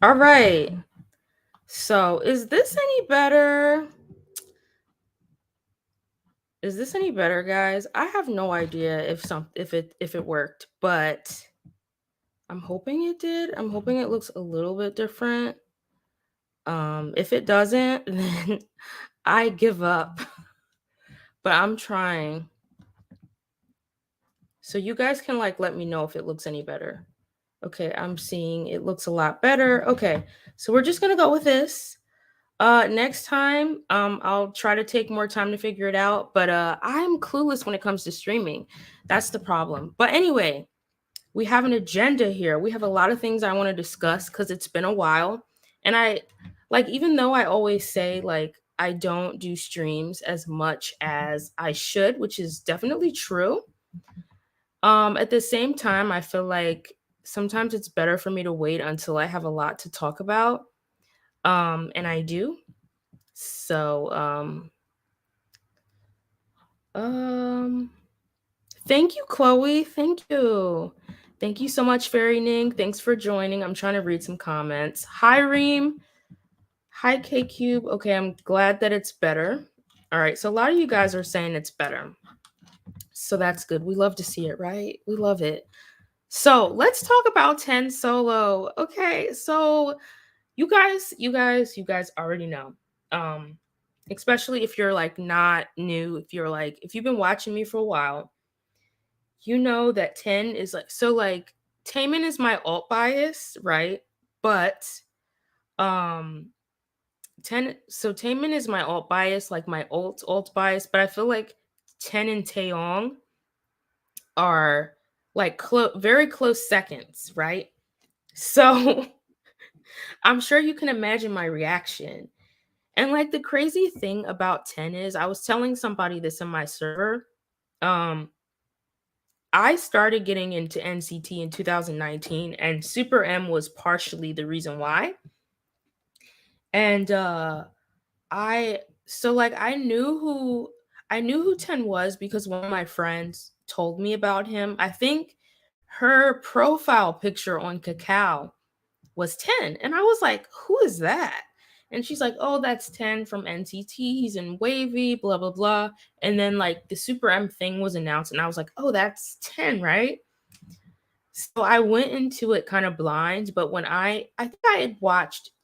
All right. So, is this any better? Is this any better, guys? I have no idea if it worked, but I'm hoping it did. I'm hoping it looks a little bit different. If it doesn't, then I give up. But I'm trying. So you guys can like let me know if it looks any better. Okay, I'm seeing it looks a lot better. Okay. So we're just going to go with this. Next time I'll try to take more time to figure it out, but I'm clueless when it comes to streaming. That's the problem. But anyway, we have an agenda here. We have a lot of things I want to discuss cuz it's been a while. And I like even though I always say like I don't do streams as much as I should, which is definitely true. At the same time, I feel like sometimes it's better for me to wait until I have a lot to talk about. And I do. So, um, thank you, Chloe. Thank you. Thank you so much, Fairy Ning. Thanks for joining. I'm trying to read some comments. Hi, Reem. Hi, K Cube. Okay, I'm glad that it's better. All right, so a lot of you guys are saying it's better. So that's good. We love to see it, right? We love it. So let's talk about 10 solo. Okay, so you guys already know. Um, especially if you're like not new, if you've been watching me for a while, you know that 10 is like so like Taemin is my alt bias, right? But um 10 so Taemin is my alt bias, like my alt bias, but I feel like 10 and Taeyong are like very close seconds, right? So I'm sure you can imagine my reaction. And like the crazy thing about 10 is I was telling somebody this in my server. Um I started getting into NCT in 2019 and Super M was partially the reason why. And I so like I knew who 10 was because one of my friends told me about him. I think her profile picture on Kakao was 10. And I was like, who is that? And she's like, oh, that's 10 from NCT. He's in Wavy, blah, blah, blah. And then like the Super M thing was announced. And I was like, oh, that's 10, right? So I went into it kind of blind. But when I think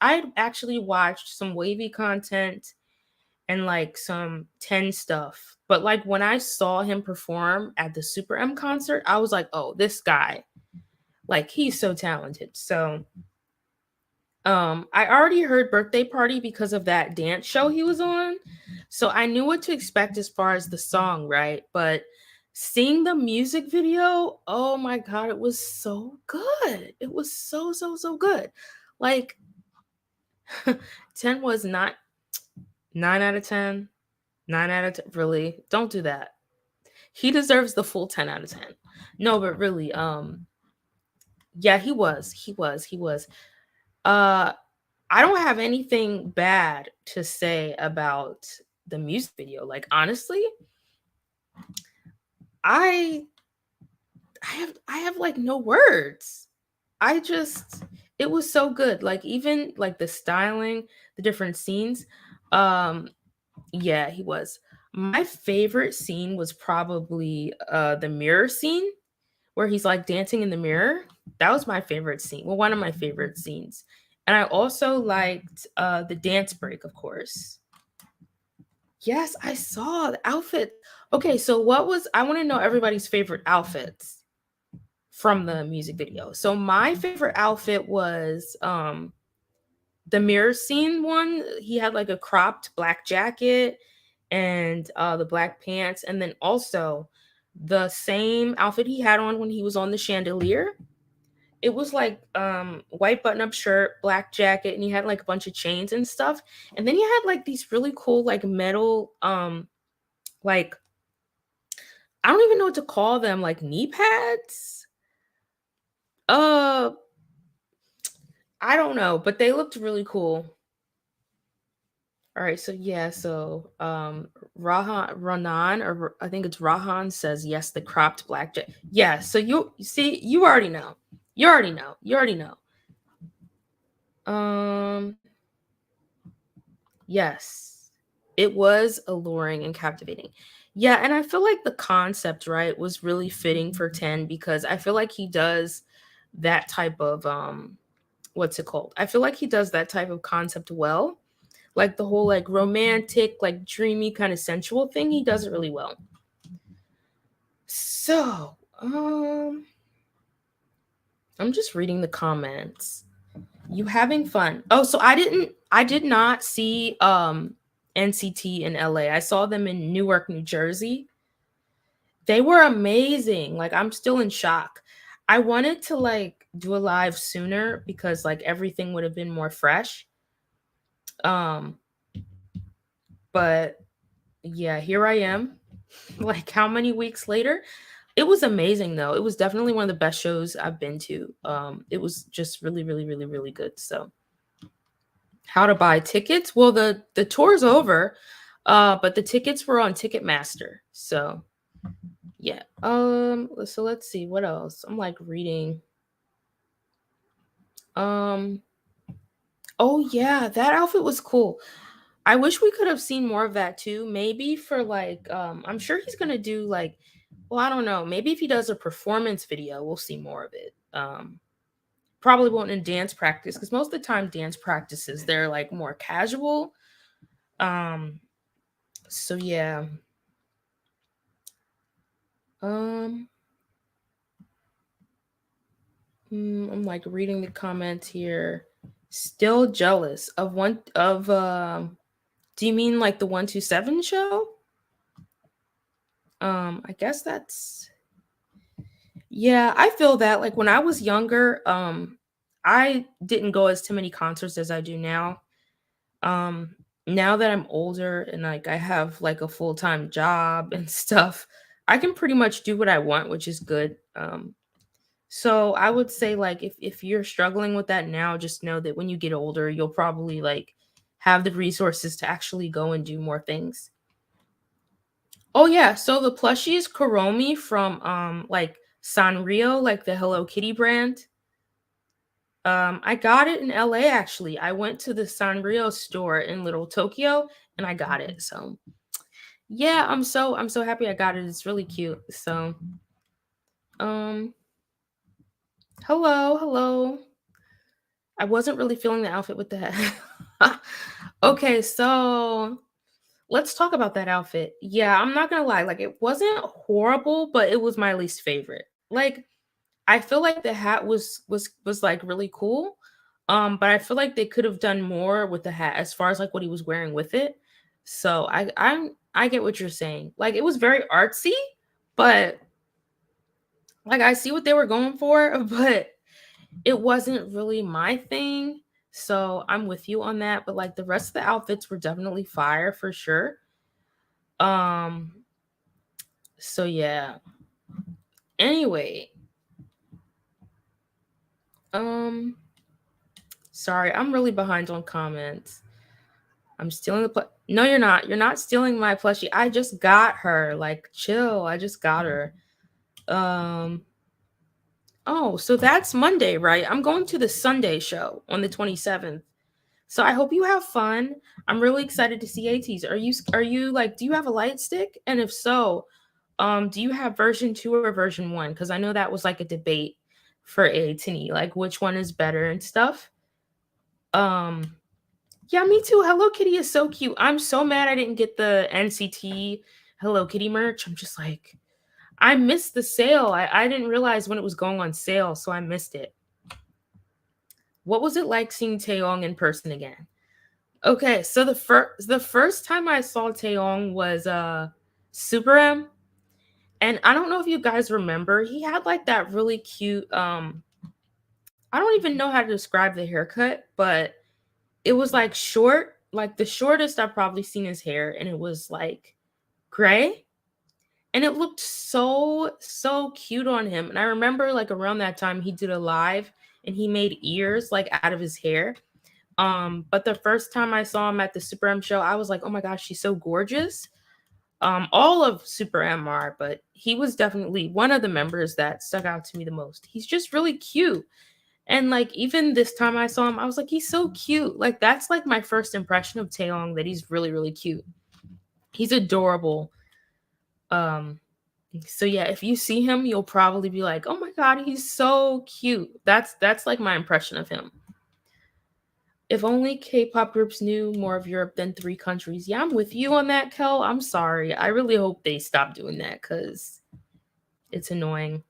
I had actually watched some Wavy content and like some 10 stuff. But like when I saw him perform at the Super M concert, I was like, oh, this guy, like he's so talented. So I already heard Birthday Party because of that dance show he was on. So I knew what to expect as far as the song, right? But seeing the music video, oh my god, it was so good. It was so good. Like 10 was not 9 out of 10. 9 out of 10. Really? Don't do that. He deserves the full 10 out of 10. No, but really, yeah, he was. He was. Uh I don't have anything bad to say about the music video. Like honestly, I I have like no words. I just it was so good. Like even like the styling, the different scenes. Um yeah, he was. My favorite scene was probably the mirror scene where he's like dancing in the mirror. That was my favorite scene. Well, one of my favorite scenes. And I also liked the dance break, of course. Yes, I saw the outfit. Okay, so what was I want to know everybody's favorite outfits from the music video. So my favorite outfit was the mirror scene one. He had like a cropped black jacket and the black pants and then also the same outfit he had on when he was on the chandelier. It was like white button up shirt, black jacket, and he had like a bunch of chains and stuff. And then he had like these really cool like metal like I don't even know what to call them, like knee pads. Uh I don't know, but they looked really cool. All right, so yeah, so Rahan or I think it's Rahan says yes, the cropped black jacket. Yeah, so you see, you already know. You already know. You already know. Um, yes, it was alluring and captivating. Yeah, and I feel like the concept, right, was really fitting for 10 because I feel like he does that type of what's it called? I feel like he does that type of concept well. Like the whole like romantic, like dreamy kind of sensual thing, he does it really well. So, I'm just reading the comments. You having fun? Oh, so I did not see NCT in LA. I saw them in Newark, New Jersey. They were amazing. Like I'm still in shock. I wanted to like do a live sooner because like everything would have been more fresh. Um but yeah, here I am. Like how many weeks later? It was amazing though. It was definitely one of the best shows I've been to. It was just really really really really good. So how to buy tickets? Well, the tour's over, but the tickets were on Ticketmaster. So yeah. So let's see what else. I'm like reading. Um. Oh yeah, that outfit was cool. I wish we could have seen more of that too. Maybe for like, I'm sure he's gonna do like, well, I don't know. Maybe if he does a performance video, we'll see more of it. Probably won't in dance practice because most of the time dance practices they're like more casual. Um. So yeah. Um, I'm like reading the comments here. Still jealous of one of do you mean like the 127 show? I guess that's yeah, I feel that like when I was younger, I didn't go as to many concerts as I do now. Um Now that I'm older and like I have like a full-time job and stuff, I can pretty much do what I want, which is good. So I would say like if you're struggling with that now, just know that when you get older, you'll probably like have the resources to actually go and do more things. Oh yeah, so the plushie is Kuromi from like Sanrio, like the Hello Kitty brand. I got it in LA actually. I went to the Sanrio store in Little Tokyo and I got it. So yeah, I'm so happy I got it. It's really cute. So um hello, hello. I wasn't really feeling the outfit with the hat. Okay, so let's talk about that outfit. Yeah, I'm not gonna lie, like it wasn't horrible, but it was my least favorite. Like I feel like the hat was like really cool. But I feel like they could have done more with the hat as far as like what he was wearing with it. So I get what you're saying. Like it was very artsy, but like I see what they were going for, but it wasn't really my thing. So I'm with you on that. But like the rest of the outfits were definitely fire for sure. Um, so yeah. Anyway, um, sorry, I'm really behind on comments. I'm stealing no, you're not. You're not stealing my plushie. I just got her. Like, chill. I just got her. Um, oh, so that's Monday, right? I'm going to the Sunday show on the 27th. So I hope you have fun. I'm really excited to see ATs. Are you like do you have a light stick? And if so, do you have version 2 or version 1? Because I know that was like a debate for AT, like which one is better and stuff. Um, yeah, me too. Hello Kitty is so cute. I'm so mad I didn't get the NCT Hello Kitty merch. I'm just like, I missed the sale. I didn't realize when it was going on sale, so I missed it. What was it like seeing Taeyong in person again? Okay, so the first time I saw Taeyong was Super M, and I don't know if you guys remember, he had like that really cute I don't even know how to describe the haircut, but it was like short, like the shortest I've probably seen his hair, and it was like gray, and it looked so cute on him. And I remember like around that time he did a live and he made ears like out of his hair. But the first time I saw him at the Super M show, I was like, oh my gosh, she's so gorgeous. All of Super M are, but he was definitely one of the members that stuck out to me the most. He's just really cute. And like even this time I saw him, I was like, he's so cute. Like that's like my first impression of Taeyong, that he's really, really cute. He's adorable. Um, so yeah, if you see him, you'll probably be like, "Oh my god, he's so cute." That's like my impression of him. If only K-pop groups knew more of Europe than 3 countries. Yeah, I'm with you on that, Kel. I'm sorry. I really hope they stop doing that because it's annoying.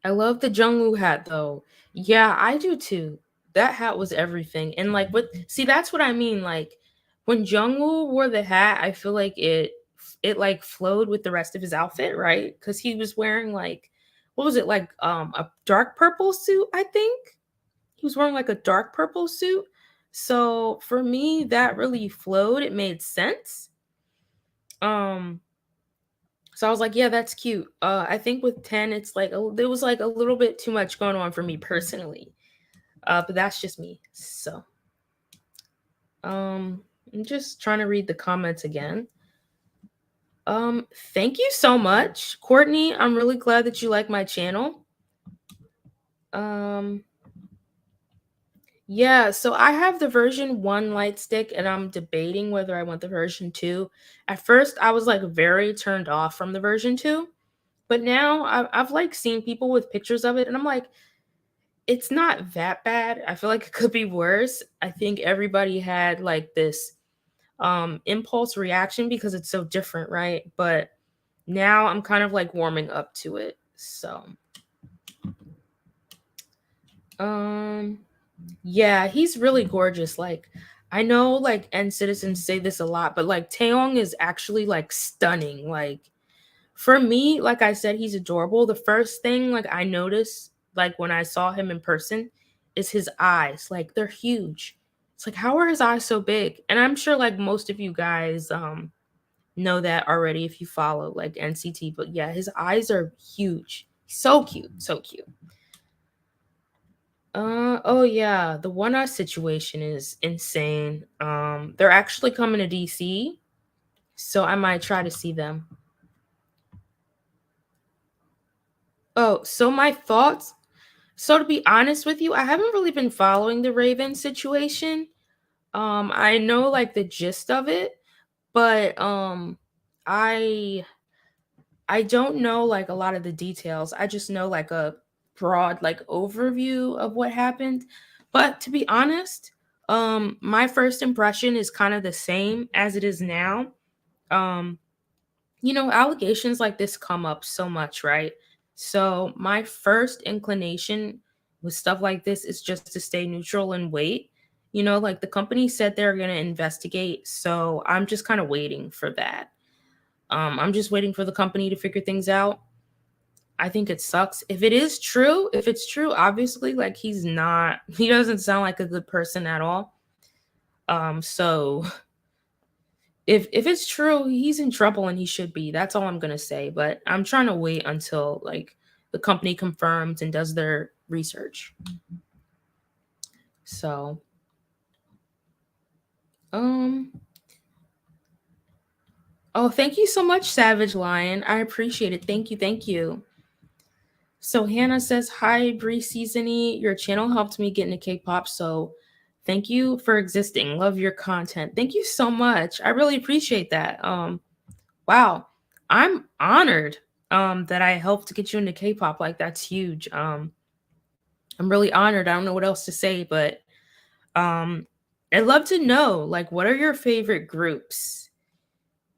I love the Jungwoo hat though. Yeah, I do too. That hat was everything. And like with see that's what I mean. Like when Jungwoo wore the hat, I feel like it like flowed with the rest of his outfit, right? Cuz he was wearing like what was it like a dark purple suit, I think. He was wearing like a dark purple suit. So for me that really flowed. It made sense. Um so I was like, yeah, that's cute. I think with 10, it's like there was like a little bit too much going on for me personally. But that's just me. So, I'm just trying to read the comments again. Thank you so much, Courtney. I'm really glad that you like my channel. Um, yeah, so I have the version 1 light stick and I'm debating whether I want the version 2. At first, I was like very turned off from the version 2, but now I've like seen people with pictures of it and I'm like, it's not that bad. I feel like it could be worse. I think everybody had like this impulse reaction because it's so different, right? But now I'm kind of like warming up to it. So um yeah, he's really gorgeous. Like I know like N citizens say this a lot, but like Taeyong is actually like stunning. Like for me, like I said, he's adorable. The first thing like I noticed like when I saw him in person is his eyes. Like they're huge. It's like how are his eyes so big? And I'm sure like most of you guys know that already if you follow like NCT, but yeah, his eyes are huge. So cute, so cute. Oh yeah, the One Us situation is insane. They're actually coming to DC, so I might try to see them. Oh, so my thoughts. So to be honest with you, I haven't really been following the Raven situation. I know like the gist of it, but I I don't know like a lot of the details. I just know like a broad like overview of what happened. But to be honest, my first impression is kind of the same as it is now. Um allegations like this come up so much, right? So my first inclination with stuff like this is just to stay neutral and wait. Like the company said they're going to investigate, so I'm just kind of waiting for that. I'm just waiting for the company to figure things out. I think it sucks. If it's true, obviously, like he doesn't sound like a good person at all. So if it's true, he's in trouble and he should be. That's all I'm gonna say. But I'm trying to wait until like the company confirms and does their research. So, um, oh, thank you so much, Savage Lion. I appreciate it. Thank you, thank you. So Hannah says, "Hi, Bree Seasony. Your channel helped me get into K-pop, so thank you for existing. Love your content. Thank you so much. I really appreciate that. Wow, I'm honored that I helped get you into K-pop. Like that's huge. I'm really honored. I don't know what else to say, but um, I'd love to know like what are your favorite groups?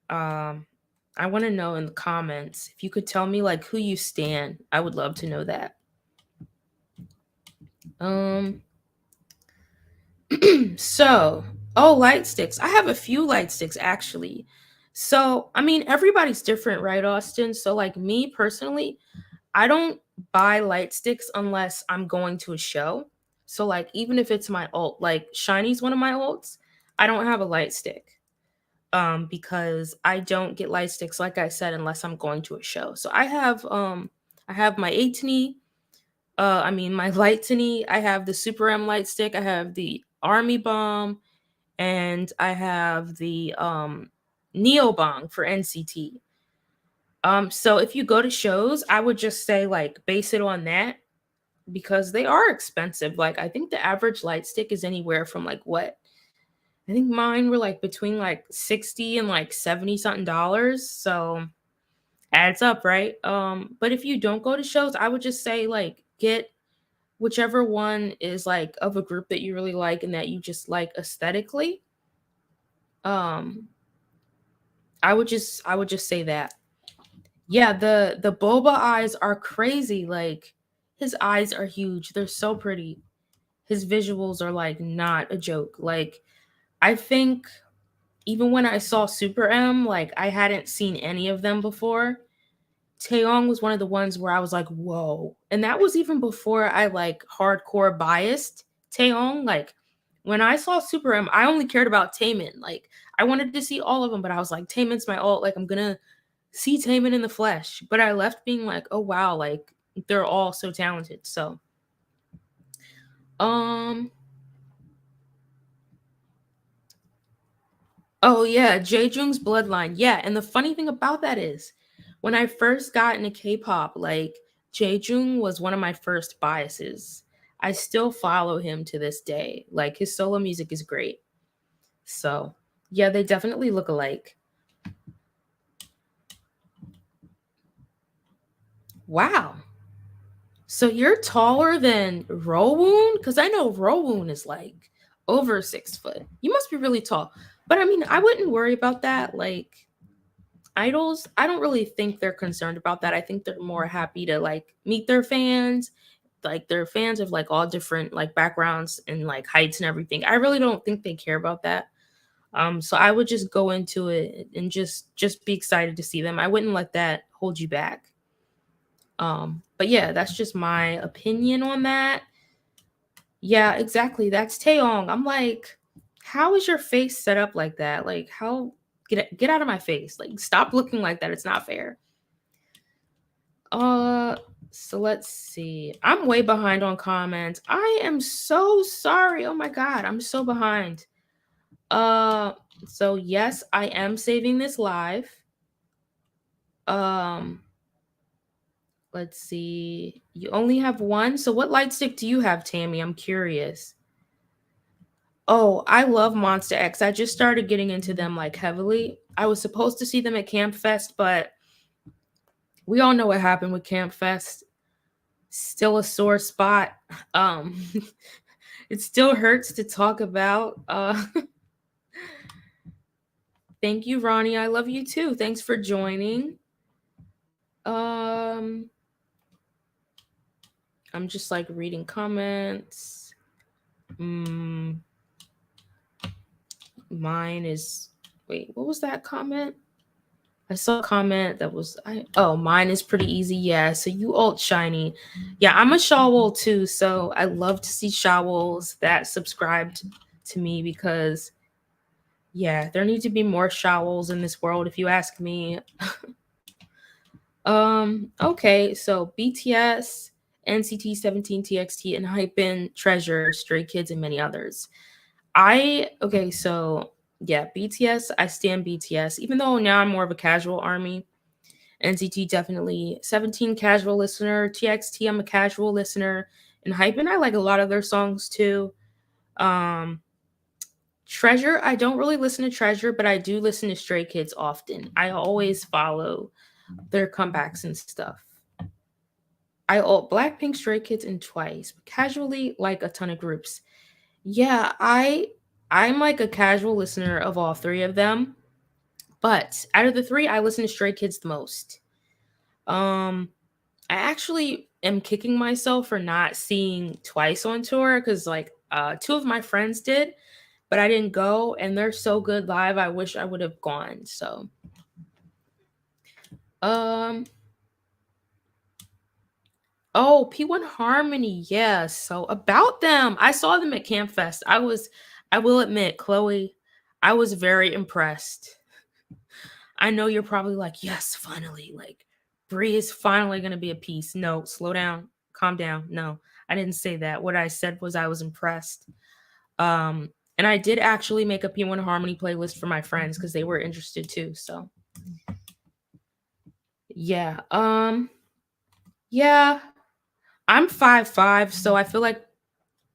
Um, I want to know in the comments if you could tell me like who you stand. I would love to know that. Um, so light sticks. I have a few light sticks actually. So I mean everybody's different, right, Austin? So like me personally, I don't buy light sticks unless I'm going to a show. So like even if it's my alt, like Shiny's one of my alts, I don't have a light stick. Because I don't get light sticks like I said unless I'm going to a show. So I have my 18 I mean my Lightony, I have the Super M light stick, I have the Army Bomb, and I have the Neo Bong for NCT. So if you go to shows, I would just say like base it on that. because they are expensive. Like I think the average light stick is anywhere from like what? I think mine were like between like 60 and like 70 something dollars. So adds up, right? But if you don't go to shows, I would just say like get whichever one is like of a group that you really like and that you just like aesthetically. Um I would just say that. Yeah, the boba eyes are crazy. Like his eyes are huge. They're so pretty. His visuals are like not a joke. Like I think even when I saw Super M, like I hadn't seen any of them before. Taeyong was one of the ones where I was like, whoa. And that was even before I like hardcore biased Taeyong. Like when I saw Super M, I only cared about Taemin. Like I wanted to see all of them, but I was like, Taemin's my ult. Like I'm gonna see Taemin in the flesh. But I left being like, oh wow, like they're all so talented. So um oh yeah, Jaejung's bloodline. Yeah, and the funny thing about that is when I first got into K-pop, like Jaejung was one of my first biases. I still follow him to this day. Like his solo music is great. So, yeah, they definitely look alike. Wow. So you're taller than Rowoon? Because I know Rowoon is like over 6 foot. You must be really tall. But I mean, I wouldn't worry about that. Like, idols, I don't really think they're concerned about that. I think they're more happy to like meet their fans. Like they're fans of like all different like backgrounds and like heights and everything. I really don't think they care about that. So I would just go into it and just be excited to see them. I wouldn't let that hold you back. But yeah, that's just my opinion on that. Yeah, exactly. That's Taeyong. I'm like, how is your face set up like that? Like, how get out of my face? Like, stop looking like that. It's not fair. Uh, so let's see. I'm way behind on comments. I am so sorry. Oh my god, I'm so behind. Uh, so yes, I am saving this live. Um, let's see. You only have one. So what light stick do you have, Tammy? I'm curious. Oh, I love Monster X. I just started getting into them like heavily. I was supposed to see them at Camp Fest, but we all know what happened with Camp Fest. Still a sore spot. Um it still hurts to talk about. Thank you, Ronnie. I love you too. Thanks for joining. Um I'm just like reading comments. Mm, mine is wait, what was that comment? I saw a comment that was mine is pretty easy. Yeah. So you alt shiny. Yeah, I'm a Shawol too. So I love to see Shawols that subscribed to me because yeah, there need to be more Shawols in this world if you ask me. Okay, so BTS, NCT 17 TXT, and Hypen, Treasure, Stray Kids, and many others. So yeah, BTS, I stand BTS, even though now I'm more of a casual army. NCT definitely 17 casual listener, TXT I'm a casual listener, and Hypen I like a lot of their songs too. Um Treasure, I don't really listen to Treasure, but I do listen to Stray Kids often. I always follow their comebacks and stuff. I ult Blackpink, Stray Kids, and Twice. Casually like a ton of groups. Yeah, I'm like a casual listener of all three of them. But out of the three, I listen to Stray Kids the most. Um, I actually am kicking myself for not seeing Twice on tour because like two of my friends did, but I didn't go, and they're so good live. I wish I would have gone. So, um, oh, P1 Harmony, yeah. So about them, I saw them at Camp Fest. I will admit, Chloe, I was very impressed. I know you're probably like, yes, finally, like Brie is finally gonna be a piece. No, slow down, calm down. No, I didn't say that. What I said was I was impressed. And I did actually make a P1 Harmony playlist for my friends because they were interested too. So yeah. Yeah. I'm 5'5", so I feel like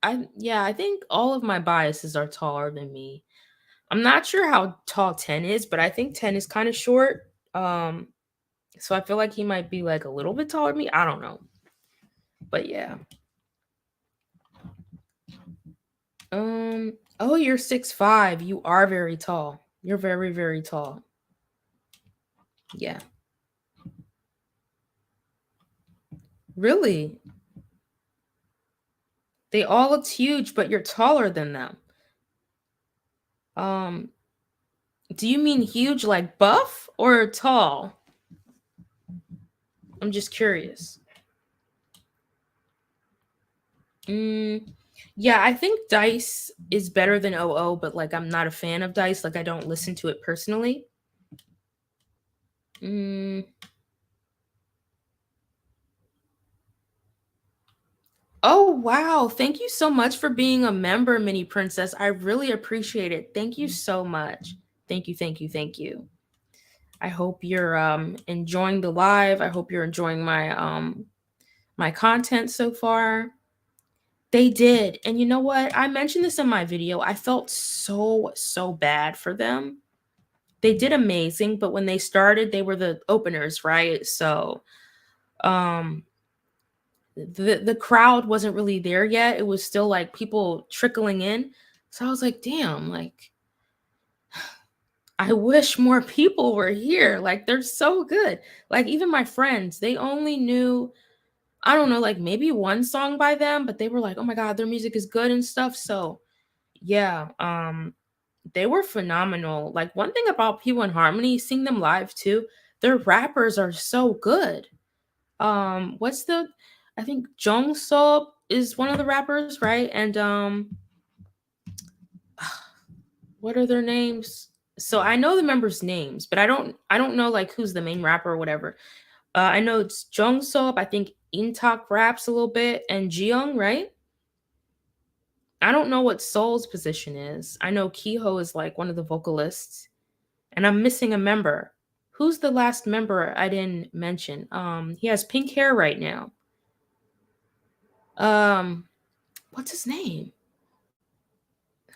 I think all of my biases are taller than me. I'm not sure how tall 10 is, but I think 10 is kind of short. So I feel like he might be like a little bit taller than me. I don't know. But yeah. Oh, you're 6'5". You are very tall. You're very, very tall. Yeah. Really? They all looked huge, but you're taller than them. Um, do you mean huge like buff or tall? I'm just curious. Mm, yeah, I think Dice is better than OO, but like I'm not a fan of Dice. Like I don't listen to it personally. Mm, oh wow! Thank you so much for being a member, Mini Princess. I really appreciate it. Thank you so much. Thank you, thank you, thank you. I hope you're enjoying the live. I hope you're enjoying my content so far. They did. And you know what? I mentioned this in my video. I felt so bad for them. They did amazing, but when they started, they were the openers, right? So, um the crowd wasn't really there yet. It was still like people trickling in. So I was like, "Damn, like I wish more people were here. Like they're so good." Like even my friends, they only knew I don't know, like maybe one song by them, but they were like, "Oh my god, their music is good and stuff." So, yeah, they were phenomenal. Like one thing about People in Harmony, seeing them live too, their rappers are so good. What's the I think Jong Seo is one of the rappers, right? And what are their names? So I know the members' names, but I don't know like who's the main rapper or whatever. I know it's Jong Seo, I think Intak raps a little bit, and Jiyoung, right? I don't know what Soul's position is. I know Kiho is like one of the vocalists, and I'm missing a member. Who's the last member I didn't mention? He has pink hair right now. Um, what's his name?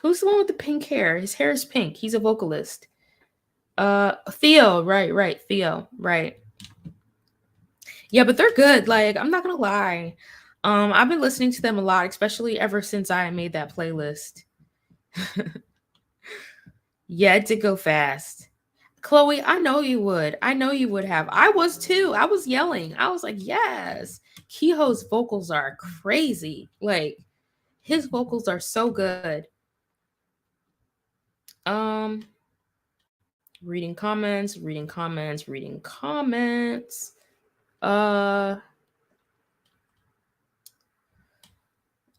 Who's the one with the pink hair? His hair is pink. He's a vocalist. Theo, right, Theo, right. Yeah, but they're good. Like, I'm not gonna lie. I've been listening to them a lot, especially ever since I made that playlist. Yeah, it did go fast. Chloe, I know you would. I know you would have. I was too. I was yelling. I was like, yes. Kehoe's vocals are crazy. Like, his vocals are so good. Um, reading comments, reading comments, reading comments. Uh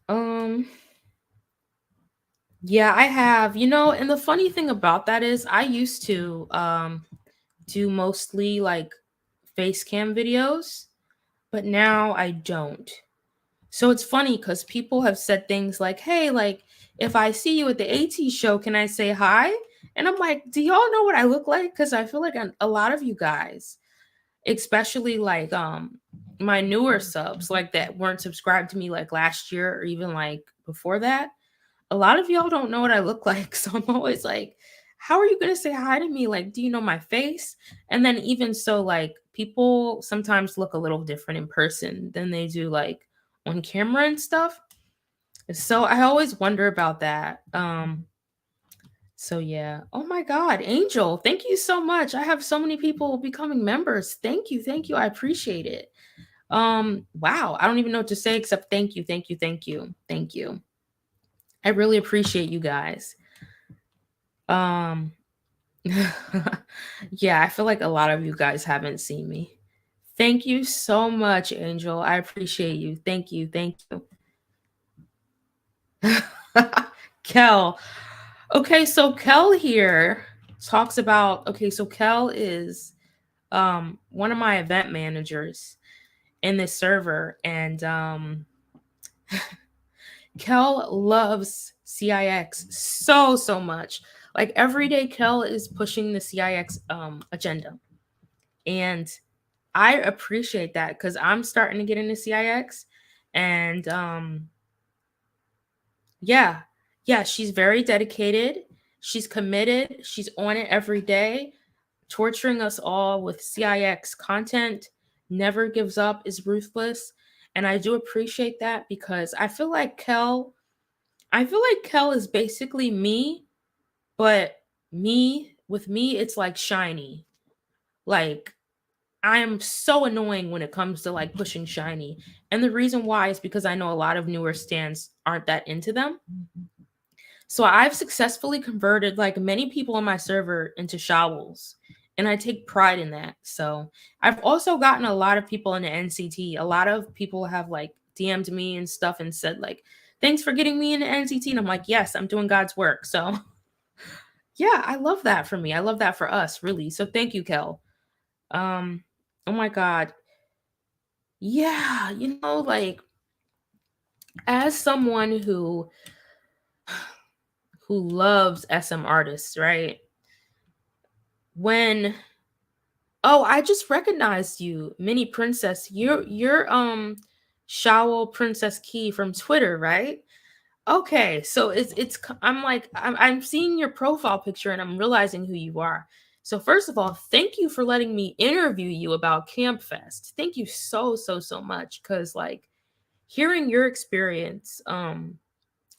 um yeah, I have. And the funny thing about that is I used to do mostly like face cam videos, but now I don't. So it's funny cuz people have said things like, "Hey, like if I see you at the AT show, can I say hi?" And I'm like, "Do y'all know what I look like?" Cuz I feel like a lot of you guys, especially like my newer subs like that weren't subscribed to me like last year or even like before that, a lot of y'all don't know what I look like. So I'm always like, how are you going to say hi to me? Like, do you know my face? And then even so, like, people sometimes look a little different in person than they do like on camera and stuff. So I always wonder about that. So yeah. Oh my God, Angel, thank you so much. I have so many people becoming members. Thank you, thank you. I appreciate it. Wow, I don't even know what to say except thank you, thank you, thank you, thank you. I really appreciate you guys. Um, yeah, I feel like a lot of you guys haven't seen me. Thank you so much, Angel. I appreciate you. Thank you, thank you. Kel. Okay, so Kel here talks about so Kel is one of my event managers in this server, and Kel loves CIX so much. Like every day Kel is pushing the CIX agenda. And I appreciate that because I'm starting to get into CIX. And yeah, yeah, she's very dedicated. She's committed. She's on it every day, torturing us all with CIX content. Never gives up, is ruthless. And I do appreciate that because I feel like Kel is basically me, but with me, it's like shiny. Like, I am so annoying when it comes to like pushing shiny. And the reason why is because I know a lot of newer stands aren't that into them. So I've successfully converted like many people on my server into showels. And I take pride in that. So I've also gotten a lot of people into NCT. A lot of people have like DM'd me and stuff and said like, thanks for getting me into NCT. And I'm like, yes, I'm doing God's work. So yeah, I love that for me. I love that for us, really. So thank you, Kel. Oh my God. Yeah, like as someone who loves SM artists, right? When Oh, I just recognized you, Mini Princess. You're Showl Princess Key from Twitter, right? Okay, so I'm seeing your profile picture and I'm realizing who you are. So first of all, thank you for letting me interview you about Camp Fest. Thank you so much cuz like hearing your experience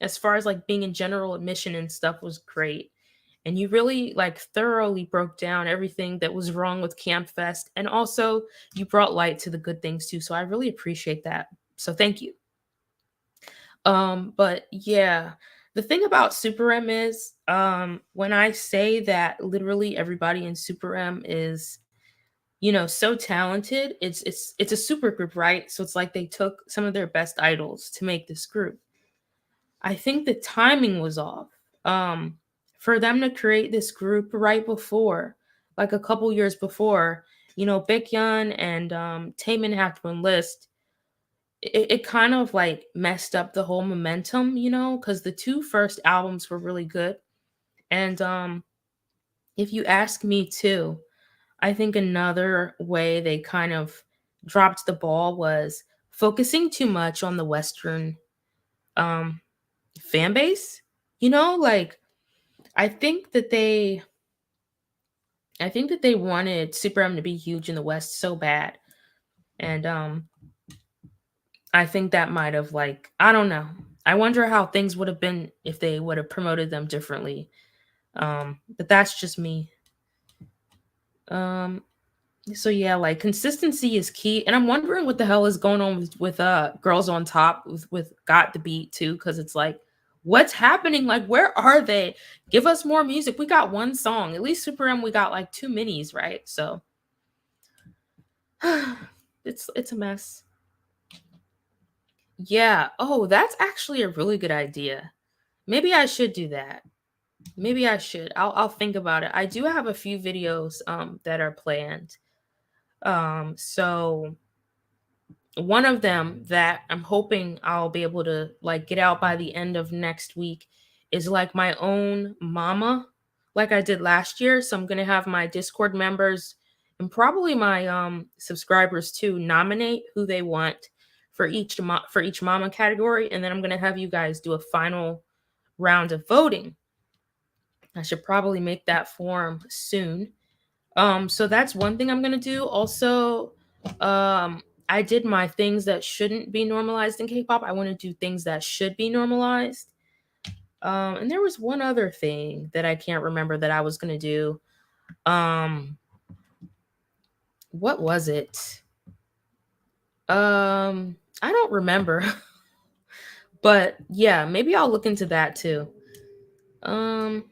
as far as like being in general admission and stuff was great. And you really like thoroughly broke down everything that was wrong with Camp Fest, and also you brought light to the good things too. So I really appreciate that. So thank you. But yeah, the thing about Super M is when I say that literally everybody in Super M is so talented, it's a super group, right? So it's like they took some of their best idols to make this group. I think the timing was off. Um, for them to create this group right before, like a couple years before, Baekhyun and Taemin have to enlist. It kind of like messed up the whole momentum, because the two first albums were really good. And if you ask me too, I think another way they kind of dropped the ball was focusing too much on the Western um fan base. Like I think that they I think that they wanted Super M to be huge in the West so bad. And I think that might have like I don't know. I wonder how things would have been if they would have promoted them differently. But that's just me. Um so yeah, like consistency is key. And I'm wondering what the hell is going on with Girls on Top with Got the Beat too, because it's like what's happening? Like, where are they? Give us more music. We got one song. At least Super M, we got like two minis, right? So it's a mess. Yeah. Oh, that's actually a really good idea. Maybe I should do that. Maybe I should. I'll think about it. I do have a few videos that are planned. So one of them that I'm hoping I'll be able to like get out by the end of next week is like my own mama, like I did last year. So I'm gonna have my Discord members and probably my subscribers too nominate who they want for each mama category, and then I'm gonna have you guys do a final round of voting. I should probably make that form soon. So that's one thing I'm gonna do. Also, I did my things that shouldn't be normalized in K-pop. I want to do things that should be normalized. And there was one other thing that I can't remember that I was gonna do. What was it? I don't remember. But yeah, maybe I'll look into that too. Um,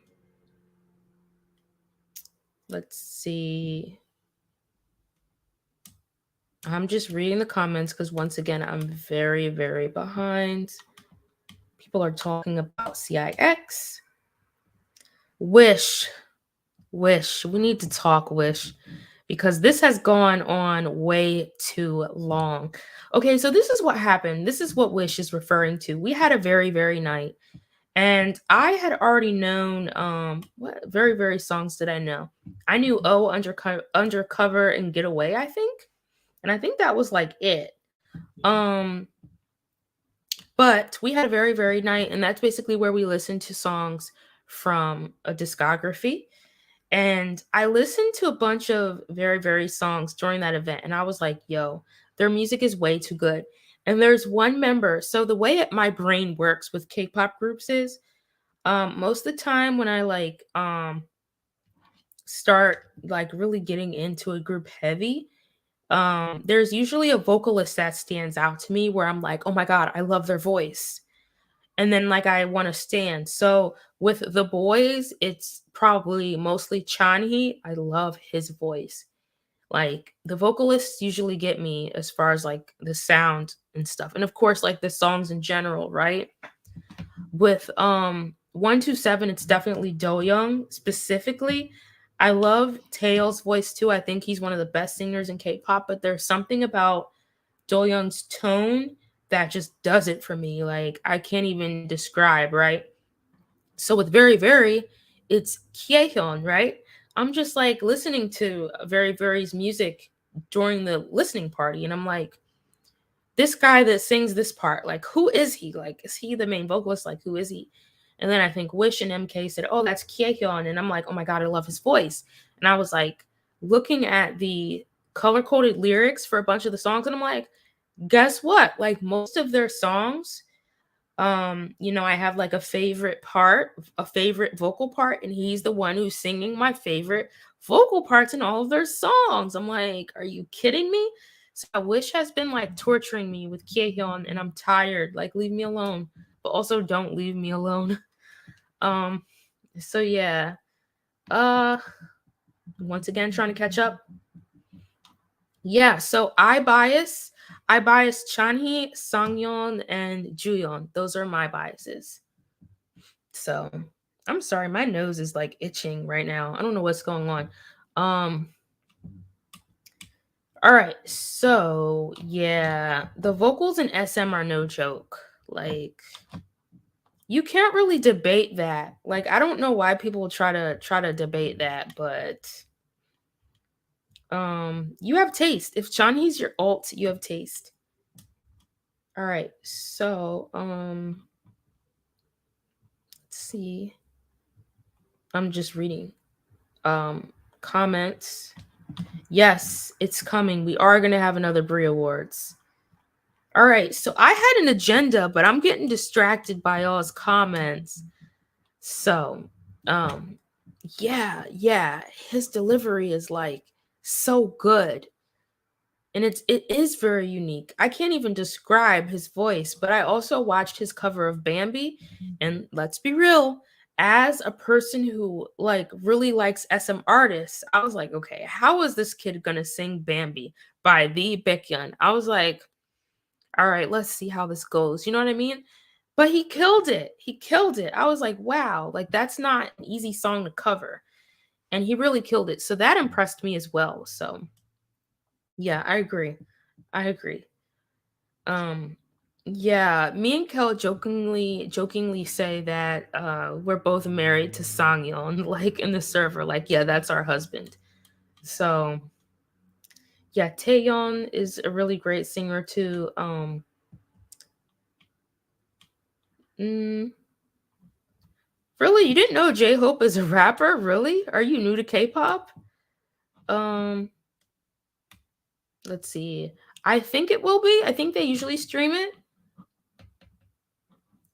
let's see. I'm just reading the comments because once again, I'm very, very behind. People are talking about CIX. Wish. Wish. We need to talk, Wish, because this has gone on way too long. Okay, so this is what happened. This is what Wish is referring to. We had a very, very night. And I had already known what very, very songs did I know? I knew Undercover and Get Away, I think. And I think that was like it. Um But we had a very, very night, and that's basically where we listened to songs from a discography. And I listened to a bunch of very, very songs during that event, and I was like, yo, their music is way too good. And there's one member. So the way my brain works with K-pop groups is most of the time when I start like really getting into a group heavy, there's usually a vocalist that stands out to me where I'm like, oh my god, I love their voice, and then like I want to stand. So with the boys, it's probably mostly Chanhee. I love his voice. Like the vocalists usually get me as far as like the sound and stuff, and of course like the songs in general, right? With 127, it's definitely Do Young specifically. I love Taeil's voice too. I think he's one of the best singers in K-pop, but there's something about Do Young's tone that just does it for me. Like I can't even describe, right? So with Very Very, it's Kyehyun, right? I'm just like listening to Very Very's music during the listening party, and I'm like, this guy that sings this part, like, who is he? Like, is he the main vocalist? Like, who is he? And then I think Wish and MK said, oh, that's Kyehyun. And I'm like, oh my God, I love his voice. And I was like, looking at the color coded lyrics for a bunch of the songs, and I'm like, guess what? Like, most of their songs, I have like a favorite part, a favorite vocal part, and he's the one who's singing my favorite vocal parts in all of their songs. I'm like, are you kidding me? So Wish has been like torturing me with Kyehyun, and I'm tired. Like, leave me alone, but also don't leave me alone. Um, so yeah. Uh, Once again, trying to catch up. Yeah, so I bias Chanhee, Sangyeon, and Juyeon. Those are my biases. So I'm sorry, my nose is like itching right now. I don't know what's going on. Um, all right, so yeah, the vocals in SM are no joke. Like, you can't really debate that. Like, I don't know why people try to debate that, but you have taste. If Chanhee's your alt, you have taste. All right, so let's see. I'm just reading comments. Yes, it's coming. We are going to have another Brie Awards. All right, so I had an agenda, but I'm getting distracted by y'all's comments. So, um, yeah, his delivery is like so good. And it is very unique. I can't even describe his voice, but I also watched his cover of Bambi, and let's be real, as a person who like really likes SM artists, I was like, okay, how is this kid gonna sing Bambi by the Baekhyun? I was like, all right, let's see how this goes. You know what I mean? But he killed it. He killed it. I was like, wow, like that's not an easy song to cover. And he really killed it. So that impressed me as well. So yeah, I agree. I agree. Um, yeah, me and Kel jokingly say that we're both married to Sangyeon, like in the server, like, yeah, that's our husband. So yeah, Taeyeon is a really great singer too. Mm, really, you didn't know J-Hope is a rapper? Really? Are you new to K-pop? Um, let's see. I think it will be. I think they usually stream it.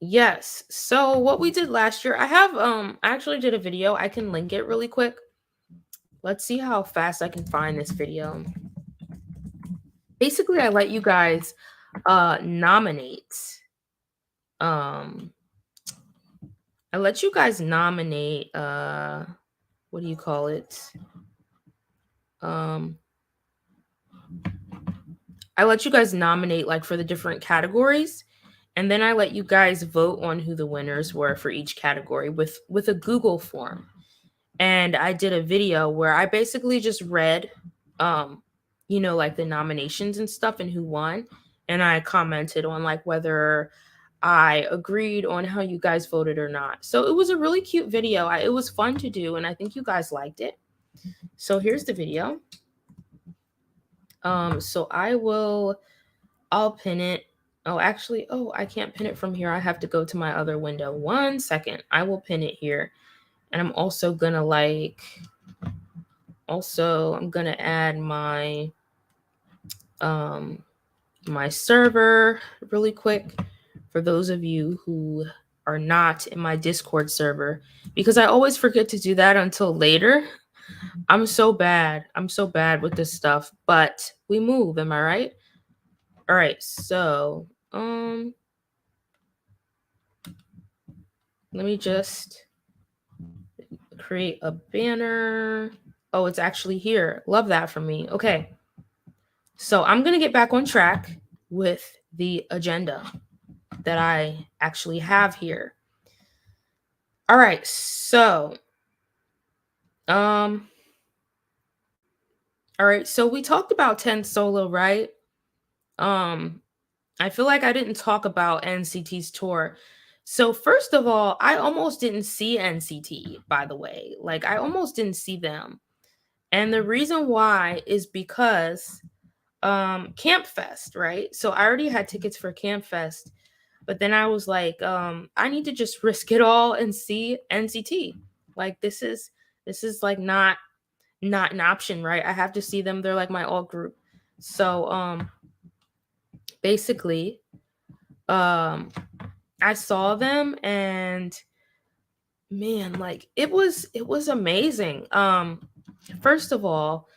Yes. So what we did last year, I actually did a video. I can link it really quick. Let's see how fast I can find this video. Basically, I let you guys nominate. Um I let you guys nominate what do you call it? Um I let you guys nominate like for the different categories, and then I let you guys vote on who the winners were for each category with a Google form. And I did a video where I basically just read like the nominations and stuff and who won, and I commented on like whether I agreed on how you guys voted or not. So it was a really cute video. It was fun to do, and I think you guys liked it. So here's the video. So I'll pin it. Oh, actually, oh, I can't pin it from here. I have to go to my other window. 1 second. I will pin it here. And I'm also gonna I'm gonna add my my server really quick for those of you who are not in my Discord server, because I always forget to do that until later. I'm so bad. I'm so bad with this stuff, but we move, am I right? All right. So, let me just create a banner. Oh, it's actually here. Love that for me. Okay. So, I'm going to get back on track with the agenda that I actually have here. All right. So, um all right. So we talked about 10 solo, right? Um I feel like I didn't talk about NCT's tour. So first of all, I almost didn't see NCT, by the way. Like I almost didn't see them. And the reason why is because Camp Fest, right? So I already had tickets for Camp Fest, but then I was like, I need to just risk it all and see NCT. Like this is like not an option, right? I have to see them. They're like my alt group. So basically I saw them, and man, like it was amazing. First of all,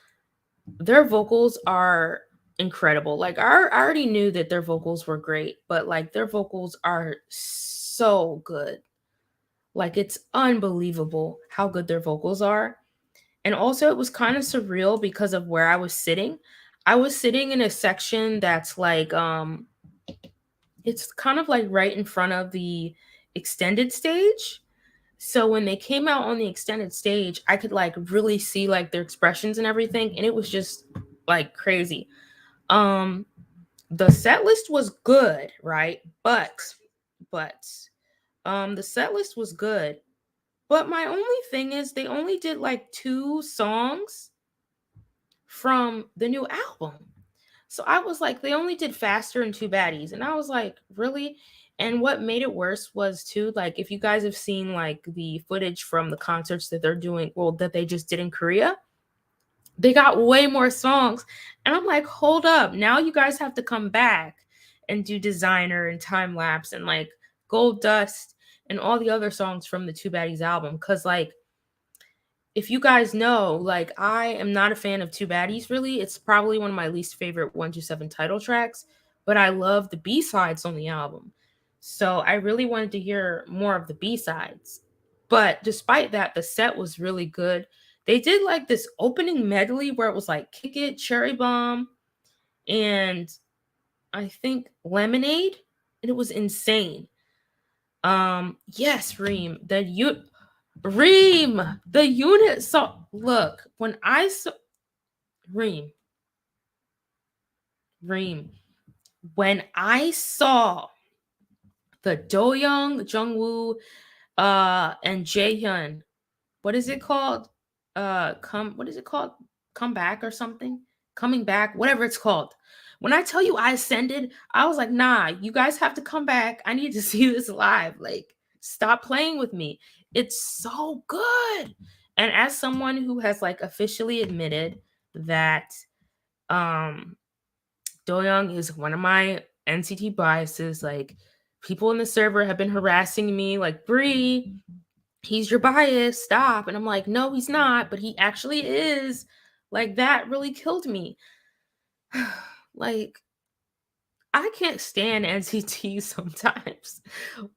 their vocals are incredible. Like I already knew that their vocals were great, but like their vocals are so good. Like it's unbelievable how good their vocals are. And also, it was kind of surreal because of where I was sitting. I was sitting in a section that's like, it's kind of like right in front of the extended stage. So when they came out on the extended stage, I could like really see like their expressions and everything. And it was just like crazy. Um, the set list was good, right? But the set list was good. But my only thing is they only did like 2 songs from the new album. So I was like, they only did Faster and Two Baddies. And I was like, really? And what made it worse was too, like, if you guys have seen like the footage from the concerts that they're doing, well, that they just did in Korea, they got way more songs. And I'm like, hold up. Now you guys have to come back and do Designer and Time Lapse and like Gold Dust and all the other songs from the Two Baddies album. Cause like, if you guys know, like I am not a fan of Two Baddies really. It's probably one of my least favorite 127 title tracks, but I love the B-sides on the album. So I really wanted to hear more of the B-sides. But despite that, the set was really good. They did like this opening medley where it was like Kick It, Cherry Bomb, and I think Lemonade, and it was insane. Yes, Reem, the unit. So look, when I saw Reem, Reem, when I saw the Doyoung, Jungwoo, and Jaehyun, what is it called? What is it called? Come back or something? Coming back, whatever it's called. When I tell you I ascended, I was like, nah, you guys have to come back. I need to see this live. Like, stop playing with me. It's so good. And as someone who has like officially admitted that um Doyoung is one of my NCT biases, like people in the server have been harassing me, like, Bree, he's your bias, stop. And I'm like, no, he's not, but he actually is. Like, that really killed me. Like, I can't stand NCT sometimes.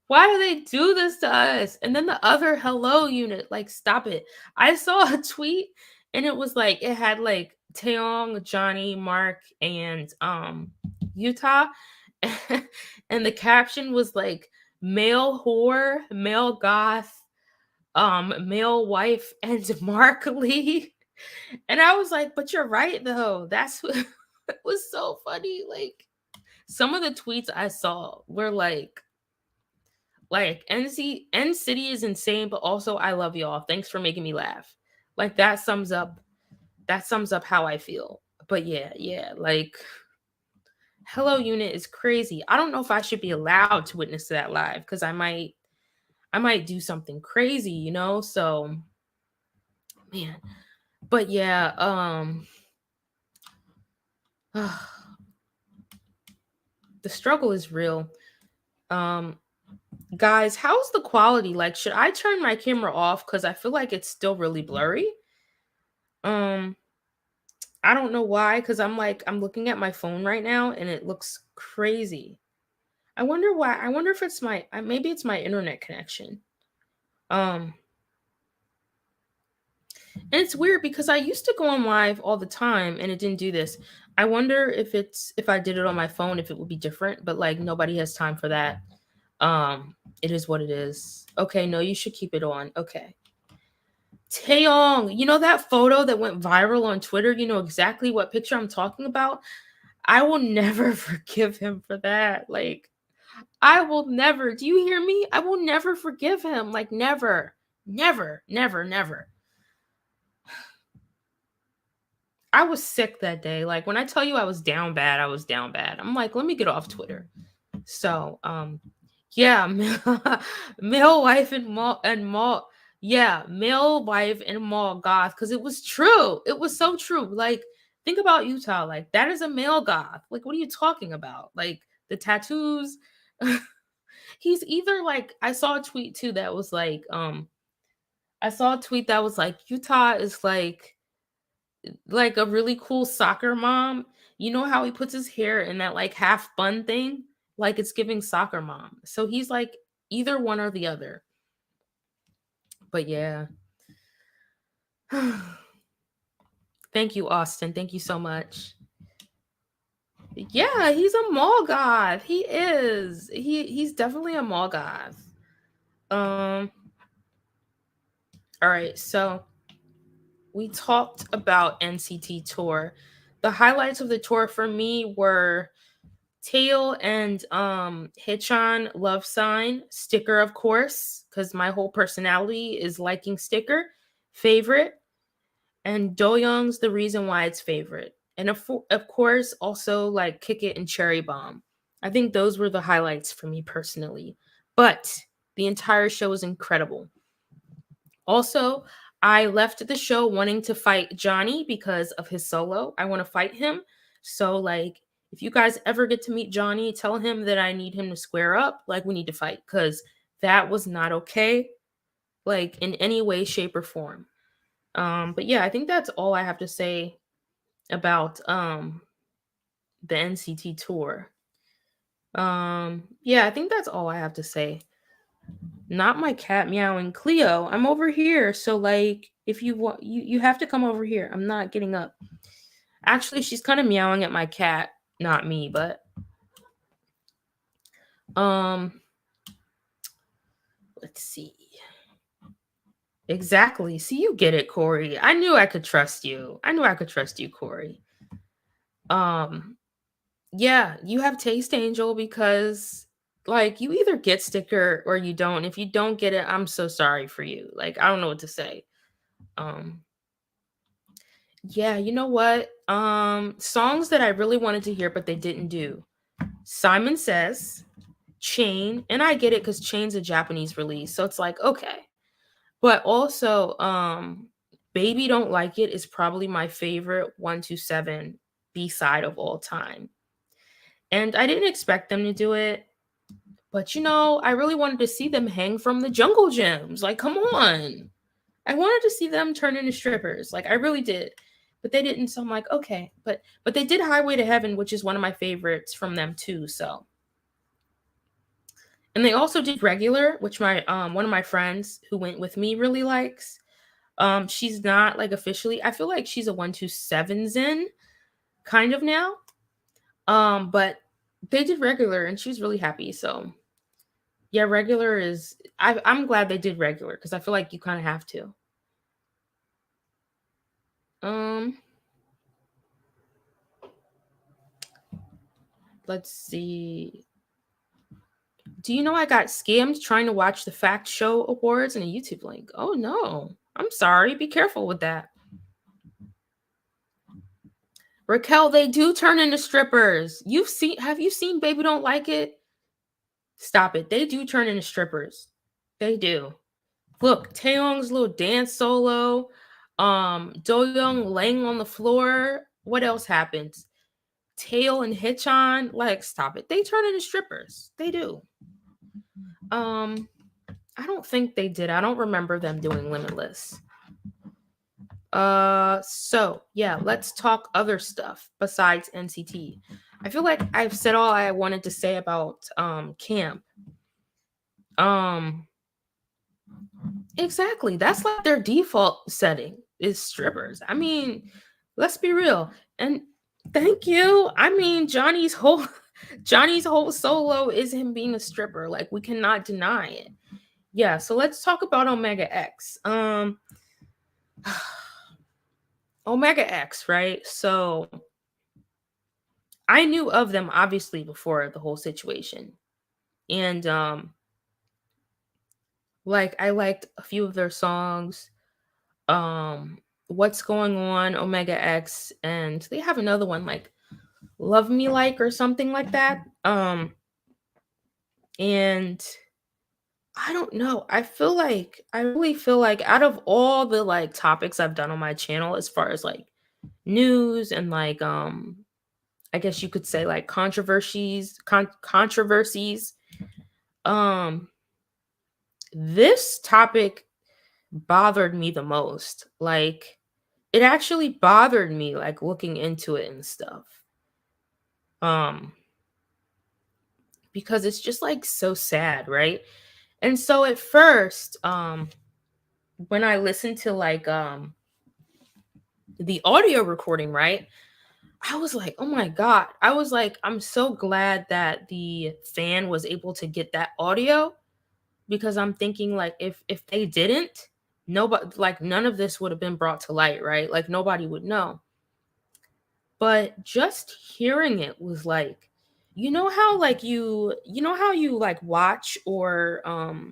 Why do they do this to us? And then the other hello unit, like, stop it. I saw a tweet and it was like, it had like Taeyong, Johnny, Mark, and Utah. And the caption was like, male whore, male goth, male wife, and Mark Lee. And I was like, but you're right though. That's what it was so funny. Like, some of the tweets I saw were like N City is insane, but also I love y'all. Thanks for making me laugh. Like that sums up how I feel. But yeah, like Hello Unit is crazy. I don't know if I should be allowed to witness that live because I might do something crazy, So man. But yeah, the struggle is real. Um guys, how's the quality? Like, should I turn my camera off cuz I feel like it's still really blurry? Um I don't know why cuz I'm looking at my phone right now and it looks crazy. I wonder why. I wonder if it's maybe it's my internet connection. Um And it's weird because I used to go on live all the time and it didn't do this. I wonder if I did it on my phone if it would be different, but like nobody has time for that. It is what it is. Okay, no, you should keep it on. Okay. Taeyong, you know that photo that went viral on Twitter? You know exactly what picture I'm talking about? I will never forgive him for that. Like, I will never. Do you hear me? I will never forgive him. Like, never. Never, never, never. I was sick that day. Like when I tell you I was down bad, I was down bad. I'm like, let me get off Twitter. So, yeah, male wife and mall, yeah, male wife and mall goth, because it was true. It was so true. Like, think about Utah. Like, that is a male goth. Like, what are you talking about? Like the tattoos. He's either like I saw a tweet too that was I saw a tweet that was like Utah is like a really cool soccer mom. You know how he puts his hair in that like half bun thing? Like it's giving soccer mom. So he's like either one or the other. But yeah. Thank you, Austin. Thank you so much. Yeah, he's a mall goth. He is. He's definitely a mall goth. All right, so we talked about NCT tour. The highlights of the tour for me were Tail and Hitchan love sign sticker, of course, because my whole personality is liking sticker favorite, and Doyoung's the reason why it's favorite, and of course also like Kick It and Cherry Bomb. I think those were the highlights for me personally, but the entire show was incredible. Also, I left the show wanting to fight Johnny because of his solo. I want to fight him. So, like, if you guys ever get to meet Johnny, tell him that I need him to square up. Like, we need to fight because that was not okay, like, in any way, shape, or form. But yeah, I think that's all I have to say about the NCT tour. Yeah, I think that's all I have to say. Not my cat meowing. Cleo, I'm over here. So like if you want you have to come over here. I'm not getting up. Actually, she's kind of meowing at my cat, not me, but um let's see. Exactly. See, you get it, Corey. I knew I could trust you. I knew I could trust you, Corey. Um yeah, you have Taste Angel because like you either get sticker or you don't. If you don't get it, I'm so sorry for you. Like I don't know what to say. Um Yeah, you know what? Songs that I really wanted to hear but they didn't do. Simon Says, Chain, and I get it cuz Chain's a Japanese release. So it's like, okay. But also Baby Don't Like It is probably my favorite 127 B-side of all time. And I didn't expect them to do it, but I really wanted to see them hang from the jungle gyms. Like, come on. I wanted to see them turn into strippers. Like I really did. But they didn't, so I'm like, okay. But they did Highway to Heaven, which is one of my favorites from them too. So and they also did Regular, which my one of my friends who went with me really likes. She's not like officially, I feel like she's a 127 Zen kind of now. But they did Regular and she was really happy. So yeah, Regular is I'm glad they did Regular because I feel like you kind of have to. Um let's see. Do you know I got scammed trying to watch the Fact Show Awards and a YouTube link? Oh no. I'm sorry. Be careful with that. Raquel, they do turn into strippers. Have you seen Baby Don't Like It? Stop it. They do turn into strippers. They do. Look, Taeyong's little dance solo, Do-young laying on the floor. What else happens? Tail and Hitchan, like, stop it. They turn into strippers. They do. I don't think they did. I don't remember them doing Limitless. So yeah, let's talk other stuff besides NCT. I feel like I've said all I wanted to say about Kamp. Exactly. That's like their default setting is strippers. I mean, let's be real. And thank you. I mean, Johnny's whole solo is him being a stripper. Like, we cannot deny it. Yeah, so let's talk about Omega X. Omega X, right? So I knew of them obviously before the whole situation. And like, I liked a few of their songs. What's Going On, Omega X, and they have another one like Love Me Like or something like that. And I don't know. I really feel like out of all the like topics I've done on my channel as far as like news and like I guess you could say like controversies, this topic bothered me the most. Like, it actually bothered me, like, looking into it and stuff. Because it's just like so sad, right? And so at first, when I listened to like the audio recording, right? I was like, oh my God. I was like, I'm so glad that the fan was able to get that audio, because I'm thinking like if they didn't, nobody, like, none of this would have been brought to light, right? Like, nobody would know. But just hearing it was like, you know how you like watch or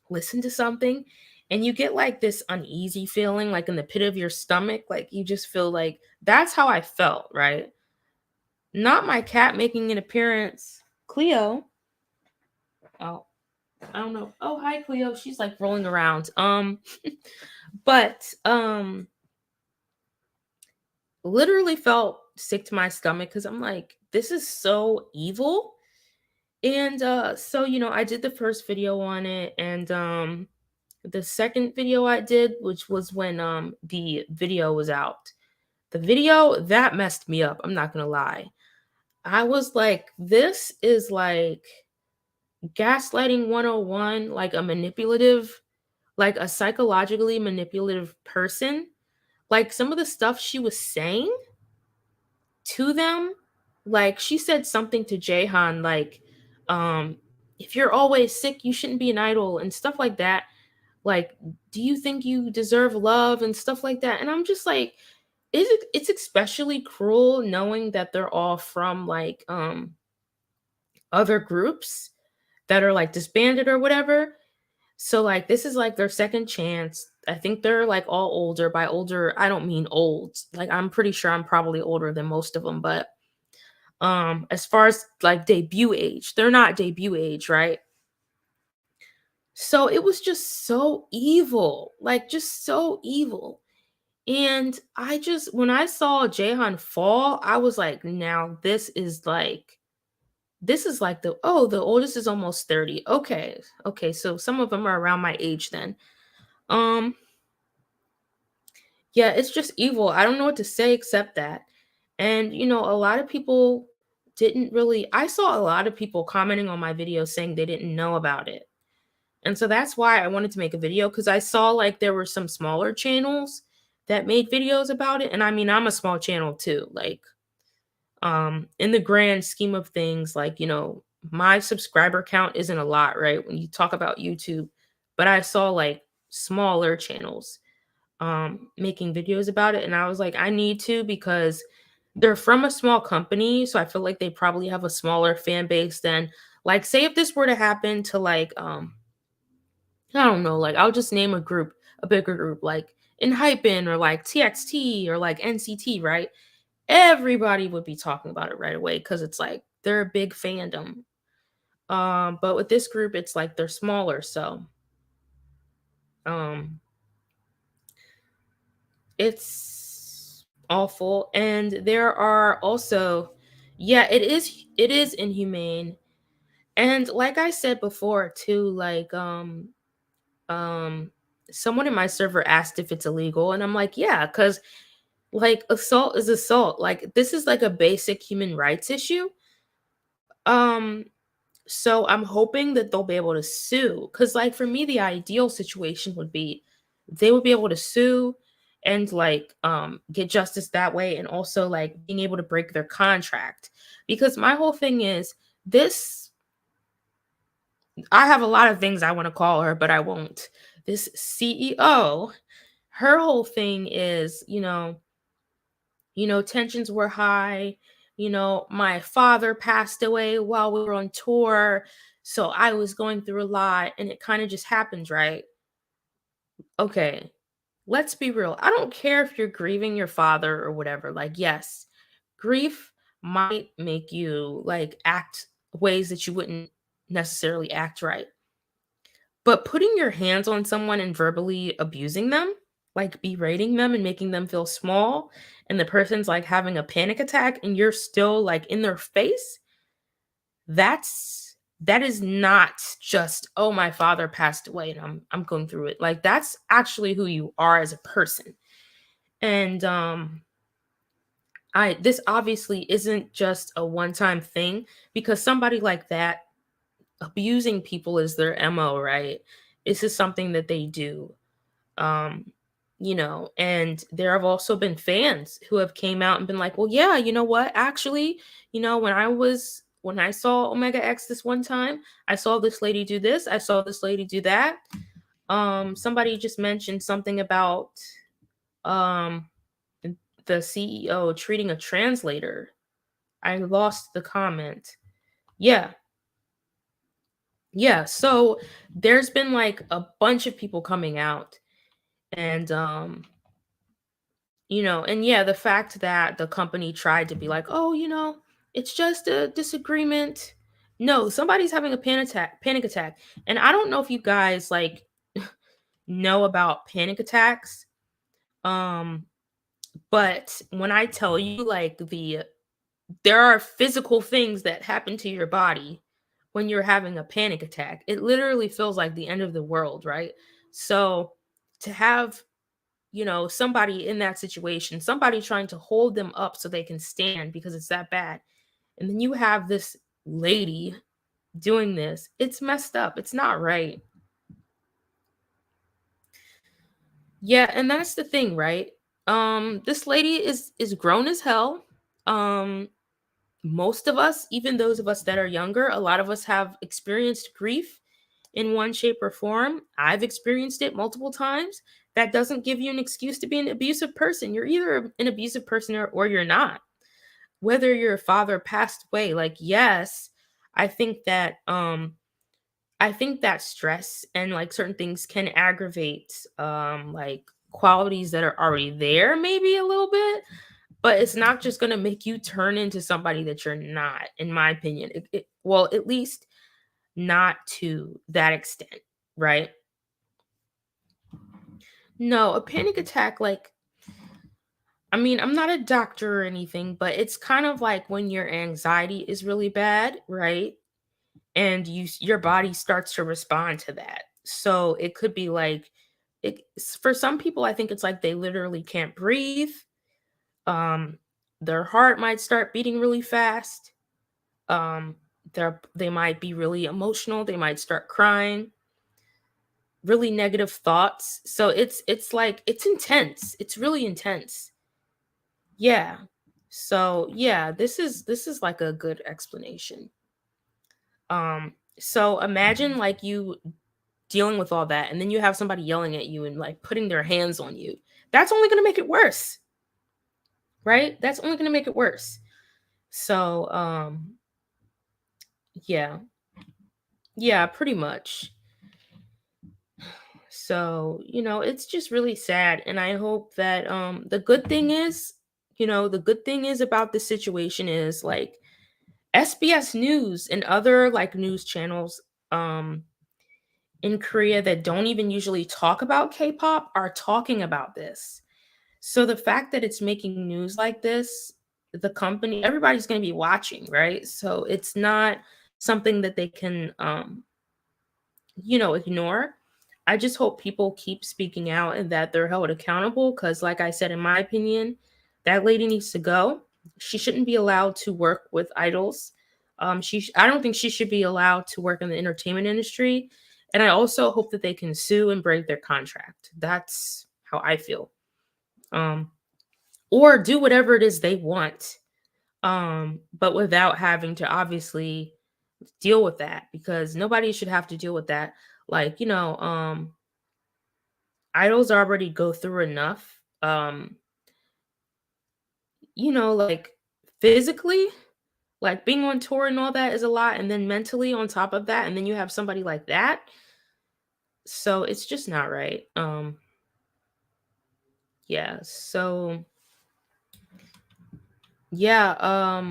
listen to something and you get like this uneasy feeling like in the pit of your stomach, like you just feel like that's how I felt, right? Not my cat making an appearance. Cleo. Oh, I don't know. Oh, hi Cleo. She's like rolling around. But literally felt sick to my stomach because I'm like, this is so evil. And so I did the first video on it, and the second video I did, which was when the video was out. The video that messed me up, I'm not gonna lie. I was like, this is like gaslighting 101, like a psychologically manipulative person. Like, some of the stuff she was saying to them, like she said something to Jahan like, um, if you're always sick, you shouldn't be an idol and stuff like that. Like, do you think you deserve love and stuff like that? And I'm just like, it's especially cruel knowing that they're all from like other groups that are like disbanded or whatever. So like, this is like their second chance. I think they're like all older. By older, I don't mean old. Like, I'm pretty sure I'm probably older than most of them, but as far as like debut age, they're not debut age, right? So it was just so evil, like just so evil. And when I saw Jahan fall, I was like, now this is like the oldest is almost 30. Okay. Okay. So some of them are around my age then. Um, yeah, it's just evil. I don't know what to say except that. And, a lot of people I saw a lot of people commenting on my video saying they didn't know about it. And so that's why I wanted to make a video, because I saw like there were some smaller channels that made videos about it. And I mean, I'm a small channel too. Like, in the grand scheme of things, like, my subscriber count isn't a lot, right? When you talk about YouTube, but I saw like smaller channels making videos about it. And I was like, I need to, because they're from a small company. So I feel like they probably have a smaller fan base than, like, say if this were to happen to like, I don't know, like, I'll just name a bigger group, like in Hypen or like TXT or like NCT, right? everybody would be talking about it right away because it's like they're a big fandom. But with this group, it's like they're smaller, so um it's awful. And there are also, yeah, it is inhumane. And like I said before too, like um someone in my server asked if it's illegal, and I'm like, yeah, because like assault is assault. Like this is like a basic human rights issue. Um so I'm hoping that they'll be able to sue, cuz like for me the ideal situation would be they would be able to sue and like get justice that way, and also like being able to break their contract, because my whole thing is this. I have a lot of things I want to call her, but I won't. This CEO, her whole thing is, tensions were high. My father passed away while we were on tour, so I was going through a lot, and it kind of just happens, right? Okay, let's be real. I don't care if you're grieving your father or whatever. Like, yes, grief might make you like act ways that you wouldn't necessarily act right. But putting your hands on someone and verbally abusing them, like berating them and making them feel small, and the person's like having a panic attack and you're still like in their face, that is not just, oh, my father passed away and I'm going through it. Like that's actually who you are as a person. And I this obviously isn't just a one-time thing, because somebody like that abusing people is their MO, right? This is something that they do. um and there have also been fans who have came out and been like, well, yeah, you know what, actually, when I saw Omega X this one time, I saw this lady do this, I saw this lady do that. Somebody just mentioned something about um the CEO treating a translator. I lost the comment. Yeah. Yeah, so there's been like a bunch of people coming out, and and yeah, the fact that the company tried to be like, "Oh, it's just a disagreement." No, somebody's having a panic attack. And I don't know if you guys like know about panic attacks. Um, but when I tell you like there are physical things that happen to your body when you're having a panic attack. It literally feels like the end of the world, right? So to have somebody in that situation, somebody trying to hold them up so they can stand because it's that bad. And then you have this lady doing this. It's messed up. It's not right. Yeah, and that's the thing, right? This lady is grown as hell. Um Most of us, even those of us that are younger, a lot of us have experienced grief in one shape or form. I've experienced it multiple times. That doesn't give you an excuse to be an abusive person. You're either an abusive person or you're not. Whether your father passed away, like, yes, I think that stress and like certain things can aggravate like qualities that are already there maybe a little bit, but it's not just going to make you turn into somebody that you're not, in my opinion. Well, at least not to that extent, right? No, a panic attack, like, I mean, I'm not a doctor or anything, but it's kind of like when your anxiety is really bad, right? And your body starts to respond to that. So it could be like, for some people, I think it's like they literally can't breathe. Um, their heart might start beating really fast. Um, they might be really emotional. They might start crying. Really negative thoughts. So it's like it's intense. It's really intense. Yeah. So yeah, this is like a good explanation. So imagine like you dealing with all that, and then you have somebody yelling at you and like putting their hands on you. That's only going to make it worse, right? That's only going to make it worse. So yeah. Yeah, pretty much. So, it's just really sad, and I hope that the good thing is, the good thing is about this situation is like SBS News and other like news channels in Korea that don't even usually talk about K-pop are talking about this. So the fact that it's making news like this, the company, everybody's going to be watching, right? So it's not something that they can ignore. I just hope people keep speaking out and that they're held accountable because, like I said, in my opinion, that lady needs to go. She shouldn't be allowed to work with idols. I don't think she should be allowed to work in the entertainment industry. And I also hope that they can sue and break their contract. That's how I feel. Um, or do whatever it is they want, but without having to obviously deal with that because nobody should have to deal with that. Like, idols already go through enough, like physically, like being on tour and all that is a lot. And then mentally on top of that, and then you have somebody like that. So it's just not right. Yeah. So yeah,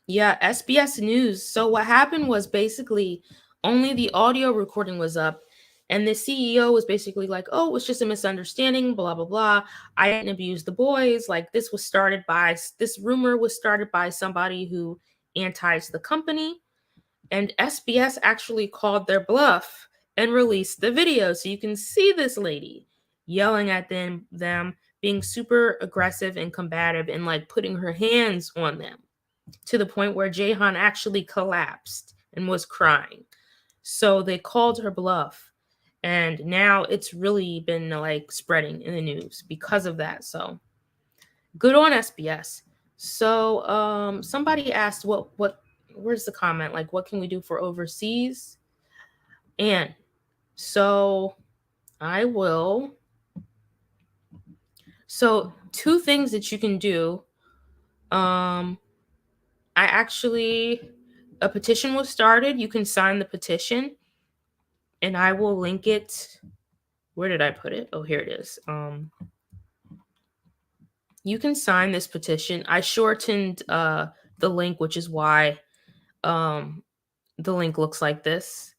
yeah, SBS News. So what happened was basically only the audio recording was up, and the CEO was basically like, "Oh, it was just a misunderstanding, blah blah blah. I didn't abuse the boys. Like this rumor was started by somebody who antis the company." And SBS actually called their bluff and released the video. So you can see this lady yelling at them being super aggressive and combative and like putting her hands on them to the point where Jaehan actually collapsed and was crying. So they called her bluff. And now it's really been like spreading in the news because of that. So good on SBS. So somebody asked what where's the comment? Like what can we do for overseas? And so I will so two things that you can do. I actually a petition was started. You can sign the petition and I will link it. Where did I put it? Oh, here it is. You can sign this petition. I shortened the link, which is why the link looks like this.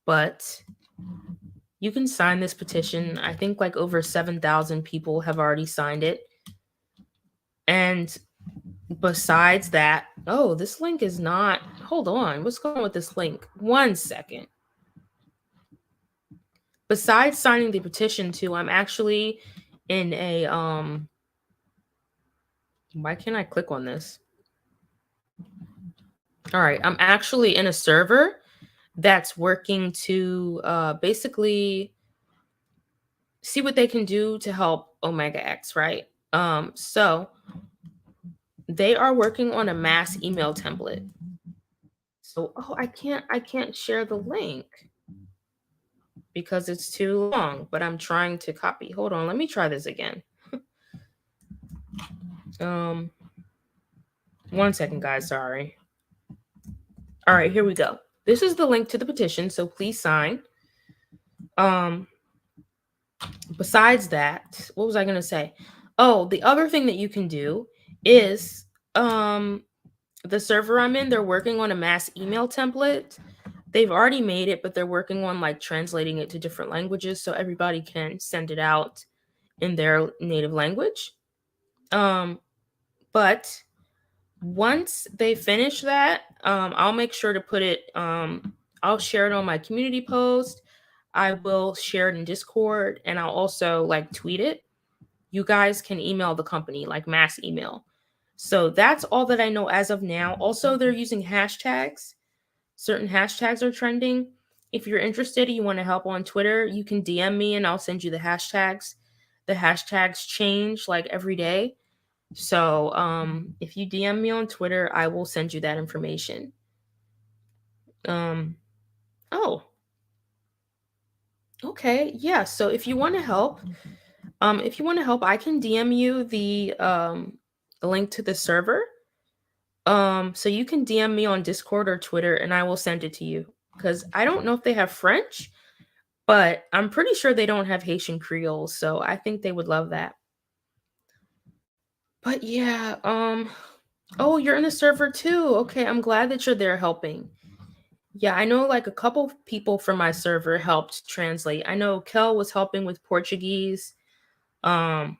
But you can sign this petition. I think like over 7,000 people have already signed it. And besides that, oh, this link is not. Hold on. What's going on with this link? 1 second. Besides signing the petition too, I'm actually in a why can't I click on this? All right, I'm actually in a server that's working to basically see what they can do to help Omega X, right? So they are working on a mass email template. So I can't share the link because it's too long, but I'm trying to copy. Hold on, let me try this again. 1 second, guys, sorry. All right, here we go. This is the link to the petition, so please sign. Besides that, what was I going to say? Oh, the other thing that you can do is the server I'm in, they're working on a mass email template. They've already made it, but they're working on like translating it to different languages so everybody can send it out in their native language. But once they finish that, I'll make sure to put it, I'll share it on my community post. I will share it in Discord and I'll also like tweet it. You guys can email the company, like mass email. So that's all that I know as of now. Also, they're using hashtags. Certain hashtags are trending. If you're interested and you want to help on Twitter, you can DM me and I'll send you the hashtags. The hashtags change like every day. So if you DM me on Twitter, I will send you that information. Oh. Okay. Yeah. So if you want to help, I can DM you the link to the server. So you can DM me on Discord or Twitter and I will send it to you. Because I don't know if they have French, but I'm pretty sure they don't have Haitian Creole. So I think they would love that. But yeah, oh, you're in the server too. Okay, I'm glad that you're there helping. Yeah, I know like a couple people from my server helped translate. I know Kel was helping with Portuguese. Um,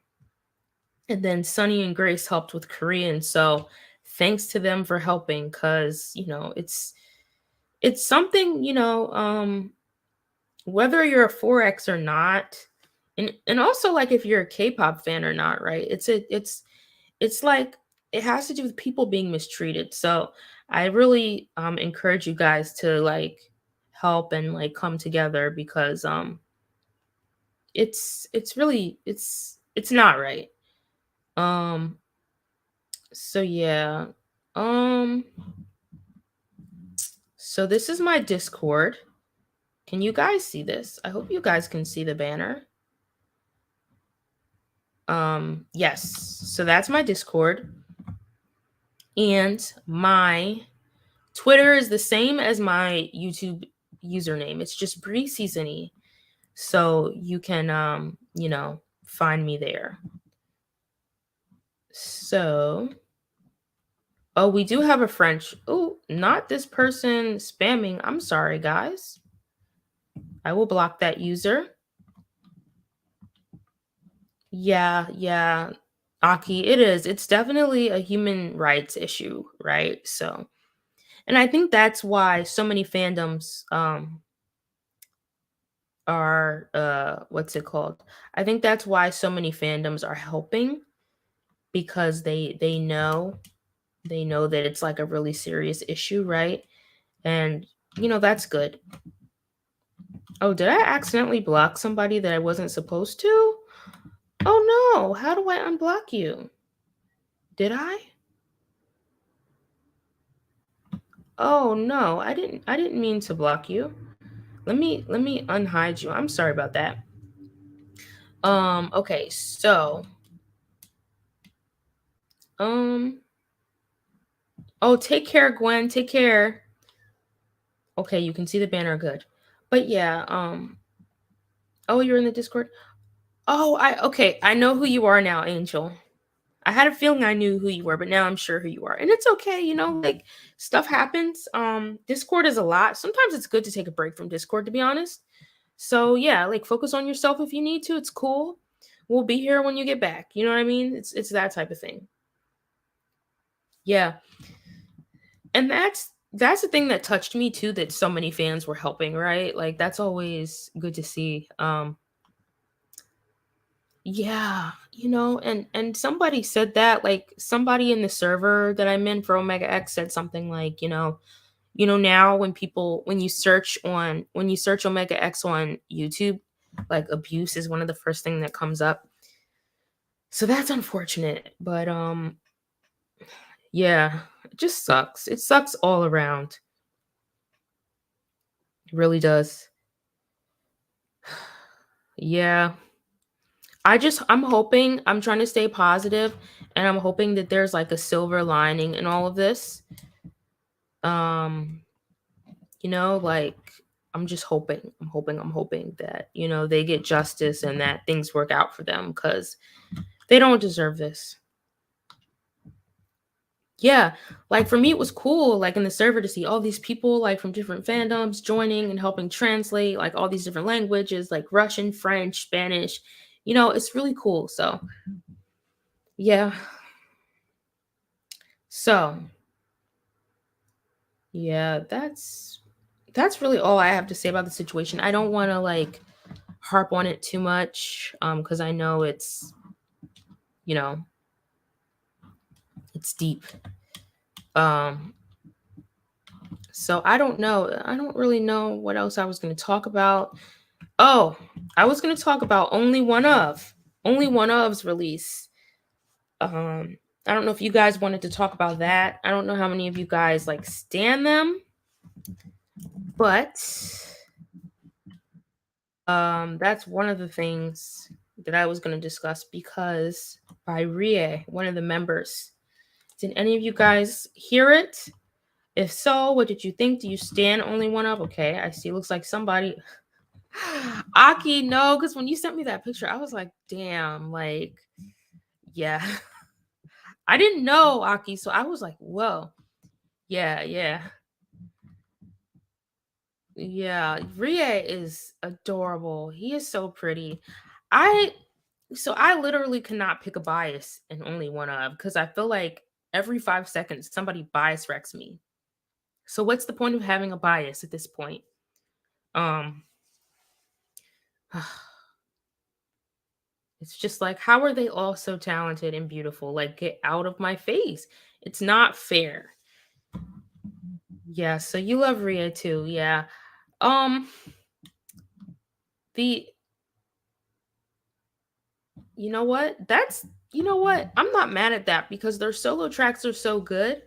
and then Sunny and Grace helped with Korean. So thanks to them for helping because, it's something, whether you're a 4X or not, and also like if you're a K-pop fan or not, right? It's like it has to do with people being mistreated. So I really encourage you guys to like help and like come together because it's really it's not right. Um so yeah. Um so this is my Discord. Can you guys see this? I hope you guys can see the banner. Yes. So that's my Discord. And my Twitter is the same as my YouTube username. It's just Bree Seasony. So you can find me there. So oh, we do have a French. Oh, not this person spamming. I'm sorry, guys. I will block that user. Yeah. Aki, it is. It's definitely a human rights issue, right? So, and I think that's why so many fandoms are what's it called? I think that's why so many fandoms are helping because they know that it's like a really serious issue, right? And that's good. Oh, did I accidentally block somebody that I wasn't supposed to? Oh no, how do I unblock you? Did I? Oh no, I didn't mean to block you. Let me unhide you. I'm sorry about that. Okay, so um oh, take care, Gwen. Take care. Okay, you can see the banner good. But yeah, oh, you're in the Discord? Oh, I know who you are now, Angel. I had a feeling I knew who you were, but now I'm sure who you are. And it's okay, like stuff happens. Discord is a lot. Sometimes it's good to take a break from Discord, to be honest. So yeah, like focus on yourself if you need to. It's cool. We'll be here when you get back. You know what I mean? It's that type of thing. Yeah. And that's the thing that touched me too, that so many fans were helping, right? Like that's always good to see. Yeah, and somebody said that, like somebody in the server that I'm in for Omega X said something like, now when you search Omega X on YouTube, like abuse is one of the first thing that comes up. So that's unfortunate, but yeah, it just sucks. It sucks all around. It really does. Yeah. I'm trying to stay positive and I'm hoping that there's like a silver lining in all of this. Um, like I'm just hoping. I'm hoping that, they get justice and that things work out for them cuz they don't deserve this. Yeah, like for me it was cool like in the server to see all these people like from different fandoms joining and helping translate like all these different languages like Russian, French, Spanish. It's really cool. So, yeah. So, yeah, that's really all I have to say about the situation. I don't want to like harp on it too much cuz I know you know, it's deep. Um so I don't know. I don't really know what else I was going to talk about. Oh, I was going to talk about Only One Of's release. I don't know if you guys wanted to talk about that. I don't know how many of you guys like stan them, but that's one of the things that I was going to discuss because by Rie, one of the members. Did any of you guys hear it? If so, what did you think? Do you stand Only One Of? Okay, I see. Looks like somebody. Aki, no, because when you sent me that picture, I was like, damn, like, yeah. I didn't know Aki, so I was like, whoa. Yeah, yeah. Yeah, Rie is adorable. He is so pretty. I I literally cannot pick a bias in only one of because I feel like every 5 seconds somebody bias wrecks me. So what's the point of having a bias at this point? Um it's just like how are they all so talented and beautiful? Like get out of my face. It's not fair. Yeah, so you love Ria too. Yeah. Um the you know what? That's you know what? I'm not mad at that because their solo tracks are so good.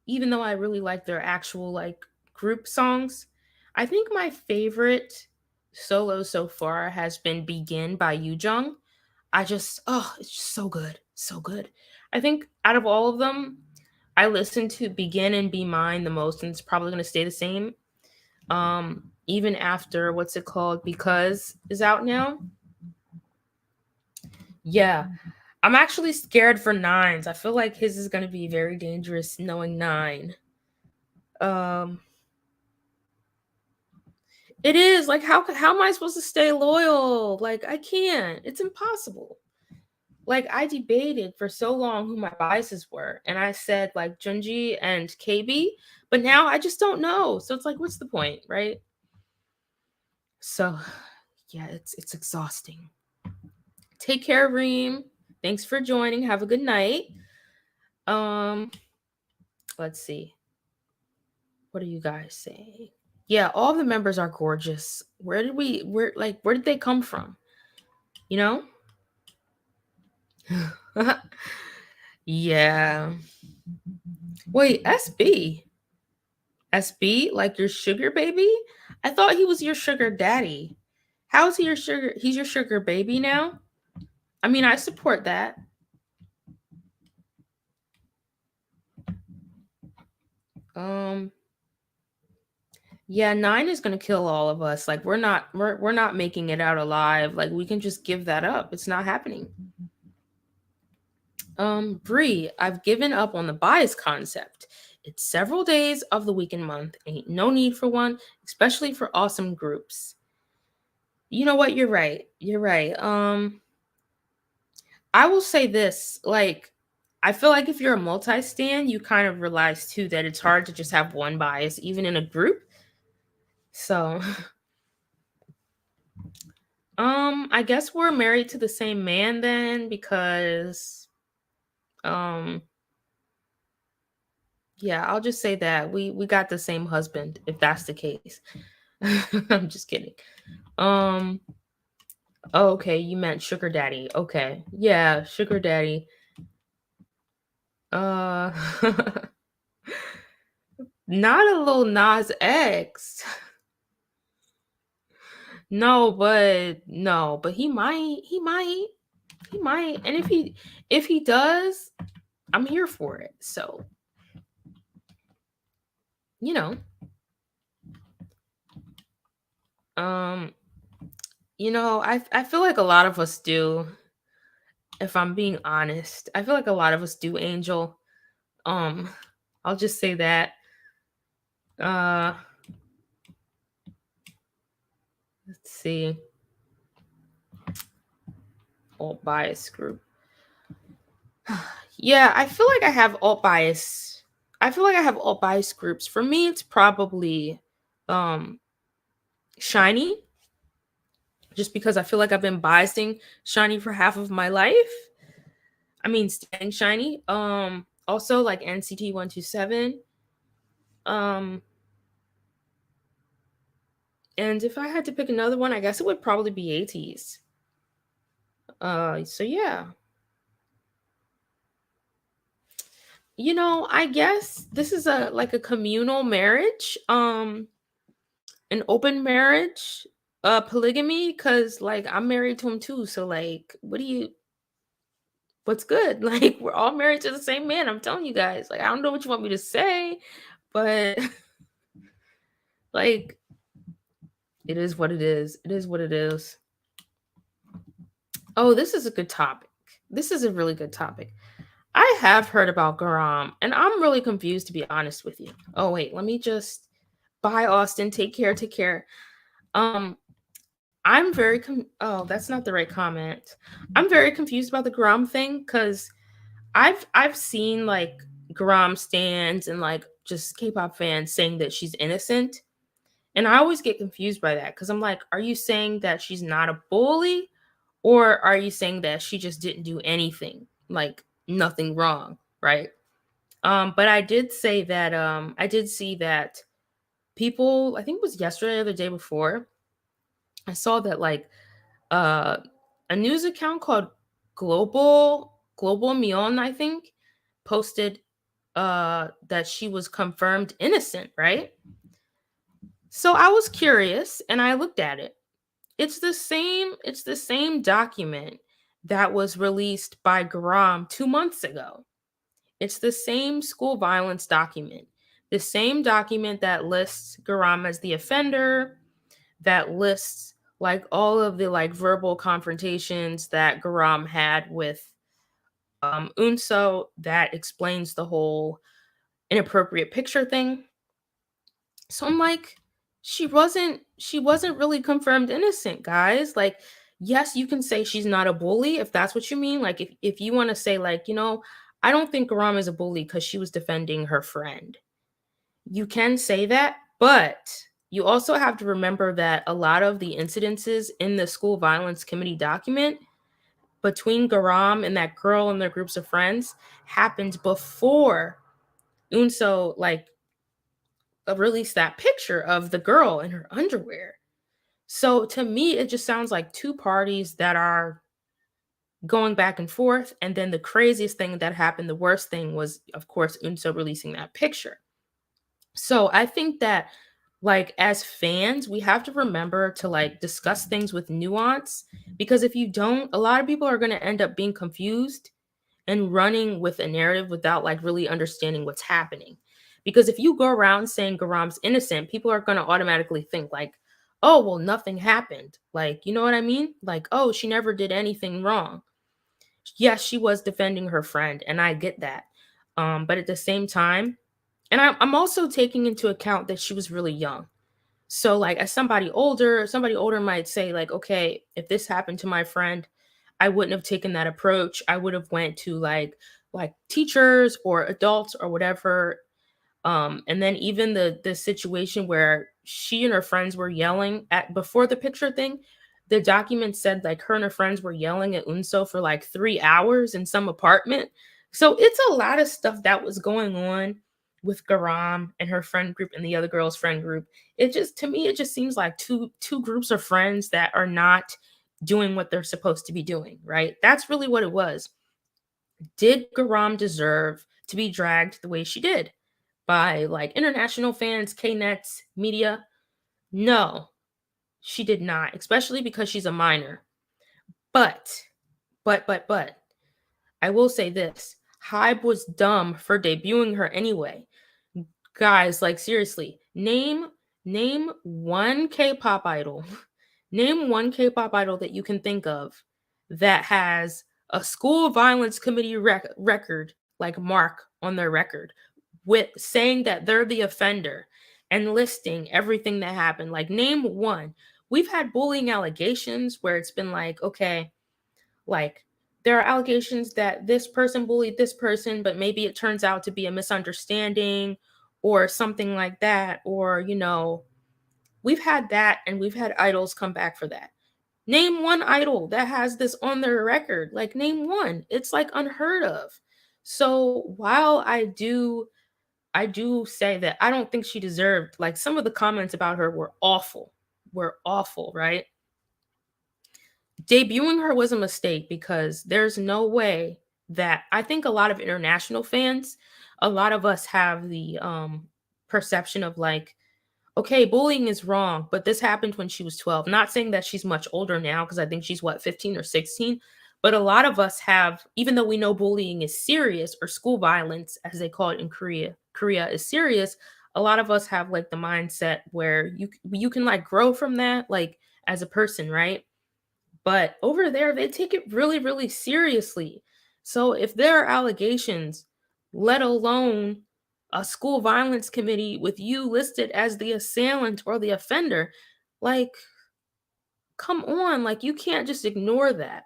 Even though I really like their actual like group songs. I think my favorite solo so far has been Begin by Yoojung. It's just so good. So good. I think out of all of them, I listen to Begin and Be Mine the most and it's probably going to stay the same. Even after what's it called Because is out now. Yeah, I'm actually scared for Nines. I feel like his is going to be very dangerous knowing Nine. Um It is like how am I supposed to stay loyal? Like I can't. It's impossible. Like I debated for so long who my biases were, and I said like Junji and KB, but now I just don't know. So it's like, what's the point, right? So yeah, it's exhausting. Take care, Reem. Thanks for joining. Have a good night. Um, let's see. What are you guys saying? Yeah, all the members are gorgeous. Where did they come from? You know? Yeah. Wait, SB? SB, like your sugar baby? I thought he was your sugar daddy. How is he your sugar? He's your sugar baby now? I mean, I support that. Um, yeah, Nine is gonna kill all of us. Like we're not making it out alive. Like we can just give that up. It's not happening. Bree, I've given up on the bias concept. It's several days of the week and month. Ain't no need for one, especially for awesome groups. You know what? You're right. You're right. I will say this, like, I feel like if you're a multi-stan, you kind of realize too that it's hard to just have one bias, even in a group. So, I guess we're married to the same man then, because, um, yeah, I'll just say that we got the same husband, if that's the case. I'm just kidding. Um, oh, okay, you meant sugar daddy. Okay, yeah, sugar daddy. Uh, not a little Nas X. No, but he might. And if he does, I'm here for it. So, you know, um, I feel like a lot of us do, if I'm being honest. I feel like a lot of us do, Angel. Um, I'll just say that. Uh, let's see. Alt bias group. Yeah, I feel like I have alt bias. I feel like I have alt bias groups. For me, it's probably um Shiny, just because I feel like I've been biasing Shiny for half of my life. I mean, staying Shiny. Also like NCT 127. Um, and if I had to pick another one, I guess it would probably be ATs. So yeah, I guess this is a like a communal marriage, an open marriage, polygamy, because like I'm married to him too. So like, what's good? Like we're all married to the same man. I'm telling you guys. Like I don't know what you want me to say, but like it is what it is. It is what it is. Oh, this is a good topic. This is a really good topic. I have heard about Garam, and I'm really confused to be honest with you. Oh wait, let me just bye Austin. Take care. Take care. Um, I'm very oh, that's not the right comment. I'm very confused about the Garam thing because I've seen like Garam stands and like just K-pop fans saying that she's innocent. And I always get confused by that because I'm like, are you saying that she's not a bully? Or are you saying that she just didn't do anything? Like nothing wrong, right? But I did say that I did see that people, I think it was yesterday or the day before, I saw that like uh a news account called Global Mion, I think, posted that she was confirmed innocent, right? So I was curious and I looked at it. It's the same document that was released by Garam 2 months ago. It's the same school violence document. The same document that lists Garam as the offender, that lists like all of the like verbal confrontations that Garam had with Unso, that explains the whole inappropriate picture thing. So I'm like, she wasn't really confirmed innocent, guys. Like, yes, you can say she's not a bully if that's what you mean. Like if you want to say like, I don't think Garam is a bully because she was defending her friend. You can say that, but you also have to remember that a lot of the incidences in the school violence committee document between Garam and that girl and their groups of friends happened before Unso like released that picture of the girl in her underwear. So to me, it just sounds like two parties that are going back and forth. And then the craziest thing that happened, the worst thing was, of course, Unso releasing that picture. So I think that, like, as fans, we have to remember to like discuss things with nuance because if you don't, a lot of people are going to end up being confused and running with a narrative without like really understanding what's happening. Because if you go around saying Garam's innocent, people are going to automatically think like, oh, well, nothing happened. Like, you know what I mean? Like, oh, she never did anything wrong. Yes, she was defending her friend, and I get that. But at the same time, and I'm also taking into account that she was really young. So like as somebody older might say like, okay, if this happened to my friend, I wouldn't have taken that approach. I would have went to like teachers or adults or whatever. And then even the situation where she and her friends were yelling at before the picture thing, the document said like her and her friends were yelling at Unso for like 3 hours in some apartment. So it's a lot of stuff that was going on with Garam and her friend group and the other girl's friend group. It just to me, it just seems like two groups of friends that are not doing what they're supposed to be doing, right? That's really what it was. Did Garam deserve to be dragged the way she did by like international fans, Knets, media? No, she did not, especially because she's a minor. But, but, I will say this: Hybe was dumb for debuting her anyway. Guys, like seriously, name one K-pop idol. Name one K-pop idol that you can think of that has a school violence committee record like mark on their record with saying that they're the offender and listing everything that happened. Like name one. We've had bullying allegations where it's been like, okay, like there are allegations that this person bullied this person, but maybe it turns out to be a misunderstanding or something like that. Or, we've had that and we've had idols come back for that. Name one idol that has this on their record. Like, name one. It's like unheard of. So while I do say that I don't think she deserved, like, some of the comments about her were awful, right? Debuting her was a mistake because there's no way that I think a lot of international fans, a lot of us have the perception of like, okay, bullying is wrong, but this happened when she was 12. Not saying that she's much older now because I think she's what, 15 or 16, but a lot of us have, even though we know bullying is serious, or school violence as they call it in Korea is serious, a lot of us have like the mindset where you can like grow from that like as a person, right? But over there, they take it really, really seriously. So if there are allegations, let alone a school violence committee with you listed as the assailant or the offender, like, come on, like, you can't just ignore that.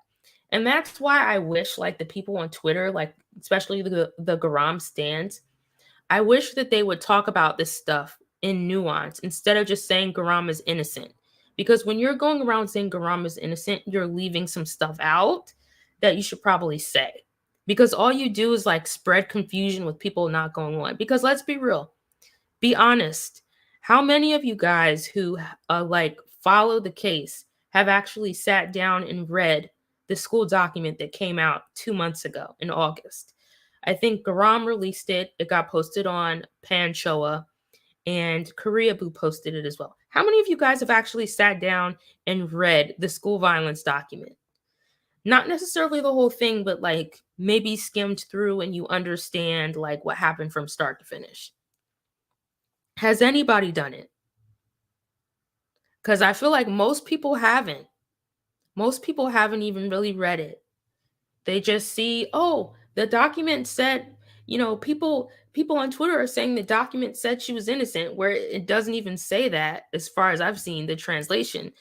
And that's why I wish, like, the people on Twitter, like, especially the Garam stands, I wish that they would talk about this stuff in nuance instead of just saying Garam is innocent. Because when you're going around saying Garam is innocent, you're leaving some stuff out that you should probably say. Because all you do is like spread confusion with people not going on. Because let's be real, be honest. How many of you guys who like follow the case have actually sat down and read the school document that came out 2 months ago in August? I think Garam released it. It got posted on Panchoa, and Koreaboo posted it as well. How many of you guys have actually sat down and read the school violence document? Not necessarily the whole thing, but like maybe skimmed through and you understand like what happened from start to finish. Has anybody done it? Because I feel like most people haven't. Most people haven't even really read it. They just see, oh, the document said, people on Twitter are saying the document said she was innocent, where it doesn't even say that as far as I've seen the translation.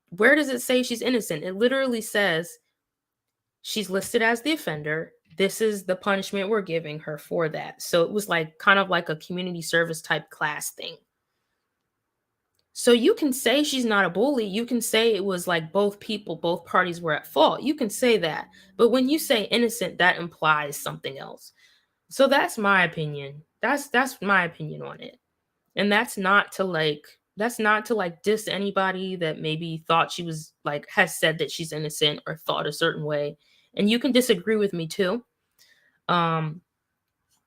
Where does it say she's innocent? It literally says she's listed as the offender. This is the punishment we're giving her for that. So it was like kind of like a community service type class thing. So you can say she's not a bully. You can say it was like both parties were at fault. You can say that. But when you say innocent, that implies something else. So that's my opinion. That's my opinion on it. And that's not to like diss anybody that maybe thought she was like has said that she's innocent or thought a certain way. And you can disagree with me too. Um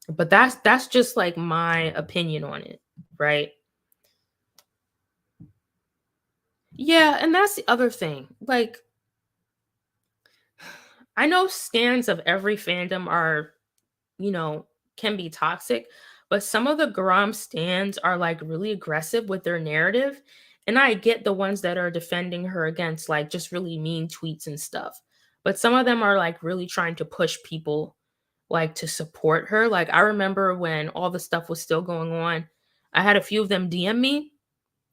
but that's just like my opinion on it, right? Yeah, and that's the other thing. Like, I know stands of every fandom are, you know, can be toxic, but some of the Garam stands are like really aggressive with their narrative. And I get the ones that are defending her against like just really mean tweets and stuff. But some of them are like really trying to push people like to support her. Like I remember when all the stuff was still going on, I had a few of them DM me,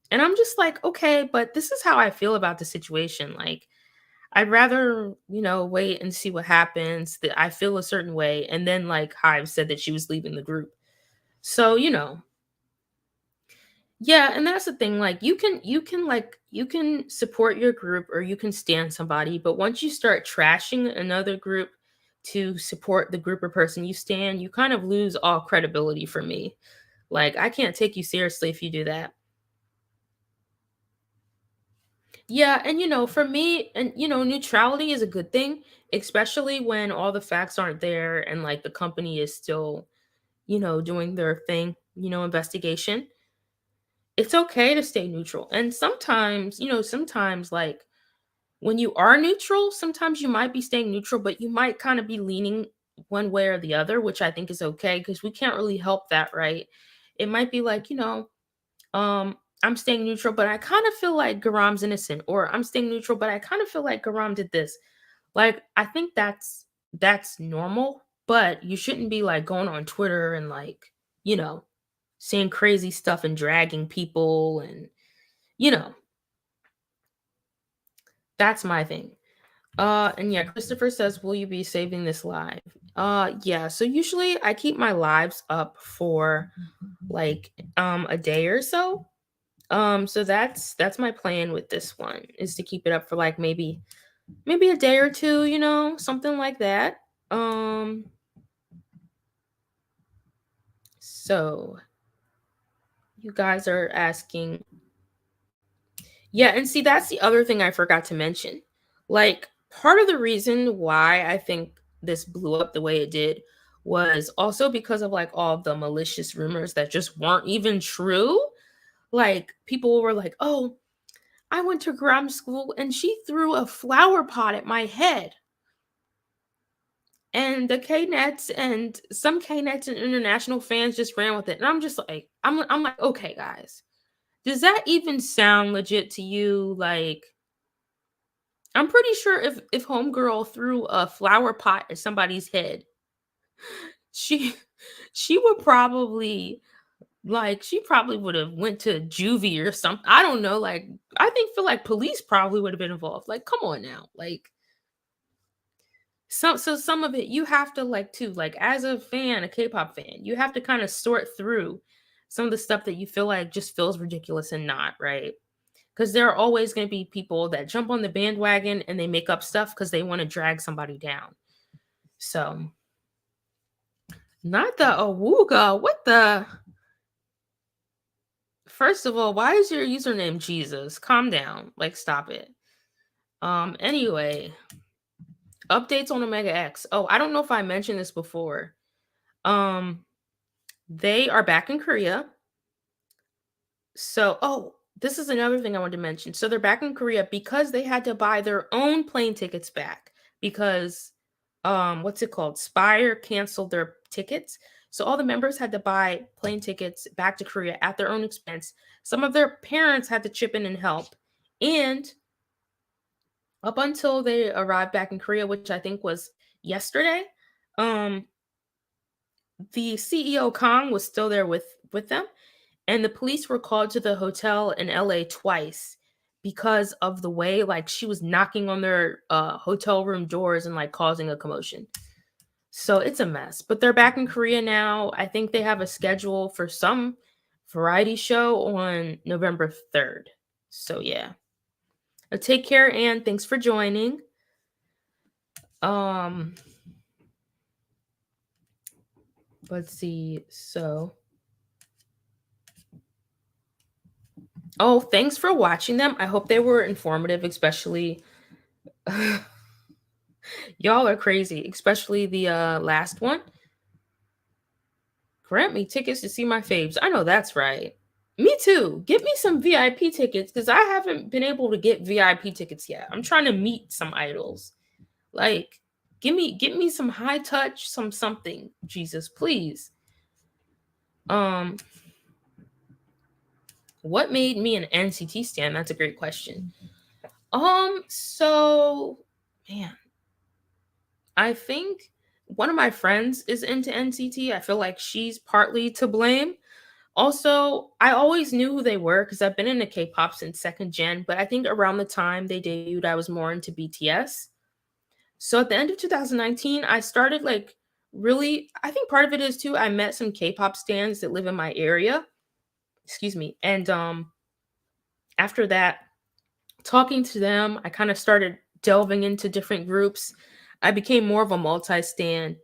and I'm just like, okay, but this is how I feel about the situation. Like, I'd rather, wait and see what happens. That I feel a certain way. And then like Hive said that she was leaving the group. So, yeah, and that's the thing. Like you can support your group or you can stand somebody, but once you start trashing another group to support the group or person you stand, you kind of lose all credibility for me. Like I can't take you seriously if you do that. Yeah, and for me, and neutrality is a good thing, especially when all the facts aren't there and like the company is still, doing their thing, investigation. It's okay to stay neutral. And sometimes, sometimes like when you are neutral, sometimes you might be staying neutral, but you might kind of be leaning one way or the other, which I think is okay because we can't really help that, right? It might be like, I'm staying neutral, but I kind of feel like Garam's innocent, or I'm staying neutral, but I kind of feel like Garam did this. Like, I think that's normal, but you shouldn't be like going on Twitter and like, you know, saying crazy stuff and dragging people and you know, that's my thing. And yeah, Christopher says, "Will you be saving this live?" Yeah. So usually I keep my lives up for like a day or so. So that's my plan with this one is to keep it up for like maybe a day or two, something like that. Um so you guys are asking. Yeah, and see that's the other thing I forgot to mention. Like part of the reason why I think this blew up the way it did was also because of like all the malicious rumors that just weren't even true. Like people were like, "Oh, I went to grammar school and she threw a flower pot at my head." And the K-Nets and some K-Nets and international fans just ran with it. And I'm just like, I'm like, okay, guys, does that even sound legit to you? Like, I'm pretty sure if homegirl threw a flower pot at somebody's head, she she would probably like she probably would have went to juvie or something. I don't know. Like I think feel like police probably would have been involved. Like, come on now. Like some of it you have to like too, like as a fan, a K-pop fan, you have to kind of sort through some of the stuff that you feel like just feels ridiculous and not, right? Because there are always going to be people that jump on the bandwagon and they make up stuff because they want to drag somebody down. So, not the Awuga. What the? First of all, why is your username Jesus? Calm down. Like, stop it. Anyway, updates on Omega X. Oh, I don't know if I mentioned this before. Um, they are back in Korea. So, oh, this is another thing I wanted to mention. So they're back in Korea because they had to buy their own plane tickets back because what's it called? Spire canceled their tickets. So all the members had to buy plane tickets back to Korea at their own expense. Some of their parents had to chip in and help. And up until they arrived back in Korea, which I think was yesterday, um the CEO Kong was still there with them, and the police were called to the hotel in LA twice because of the way like she was knocking on their hotel room doors and like causing a commotion. So it's a mess. But they're back in Korea now. I think they have a schedule for some variety show on November 3rd. So yeah. Take care, and thanks for joining. Um let's see. So oh, thanks for watching them. I hope they were informative, especially y'all are crazy, especially the last one. Grant me tickets to see my faves. I know that's right. Me too. Get me some VIP tickets because I haven't been able to get VIP tickets yet. I'm trying to meet some idols. Like, give me some high touch, some something. Jesus, please. Um, what made me an NCT stan? That's a great question. So man, I think one of my friends is into NCT. I feel like she's partly to blame. Also, I always knew who they were because I've been into K-pop since second gen, but I think around the time they debuted, I was more into BTS. So at the end of 2019, I started like really, I think part of it is too, I met some K-pop stans that live in my area. Excuse me. And after that, talking to them, I kind of started delving into different groups. I became more of a multi-stan.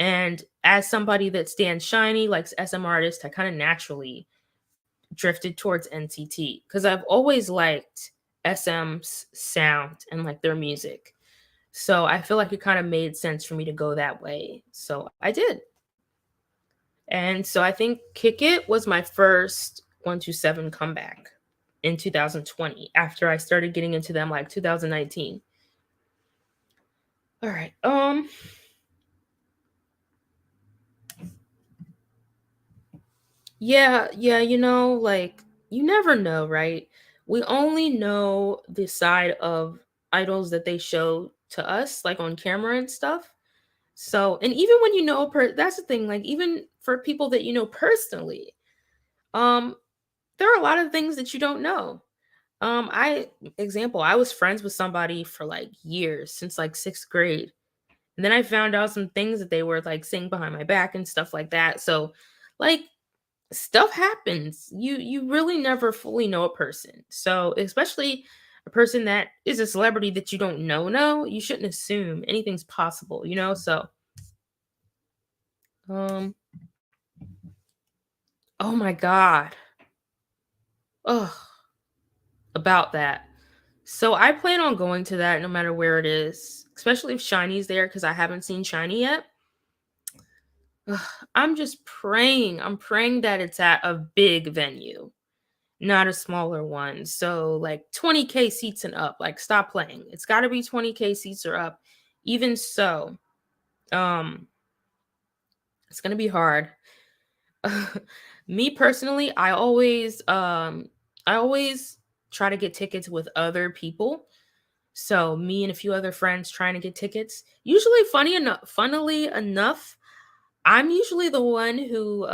And as somebody that stands shiny, likes SM artists, I kind of naturally drifted towards NCT because I've always liked SM's sound and like their music. So I feel like it kind of made sense for me to go that way. So I did. And so I think Kick It was my first 127 comeback in 2020 after I started getting into them like 2019. All right. Yeah, like you never know, right? We only know the side of idols that they show to us like on camera and stuff. So, and even when you know that's the thing, like even for people that you know personally, um there are a lot of things that you don't know. I was friends with somebody for like years since like 6th grade. And then I found out some things that they were like saying behind my back and stuff like that. So, like stuff happens. You really never fully know a person. So, especially a person that is a celebrity that you don't know, you shouldn't assume anything's possible. So, um oh my god. Oh, about that. So I plan on going to that no matter where it is, especially if Shiny's there because I haven't seen Shiny yet. Ugh, I'm just praying. I'm praying that it's at a big venue, not a smaller one. So like 20K seats and up. Like stop playing. It's got to be 20K seats or up. Even so, um it's going to be hard. Me personally, I always try to get tickets with other people. So me and a few other friends trying to get tickets. Usually funnily enough, I'm usually the one who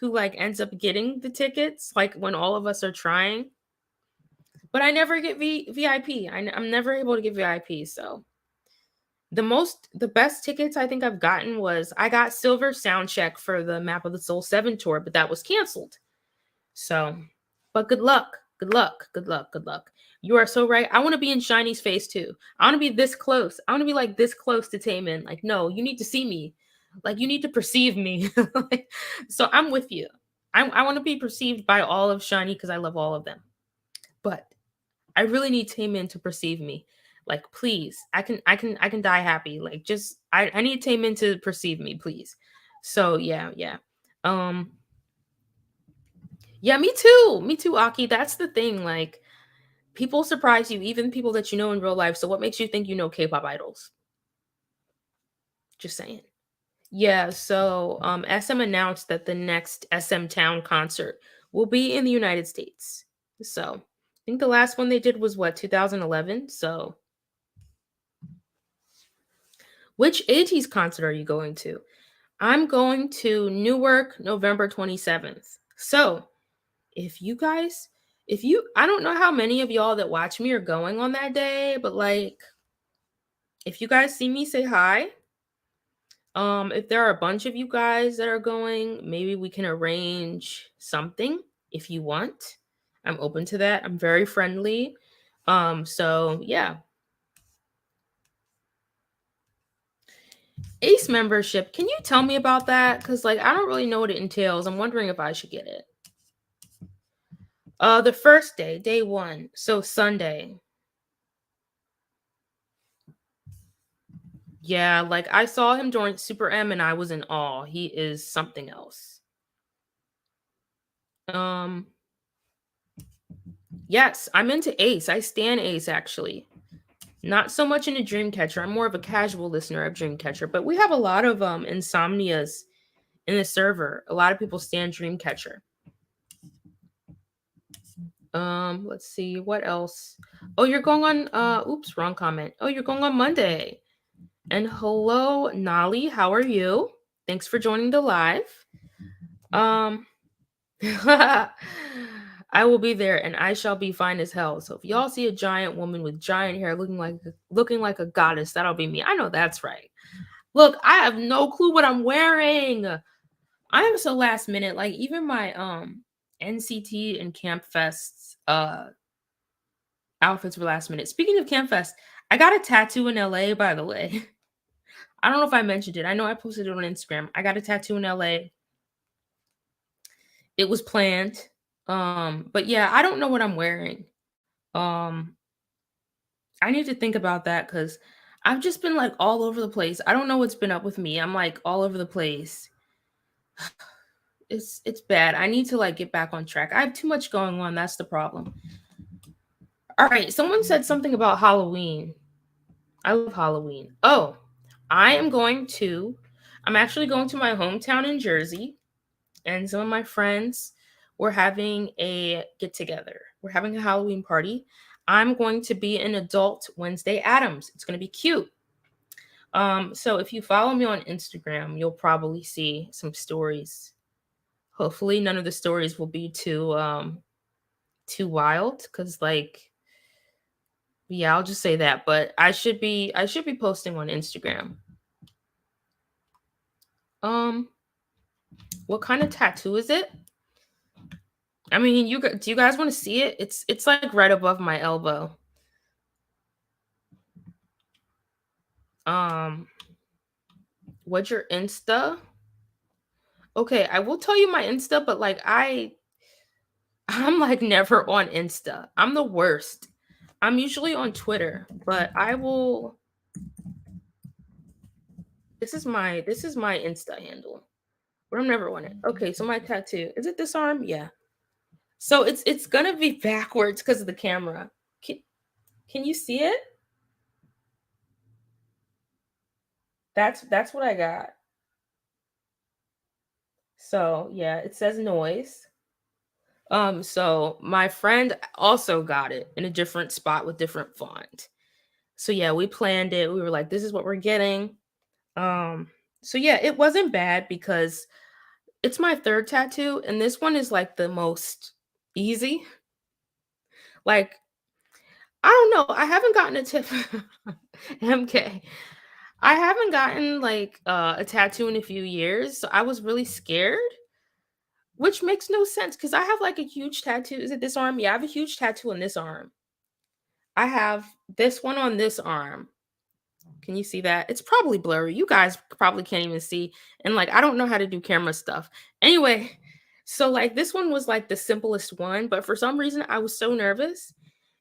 like ends up getting the tickets like when all of us are trying. But I never get VIP. I'm never able to get VIP, so the best tickets I think I've gotten was I got silver sound check for the Map of the Soul 7 tour, but that was canceled. So, but good luck. Good luck. Good luck. Good luck. You are so right. I want to be in Shiny's face too. I want to be this close. I want to be like this close to Taemin. Like, no, you need to see me. Like, you need to perceive me. Like, so I'm with you. I want to be perceived by all of Shiny because I love all of them. But I really need Taemin to perceive me. Like, please, I can die happy. Like, just I need Taemin to perceive me, please. So yeah, yeah. Um, yeah, me too. Me too, Aki. That's the thing. Like, people surprise you, even people that you know in real life. So what makes you think you know K-pop idols? Just saying. Yeah, so SM announced that the next SM Town concert will be in the United States. So I think the last one they did was what, 2011? So which ATEEZ concert are you going to? I'm going to Newark November 27th. So if you guys, if you, I don't know how many of y'all that watch me are going on that day, but like, if you guys see me, say hi. If there are a bunch of you guys that are going, maybe we can arrange something if you want. I'm open to that. I'm very friendly. So yeah. Ace membership. Can you tell me about that? Because like I don't really know what it entails. I'm wondering if I should get it. The first day, day one. So Sunday. Yeah, like I saw him during Super M and I was in awe. He is something else. Um, yes, I'm into Ace. I stan Ace actually. Not so much into Dreamcatcher. I'm more of a casual listener of Dreamcatcher, but we have a lot of insomnias in the server. A lot of people stand Dreamcatcher. Let's see what else. Oh, you're going on oops, wrong comment. Oh, you're going on Monday. And hello, Nolly, how are you? Thanks for joining the live. Um I will be there and I shall be fine as hell. So if y'all see a giant woman with giant hair looking like a goddess, that'll be me. I know that's right. Look, I have no clue what I'm wearing. I am so last minute. Like even my NCT and Camp Fest outfits were last minute. Speaking of Camp Fest, I got a tattoo in LA, by the way. I don't know if I mentioned it. I know I posted it on Instagram. I got a tattoo in LA. It was planned. But yeah, I don't know what I'm wearing. Um, I need to think about that because I've just been like all over the place. I don't know what's been up with me. I'm like all over the place. It's bad. I need to like get back on track. I have too much going on. That's the problem. All right, someone said something about Halloween. I love Halloween. Oh, I am going to I'm actually going to my hometown in Jersey and some of my friends were having a get together. We're having a Halloween party. I'm going to be an adult Wednesday Adams. It's going to be cute. So if you follow me on Instagram, you'll probably see some stories. Hopefully none of the stories will be too wild cuz like yeah, I'll just say that, but I should be posting on Instagram. Um what kind of tattoo is it? I mean, do you guys want to see it? It's like right above my elbow. Um what's your Insta? Okay, I will tell you my Insta, but like I'm like never on Insta. I'm the worst. I'm usually on Twitter, but I will this is my Insta handle. But I'm never on it. Okay, so my tattoo. Is it this arm? Yeah. So it's gonna be backwards because of the camera. Can, can you see it? That's what I got. So yeah, it says noise. So my friend also got it in a different spot with different font. So yeah, we planned it. We were like, this is what we're getting. Um, so yeah, it wasn't bad because it's my third tattoo, and this one is like the most easy. Like, I don't know. I haven't gotten a tip. MK. I haven't gotten like a tattoo in a few years. So I was really scared, which makes no sense because I have like a huge tattoo. Is it this arm? Yeah, I have a huge tattoo on this arm. I have this one on this arm. Can you see that? It's probably blurry. You guys probably can't even see. And like, I don't know how to do camera stuff. Anyway, so like this one was like the simplest one, but for some reason I was so nervous.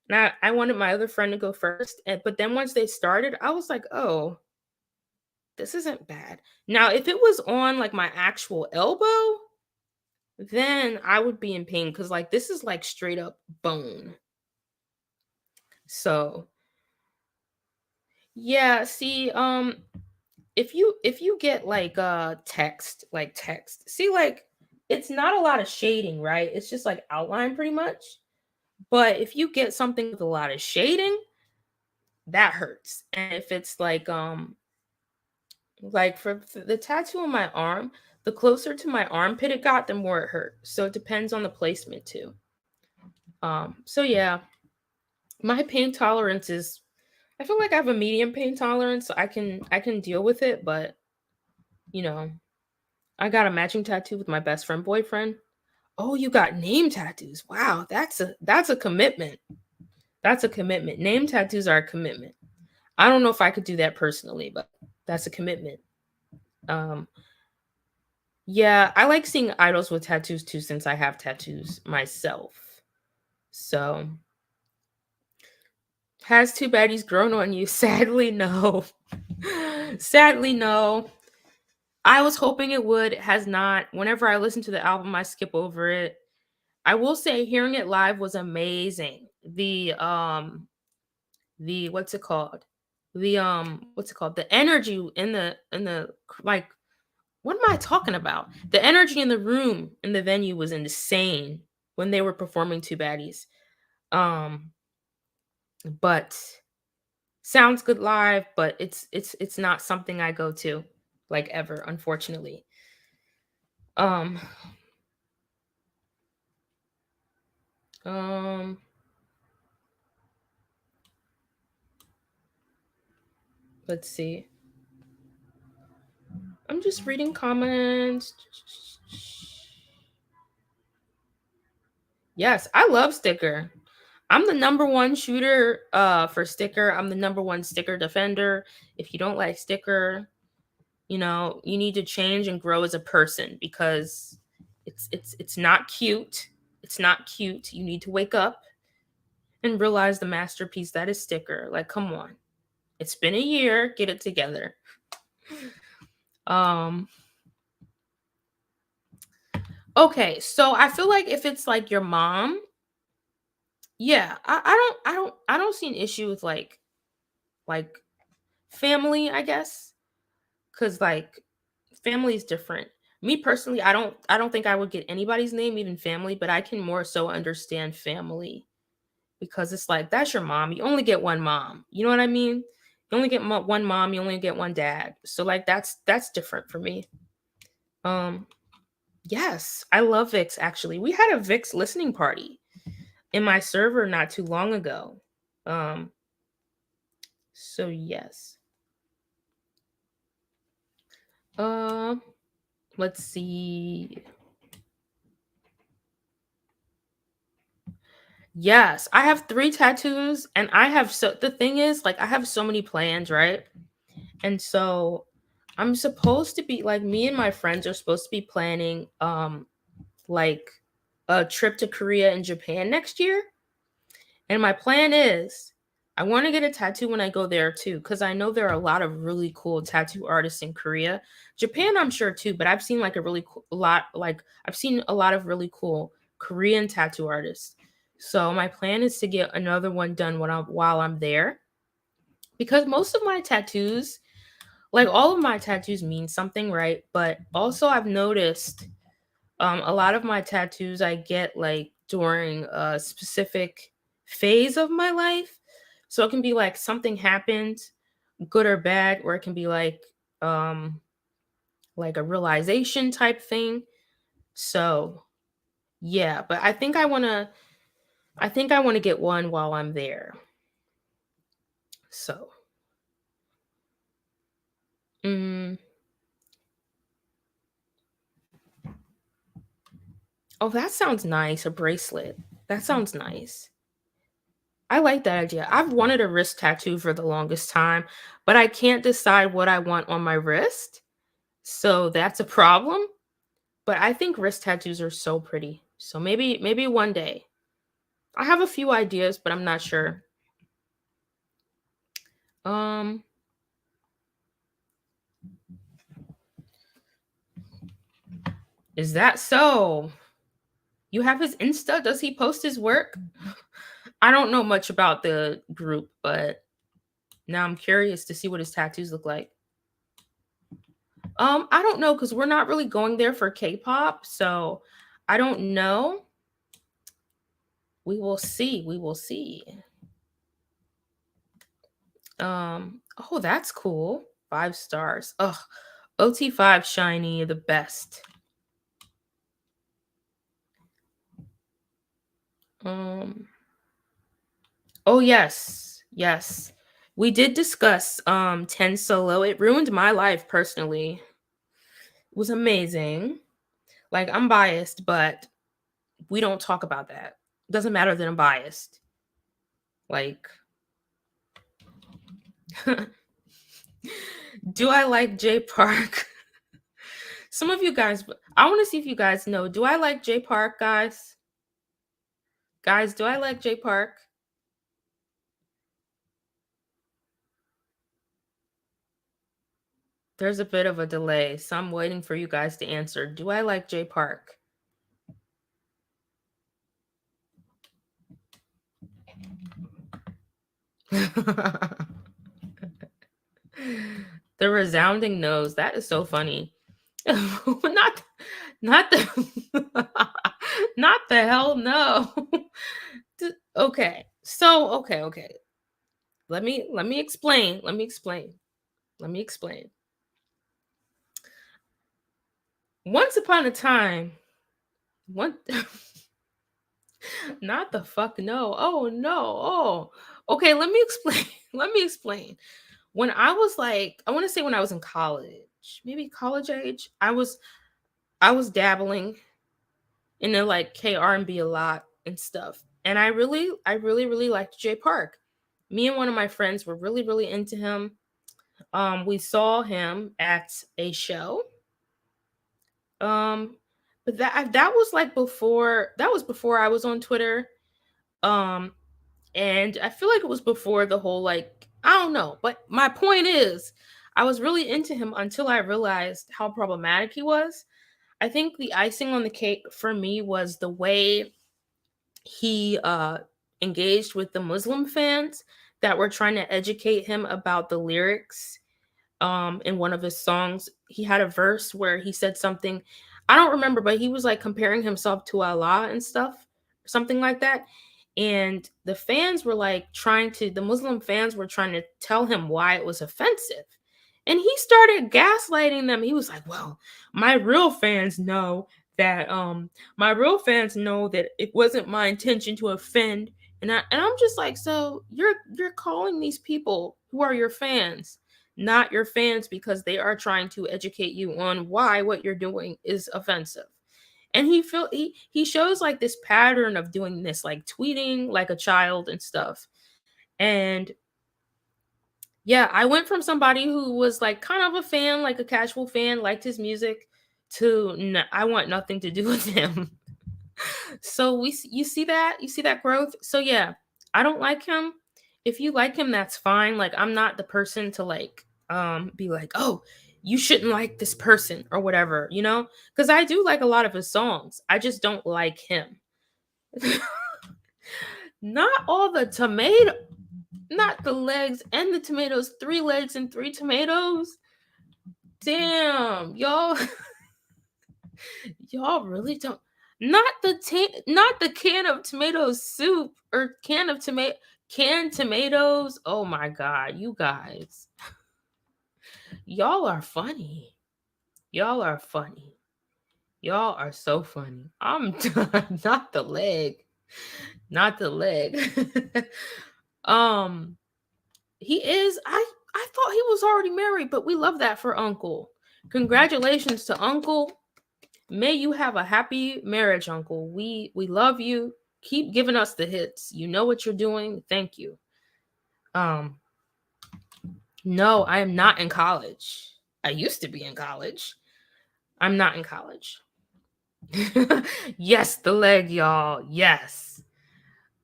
And I wanted my other friend to go first. But then once they started, I was like, oh, this isn't bad. Now, if it was on like my actual elbow, then I would be in pain because like this is like straight up bone. So yeah, see, if you get like text, see like it's not a lot of shading, right? It's just like outline pretty much. But if you get something with a lot of shading, that hurts. And if it's like for the tattoo on my arm, the closer to my armpit it got, the more it hurt. So it depends on the placement too. So yeah, my pain tolerance is, I feel like I have a medium pain tolerance, so I can deal with it, but you know, I got a matching tattoo with my best friend boyfriend. Oh, you got name tattoos. Wow, that's a commitment. That's a commitment. Name tattoos are a commitment. I don't know if I could do that personally, but that's a commitment. Um yeah, I like seeing idols with tattoos too since I have tattoos myself. So, has two baddies grown on you? Sadly, no. Sadly, no. I was hoping it would. It has not. Whenever I listen to the album, I skip over it. I will say hearing it live was amazing. The what's it called? What's it called? The energy in the like, what am I talking about? The energy in the room in the venue was insane when they were performing Two Baddies. Um but sounds good live, but it's not something I go to like ever, unfortunately. Um um let's see. I'm just reading comments. Yes, I love sticker. I'm the number one shooter for sticker. I'm the number one sticker defender. If you don't like sticker, you need to change and grow as a person because it's not cute. It's not cute. You need to wake up and realize the masterpiece that is sticker. Like, come on. It's been a year. Get it together. Um okay, so I feel like if it's like your mom, yeah, I don't see an issue with like family, I guess. Cause like family is different. Me personally, I don't think I would get anybody's name, even family, but I can more so understand family because it's like that's your mom. You only get one mom. You know what I mean? You only get one mom. You only get one dad. So like that's different for me. Um, yes, I love Vix. Actually, we had a Vix listening party in my server not too long ago. Um, so yes. Um, let's see. Yes, I have 3 tattoos and I have so the thing is like I have so many plans, right? And so I'm supposed to be like me and my friends are supposed to be planning like a trip to Korea and Japan next year. And my plan is I want to get a tattoo when I go there too cuz I know there are a lot of really cool tattoo artists in Korea. Japan I'm sure too, but I've seen like a really cool lot like I've seen a lot of really cool Korean tattoo artists. So my plan is to get another one done while I'm there because most of my tattoos, like all of my tattoos mean something, right? But also I've noticed a lot of my tattoos I get like during a specific phase of my life. So it can be like something happened, good or bad, or it can be like a realization type thing. So yeah, but I think I want to get one while I'm there. So, mm, oh, that sounds nice. A bracelet. That sounds nice. I like that idea. I've wanted a wrist tattoo for the longest time, but I can't decide what I want on my wrist. So that's a problem. But I think wrist tattoos are so pretty. So maybe one day. I have a few ideas, but I'm not sure. Um, is that so? You have his Insta? Does he post his work? I don't know much about the group, but now I'm curious to see what his tattoos look like. I don't know because we're not really going there for K-pop, so I don't know. We will see. We will see. Oh, that's cool. 5 stars. Ugh. OT5 shiny, the best. Um, oh yes, yes. We did discuss 10 solo. It ruined my life personally. It was amazing. Like I'm biased, but we don't talk about that. Doesn't matter that I'm biased. Like do I like J Park? Some of you guys, I want to see if you guys know. Do I like J Park, guys? Guys, do I like J Park? There's a bit of a delay, so I'm waiting for you guys to answer. Do I like J Park? The resounding nose. That is so funny. Not the not the hell no. Okay. So, okay. Let me explain. Let me explain. Let me explain. Once upon a time, one not the fuck no. Oh no. Oh. Okay, let me explain. Let me explain. When I was like, I want to say when I was in college, maybe college age, I was dabbling in the like K R&B a lot and stuff. And I really liked Jay Park. Me and one of my friends were really into him. We saw him at a show. Um, but that was like before I was on Twitter. Um, and I feel like it was before the whole like I don't know, but my point is I was really into him until I realized how problematic he was. I think the icing on the cake for me was the way he engaged with the Muslim fans that were trying to educate him about the lyrics. In one of his songs, he had a verse where he said something, I don't remember, but he was like comparing himself to Allah and stuff, something like that. And the Muslim fans were trying to tell him why it was offensive. And he started gaslighting them. He was like, well, my real fans know that it wasn't my intention to offend. And I'm just like, so you're calling these people who are your fans not your fans because they are trying to educate you on why what you're doing is offensive. And he shows like this pattern of doing this, like tweeting like a child and stuff. And yeah, I went from somebody who was like kind of a fan, like a casual fan, liked his music, to I want nothing to do with him. So you see that growth. So yeah, I don't like him. If you like him, that's fine. Like I'm not the person to like be like, oh, you shouldn't like this person or whatever, because I do like a lot of his songs. I just don't like him. Not all the tomato, not the legs and the tomatoes, 3 legs and 3 tomatoes. Damn, y'all, y'all really don't. not the can of tomato soup or canned tomatoes. Oh my god, you guys. Y'all are funny. Y'all are funny. Y'all are so funny. I'm done. Not the leg. Not the leg. um he is I thought he was already married, but we love that for Uncle. Congratulations to Uncle. May you have a happy marriage, Uncle. We love you. Keep giving us the hits. You know what you're doing. Thank you. Um no, I am not in college. I used to be in college. I'm not in college. Yes, the leg, y'all. Yes.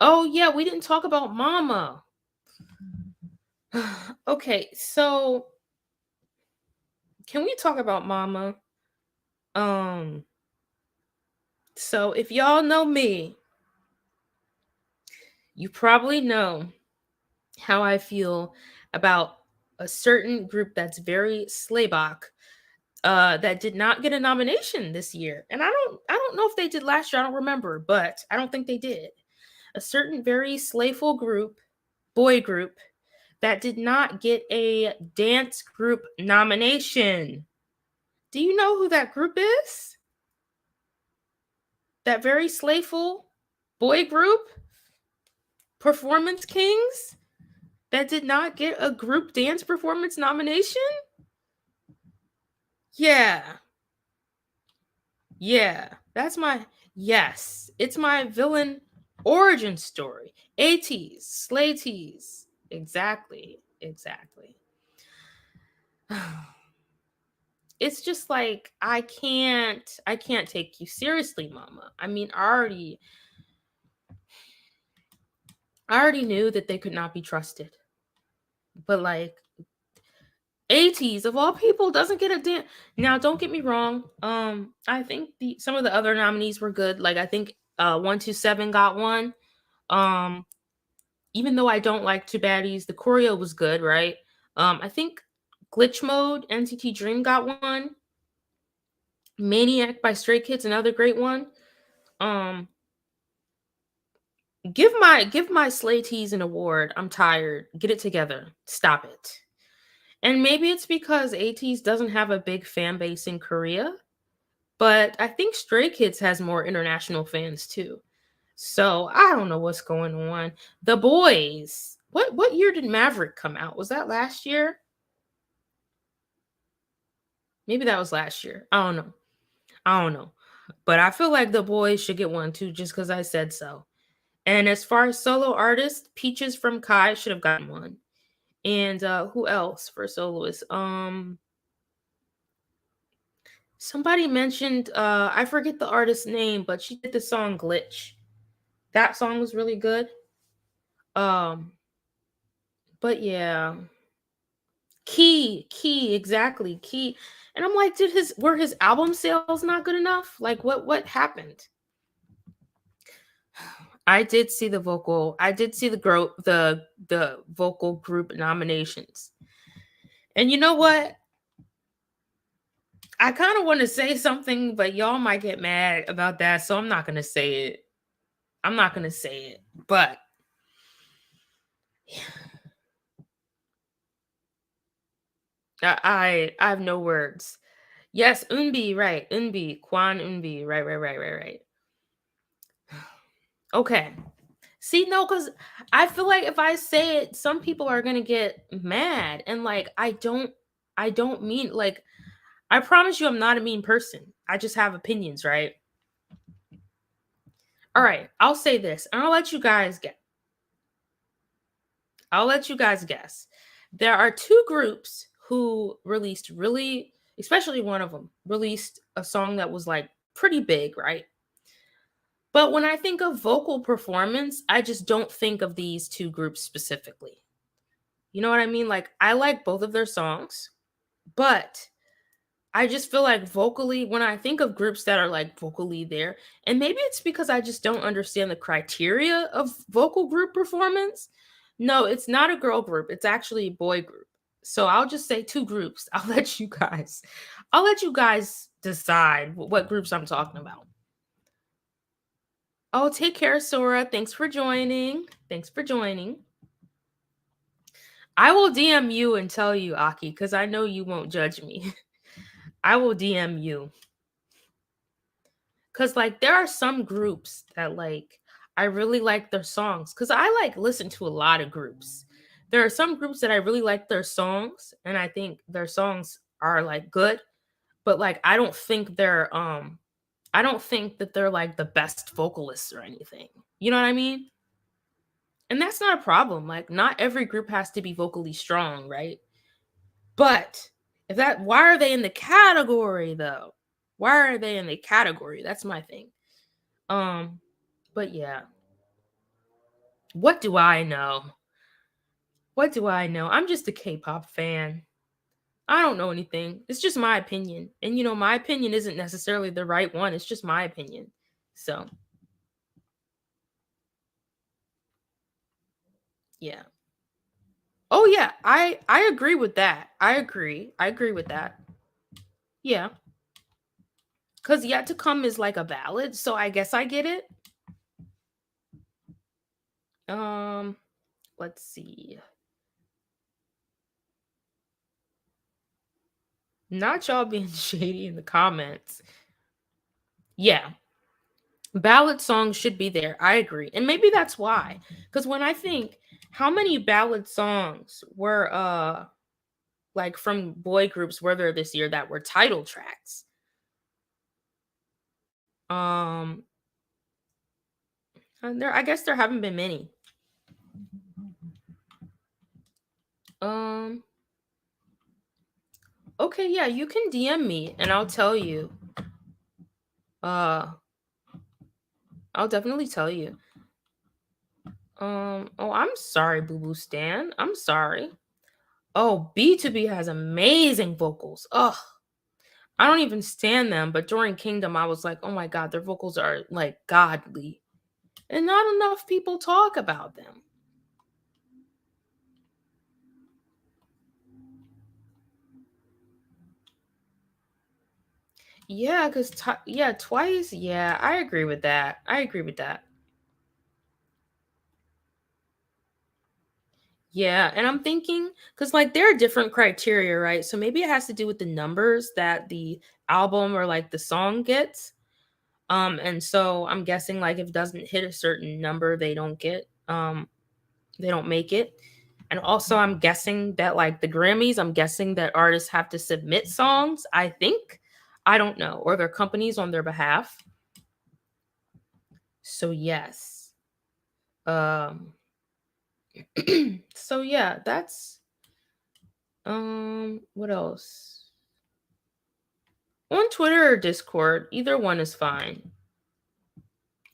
Oh yeah, we didn't talk about Mama. Okay, so can we talk about Mama? Um so if y'all know me, you probably know how I feel about a certain group that's very slayback that did not get a nomination this year. And I don't know if they did last year, I don't remember, but I don't think they did. A certain very slayful group, boy group, that did not get a dance group nomination. Do you know who that group is? That very slayful boy group, Performance Kings, that did not get a group dance performance nomination? Yeah. Yeah. That's my yes. It's my villain origin story. ATs, Slay Ts. Exactly. Exactly. It's just like I can't take you seriously, Mama. I mean, I already knew that they could not be trusted. But like ATs of all people doesn't get a damn. Now, don't get me wrong. I think some of the other nominees were good. Like I think 127 got one. Um, Even though I don't like Two Baddies, the choreo was good, right? I think Glitch Mode NCT Dream got one. Maniac by Stray Kids, another great one. Um, give my Slay Tees an award. I'm tired. Get it together. Stop it. And maybe it's because ATEEZ doesn't have a big fan base in Korea, but I think Stray Kids has more international fans too. So I don't know what's going on. The Boys. What year did Maverick come out? Was that last year? Maybe that was last year. I don't know. I don't know. But I feel like The Boys should get one too, just because I said so. And as far as solo artists, Peaches from Kai should have gotten one. And who else for soloists? Somebody mentioned I forget the artist's name, but she did the song Glitch. That song was really good. Um but yeah. Key, exactly. Key. And I'm like, were his album sales not good enough? Like what happened? I did see the vocal group nominations. And you know what? I kind of want to say something, but y'all might get mad about that, so I'm not going to say it. I'm not going to say it. But I have no words. Yes, Unbi, right. Unbi, Kwan Unbi. Right. Okay. See, no, because I feel like if I say it, some people are gonna get mad. And like I don't mean like I promise you I'm not a mean person. I just have opinions, right? All right, I'll say this, and I'll let you guys guess. There are two groups who released really, especially one of them, released a song that was like pretty big, right? But when I think of vocal performance, I just don't think of these two groups specifically. You know what I mean? Like, I like both of their songs, but I just feel like vocally, when I think of groups that are like vocally there, and maybe it's because I just don't understand the criteria of vocal group performance. No, it's not a girl group, it's actually a boy group. So I'll just say two groups. I'll let you guys decide what groups I'm talking about. Oh, take care, Sora. Thanks for joining. Thanks for joining. I will DM you and tell you, Aki, because I know you won't judge me. I will DM you. Because, like, there are some groups that, like, I really like their songs. Because I, like, listen to a lot of groups. There are some groups that I really like their songs, and I think their songs are, like, good. But, like, I don't think that they're, like, the best vocalists or anything. You know what I mean? And that's not a problem. Like, not every group has to be vocally strong, right? But why are they in the category though? Why are they in the category? That's my thing. Um, but yeah. What do I know? What do I know? I'm just a K-pop fan. I don't know anything. It's just my opinion. And my opinion isn't necessarily the right one. It's just my opinion. So, yeah. Oh yeah, I agree with that. I agree. I agree with that. Yeah. Cuz Yet to Come is like a ballad, so I guess I get it. Um, let's see. Not y'all being shady in the comments. Yeah, ballad songs should be there. I agree. And maybe that's why. Cuz when I think how many ballad songs were like from boy groups were there this year that were title tracks? Um and there I guess there haven't been many. Um okay, yeah, you can DM me and I'll tell you. Uh I'll definitely tell you. Oh, I'm sorry, Boo Boo Stan. I'm sorry. Oh, B2B has amazing vocals. Ugh. I don't even stand them, but during Kingdom, I was like, oh my god, their vocals are like godly. And not enough people talk about them. Yeah, because yeah, Twice. Yeah, I agree with that. I agree with that. Yeah, and I'm thinking because like there are different criteria, right? So maybe it has to do with the numbers that the album or like the song gets. And so I'm guessing like if it doesn't hit a certain number, they don't make it. And also I'm guessing that like the Grammys, I'm guessing that artists have to submit songs, I think. I don't know, or their companies on their behalf. So yes. Um so yeah, that's what else? On Twitter or Discord, either one is fine.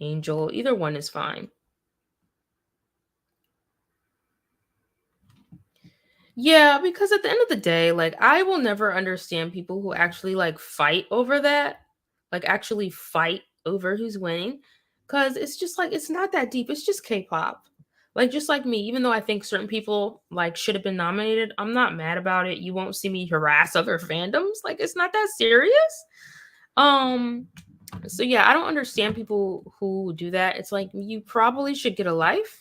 Angel, either one is fine. Yeah, because at the end of the day, like I will never understand people who actually like fight over that, like actually fight over who's winning, because it's just like it's not that deep. It's just K-pop. Like just like me, even though I think certain people like should have been nominated, I'm not mad about it. You won't see me harass other fandoms. Like it's not that serious. Um, so yeah, I don't understand people who do that. It's like you probably should get a life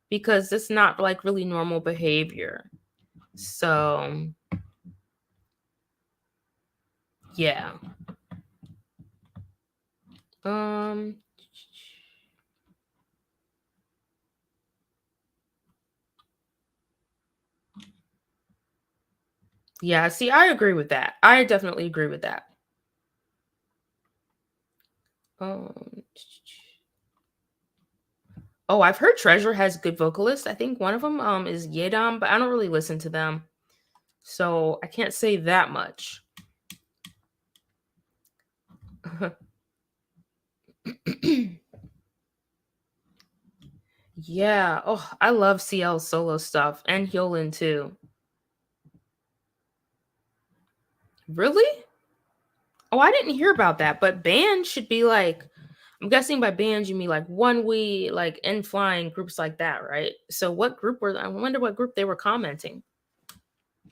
because it's not like really normal behavior. So, yeah. Um yeah, see, I agree with that. I definitely agree with that. Um Oh, I've heard Treasure has good vocalists. I think one of them is Yedam, but I don't really listen to them. So, I can't say that much. Yeah. Oh, I love CL solo stuff and Hyolyn too. Really? Oh, I didn't hear about that, but band should be like I'm guessing by bands you mean like One We, like In Flying, groups like that, right? So what group were I wonder what group they were commenting.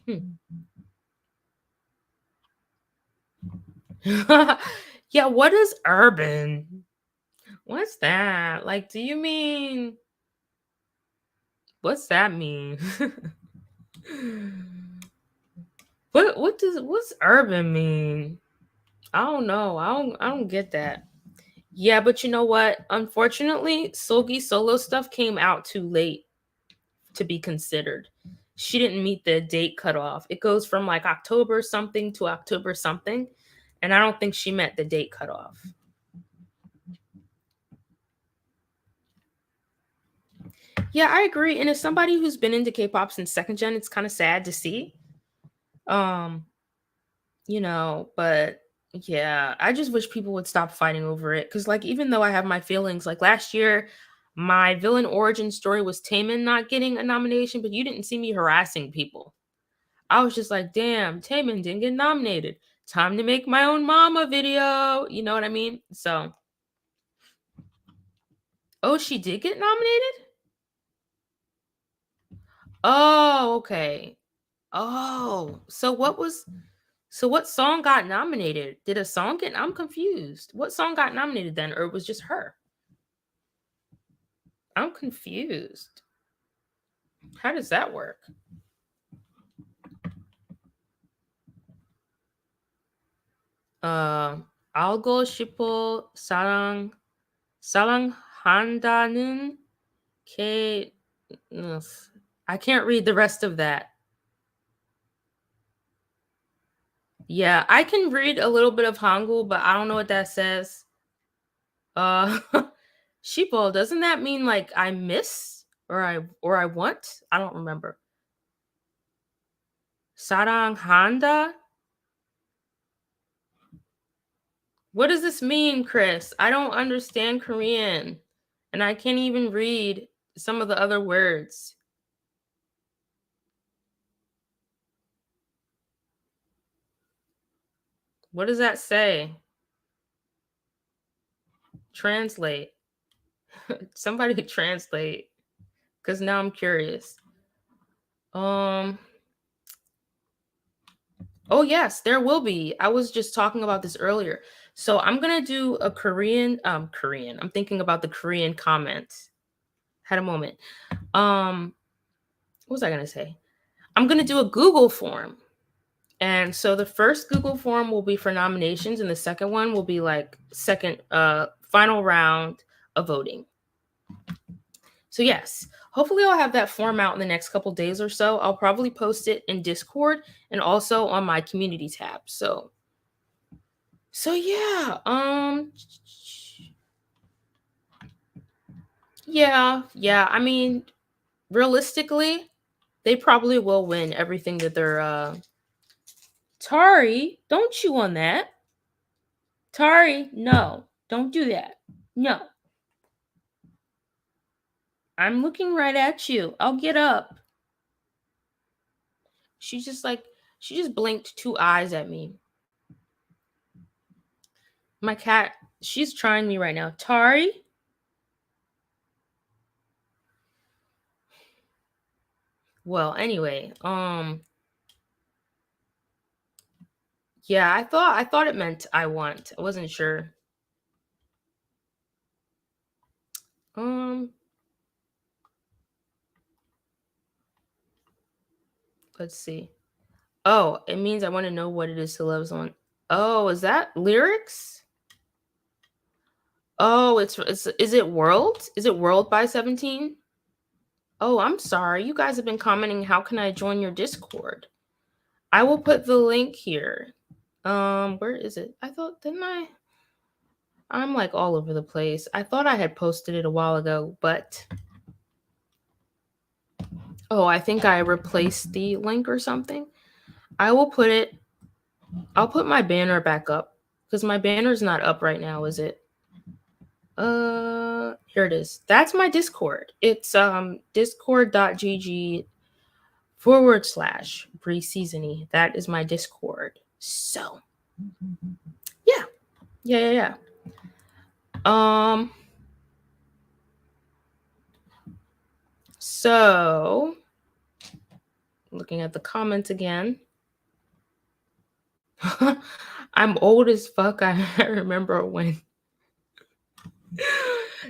Hmm. Yeah, what is urban? What's that? Like, do you mean what's that mean? What's urban mean? I don't know. I don't get that. Yeah, but you know what? Unfortunately, Sogi solo stuff came out too late to be considered. She didn't meet the date cutoff. It goes from like October something to October something, and I don't think she met the date cutoff. Yeah, I agree. And as somebody who's been into K-pop since second gen, it's kind of sad to see. Um, but yeah, I just wish people would stop fighting over it. Cause like even though I have my feelings, like last year, my villain origin story was Taemin not getting a nomination, but you didn't see me harassing people. I was just like, damn, Taemin didn't get nominated. Time to make my own mama video. You know what I mean? So, oh, she did get nominated? Oh, okay. Oh, so what song got nominated? Did a song get I'm confused. What song got nominated then, or it was just her? I'm confused. How does that work? 알고 싶어 사랑한다는 게 ugh, I can't read the rest of that. Yeah, I can read a little bit of Hangul, but I don't know what that says. Uh Sheeple, doesn't that mean like I miss or I want? I don't remember. 사랑한다? What does this mean, Chris? I don't understand Korean and I can't even read some of the other words. What does that say? Translate. Somebody translate cuz now I'm curious. Um Oh yes, there will be. I was just talking about this earlier. So I'm gonna do a Korean. I'm thinking about the Korean comments. Had a moment. What was I gonna say? I'm gonna do a Google form. And so the first Google form will be for nominations, and the second one will be like second final round of voting. So yes, hopefully I'll have that form out in the next couple days or so. I'll probably post it in Discord and also on my community tab. So yeah, yeah. I mean, realistically, they probably will win everything that they're Tari, don't chew on that. Tari, no. Don't do that. No. I'm looking right at you. I'll get up. She's just like she just blinked two eyes at me. My cat, she's trying me right now. Tari? Well, anyway, yeah, I thought it meant I want. I wasn't sure. Um, let's see. Oh, it means I want to know what it is to love someone. Oh, is that lyrics? Oh, it's is it World? Is it World by 17? Oh, I'm sorry. You guys have been commenting. How can I join your Discord? I will put the link here. Where is it? I thought, didn't I? I'm like all over the place. I thought I had posted it a while ago, but oh, I think I replaced the link or something. I'll put my banner back up because my banner's not up right now, is it? Here it is. That's my Discord. It's discord.gg/Bree That is my Discord. So yeah. Yeah. So looking at the comments again. I'm old as fuck. I remember when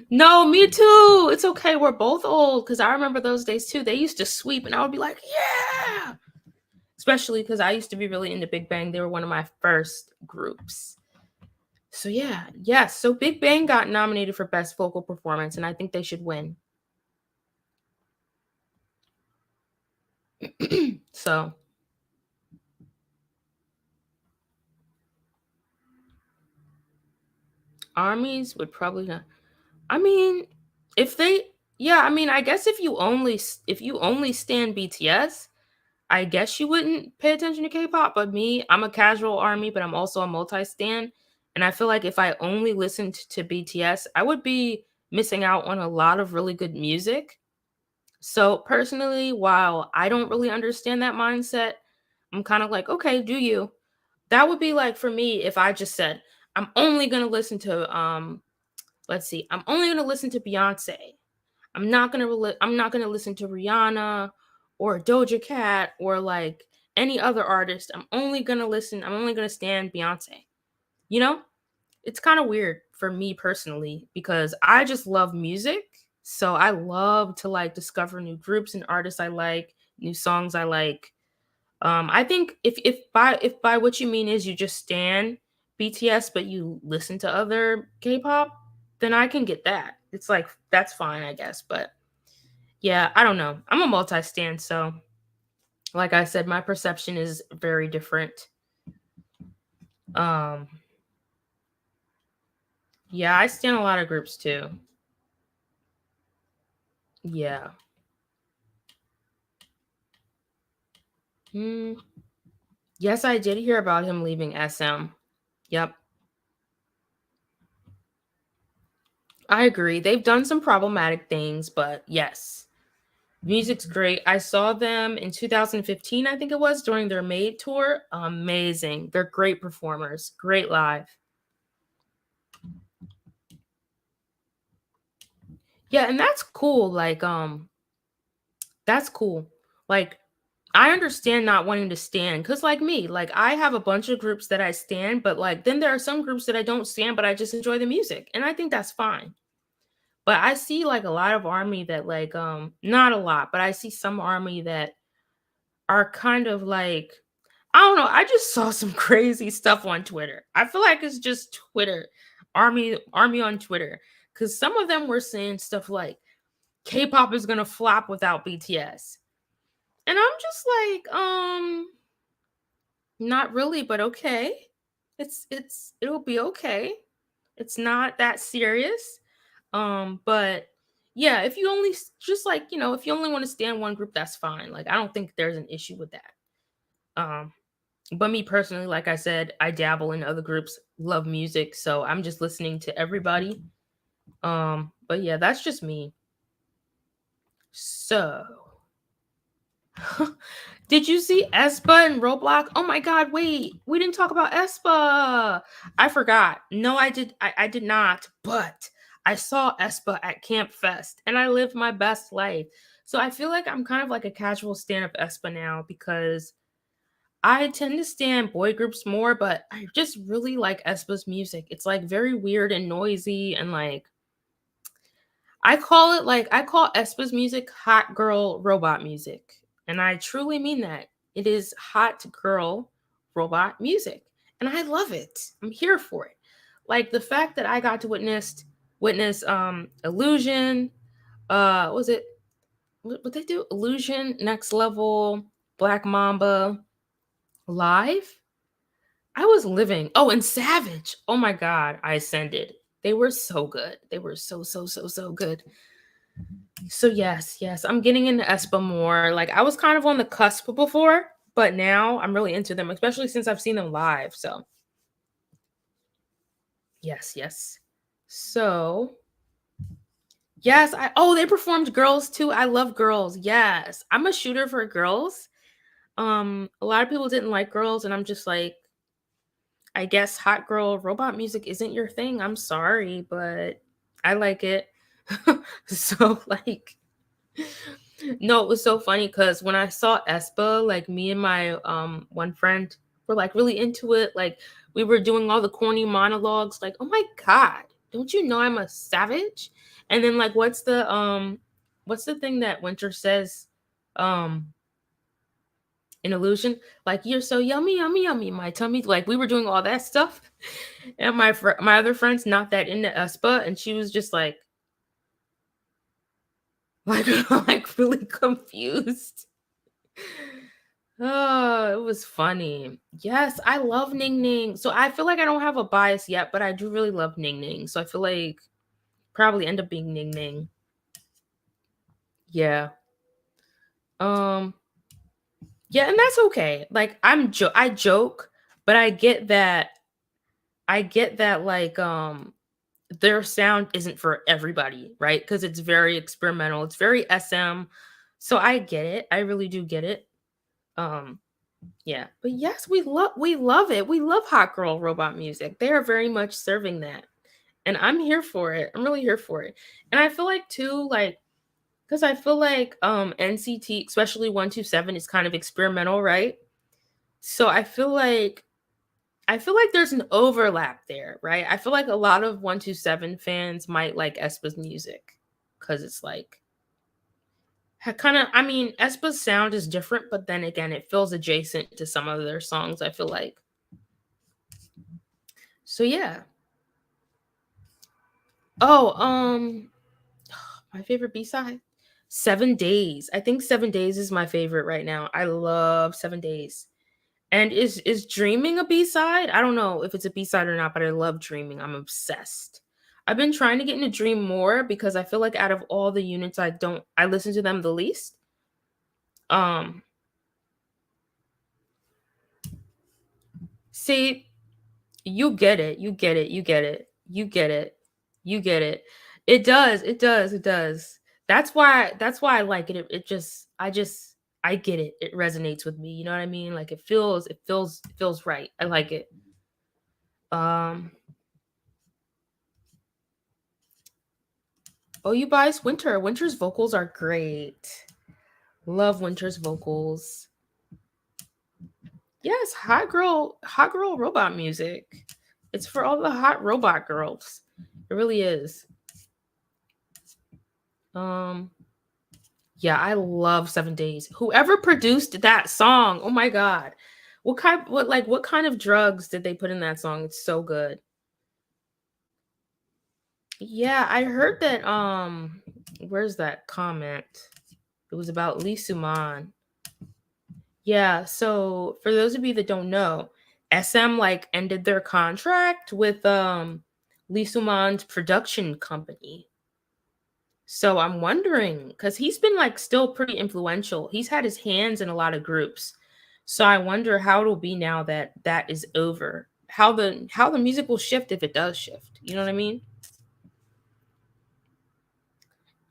No, me too. It's okay. We're both old because I remember those days too. They used to sweep and I would be like, yeah. Especially because I used to be really into Big Bang. They were one of my first groups. So yeah, yes. So Big Bang got nominated for Best Vocal Performance, and I think they should win. So armies would probably not. I mean, if they, yeah, I mean, I guess if you only stand BTS, I guess you wouldn't pay attention to K-pop. But me, I'm a casual army, but I'm also a multi-stan, and I feel like if I only listened to BTS, I would be missing out on a lot of really good music. So personally, while I don't really understand that mindset, I'm kind of like, okay, do you? That would be like for me if I just said, I'm only gonna listen to let's see, I'm only gonna listen to Beyonce. I'm not gonna listen to Rihanna or Doja Cat or like any other artist. I'm only gonna stand Beyonce. You know? It's kind of weird for me personally because I just love music. So I love to like discover new groups and artists I like, new songs I like. I think if by what you mean is you just stan BTS but you listen to other K-pop, then I can get that. It's like that's fine, I guess. But yeah, I don't know. I'm a multi-stan, so like I said, my perception is very different. Um, yeah, I stan a lot of groups too. Yeah. Mm, yes, I did hear about him leaving SM. Yep, I agree. They've done some problematic things, but yes, music's great. I saw them in 2015, I think it was, during their Made tour. Amazing. They're great performers. Great live. Yeah, and that's cool. That's cool. Like, I understand not wanting to stand because, like me, like I have a bunch of groups that I stand, but like then there are some groups that I don't stand, but I just enjoy the music, and I think that's fine. But I see like a lot of army that like not a lot, but I see some army that are kind of like I don't know, I just saw some crazy stuff on Twitter. I feel like it's just Twitter, army on Twitter cuz some of them were saying stuff like K-pop is going to flop without BTS. And I'm just like not really, but okay. It'll be okay. It's not that serious. But yeah, if you only just like, if you only want to stand one group, that's fine. Like I don't think there's an issue with that. Um, but me personally, like I said, I dabble in other groups, love music, so I'm just listening to everybody. But yeah, that's just me. So did you see Espa and Roblox? Oh my god, wait. We didn't talk about Espa. I forgot. No, I did not. But I saw Espa at Camp Fest and I lived my best life. So I feel like I'm kind of like a casual stand up Espa now because I tend to stand boy groups more, but I just really like Espa's music. It's like very weird and noisy and like I call Espa's music hot girl robot music. And I truly mean that. It is hot girl robot music. And I love it. I'm here for it. Like the fact that I got to witness Illusion, was it what they do? Illusion, Next Level, Black Mamba live? I was living. Oh, and Savage. Oh my god, I ascended. They were so good. They were so good. So yes, I'm getting into Espa more. Like I was kind of on the cusp before, but now I'm really into them, especially since I've seen them live. So yes. So yes, they performed girls too. I love girls. Yes. I'm a shooter for girls. A lot of people didn't like girls, and I'm just like, I guess hot girl robot music isn't your thing. I'm sorry, but I like it. So like no, it was so funny because when I saw Espa, like me and my one friend were like really into it. Like we were doing all the corny monologues, like, oh my god, don't you know I'm a savage? And then like what's the thing that Winter says um in Illusion? Like, you're so yummy, yummy, yummy, my tummy. Like, we were doing all that stuff. And my other friend's not that into Espa, and she was just like like really confused. Oh, it was funny. Yes, I love Ning Ning. So I feel like I don't have a bias yet, but I do really love Ning Ning. So I feel like probably end up being Ning Ning. Yeah. Um yeah, and that's okay. Like I joke, but I get that like their sound isn't for everybody, right? Because it's very experimental. It's very SM. So I get it. I really do get it. Um Yeah, but yes, we love it. We love hot girl robot music. They are very much serving that. And I'm here for it. I'm really here for it. And I feel like too like cuz I feel like NCT, especially 127 is kind of experimental, right? So I feel like there's an overlap there, right? I feel like a lot of 127 fans might like Espa's music cuz it's like kind of, I mean, Espa's sound is different, but then again, it feels adjacent to some of their songs, I feel like. So yeah. Oh, my favorite B-side? 7 Days. I think 7 Days is my favorite right now. I love 7 Days. And is Dreaming a B-side? I don't know if it's a B-side or not, but I love Dreaming. I'm obsessed. I've been trying to get into Dream more because I feel like out of all the units I listen to them the least. Um See, you get it. You get it. You get it. You get it. You get it. It does. It does. It does. That's why I like it. I get it. It resonates with me. You know what I mean? Like it feels right. I like it. Um Oh, you guys, Winter. Winter's vocals are great. Love Winter's vocals. Yes, hot girl robot music. It's for all the hot robot girls. It really is. Um Yeah, I love 7 Days. Whoever produced that song, oh my god. What kind of drugs did they put in that song? It's so good. Yeah, I heard that where's that comment? It was about Lee Suman. Yeah, so for those of you that don't know, SM like ended their contract with Lee Suman's production company. So I'm wondering, because he's been like still pretty influential. He's had his hands in a lot of groups. So I wonder how it'll be now that that is over. How the music will shift if it does shift. You know what I mean?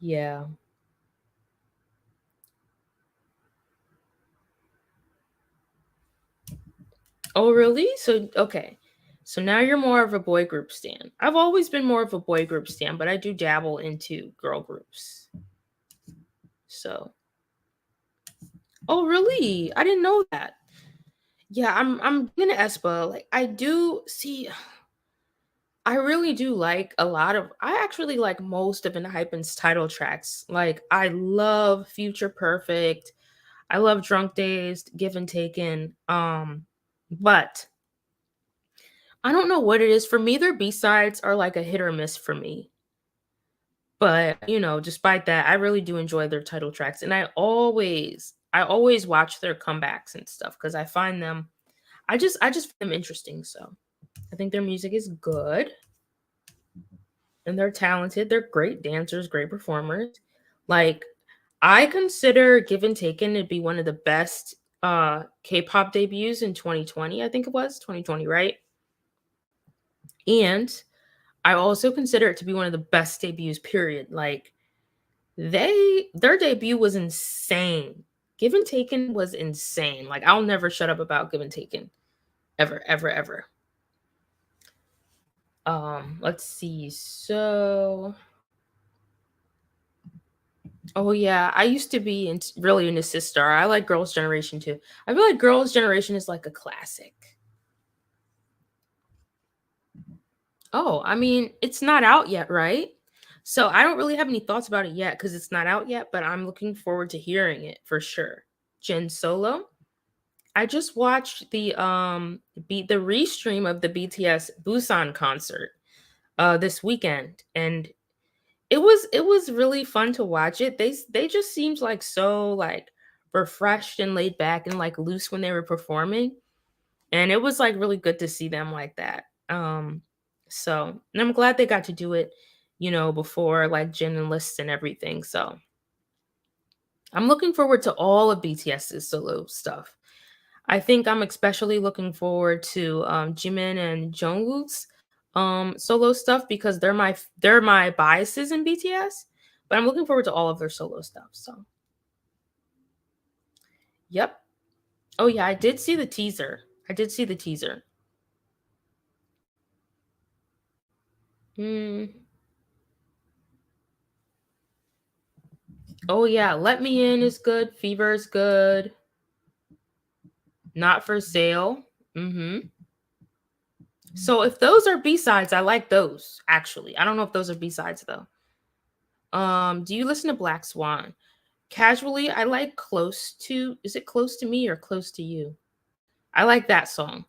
Yeah. Oh really? So okay. So now you're more of a boy group stan. I've always been more of a boy group stan, but I do dabble into girl groups. So oh really? I didn't know that. Yeah, I'm gonna Espa. Like I do see I really do like a lot of I actually like most of Hypen's title tracks. Like I love Future Perfect. I love Drunk Dazed, Give and Taken. But I don't know what it is. For me, their B-sides are like a hit or miss for me. But, you know, despite that, I really do enjoy their title tracks. And I always watch their comebacks and stuff because I just find them interesting. So I think their music is good. And they're talented. They're great dancers, great performers. Like I consider Give and Taken to be one of the best K-pop debuts in 2020. I think it was 2020, right? And I also consider it to be one of the best debuts period. Like their debut was insane. Give and Taken was insane. Like I'll never shut up about Give and Taken ever ever ever. Let's see. So oh yeah, I used to be really into Sister. I like Girls' Generation too. I feel like Girls' Generation is like a classic. Oh, I mean, it's not out yet, right? So I don't really have any thoughts about it yet because it's not out yet, but I'm looking forward to hearing it for sure. Jin Solo. I just watched the restream of the BTS Busan concert this weekend, and it was really fun to watch it. They just seemed like so like refreshed and laid back and like loose when they were performing, and it was like really good to see them like that. So and I'm glad they got to do it, before like Jin enlists and everything. So I'm looking forward to all of BTS's solo stuff. I think I'm especially looking forward to Jimin and Jungkook's solo stuff because they're my biases in BTS. But I'm looking forward to all of their solo stuff. So, yep. Oh yeah, I did see the teaser. I did see the teaser. Mm. Oh yeah, Let Me In is good. Fever is good. Not for Sale. Mm-hmm. So if those are B sides, I like those actually. I don't know if those are B sides though. Do you listen to Black Swan? Casually, I like Close to. Is it Close to Me or Close to You? I like that song.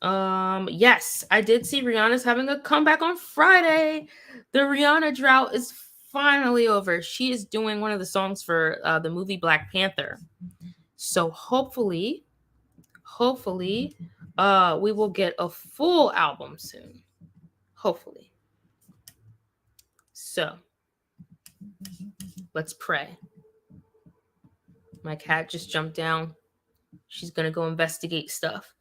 Yes, I did see Rihanna's having a comeback on Friday. The Rihanna drought is finally over. She is doing one of the songs for the movie Black Panther. So hopefully, we will get a full album soon. Hopefully. So let's pray. My cat just jumped down. She's gonna go investigate stuff.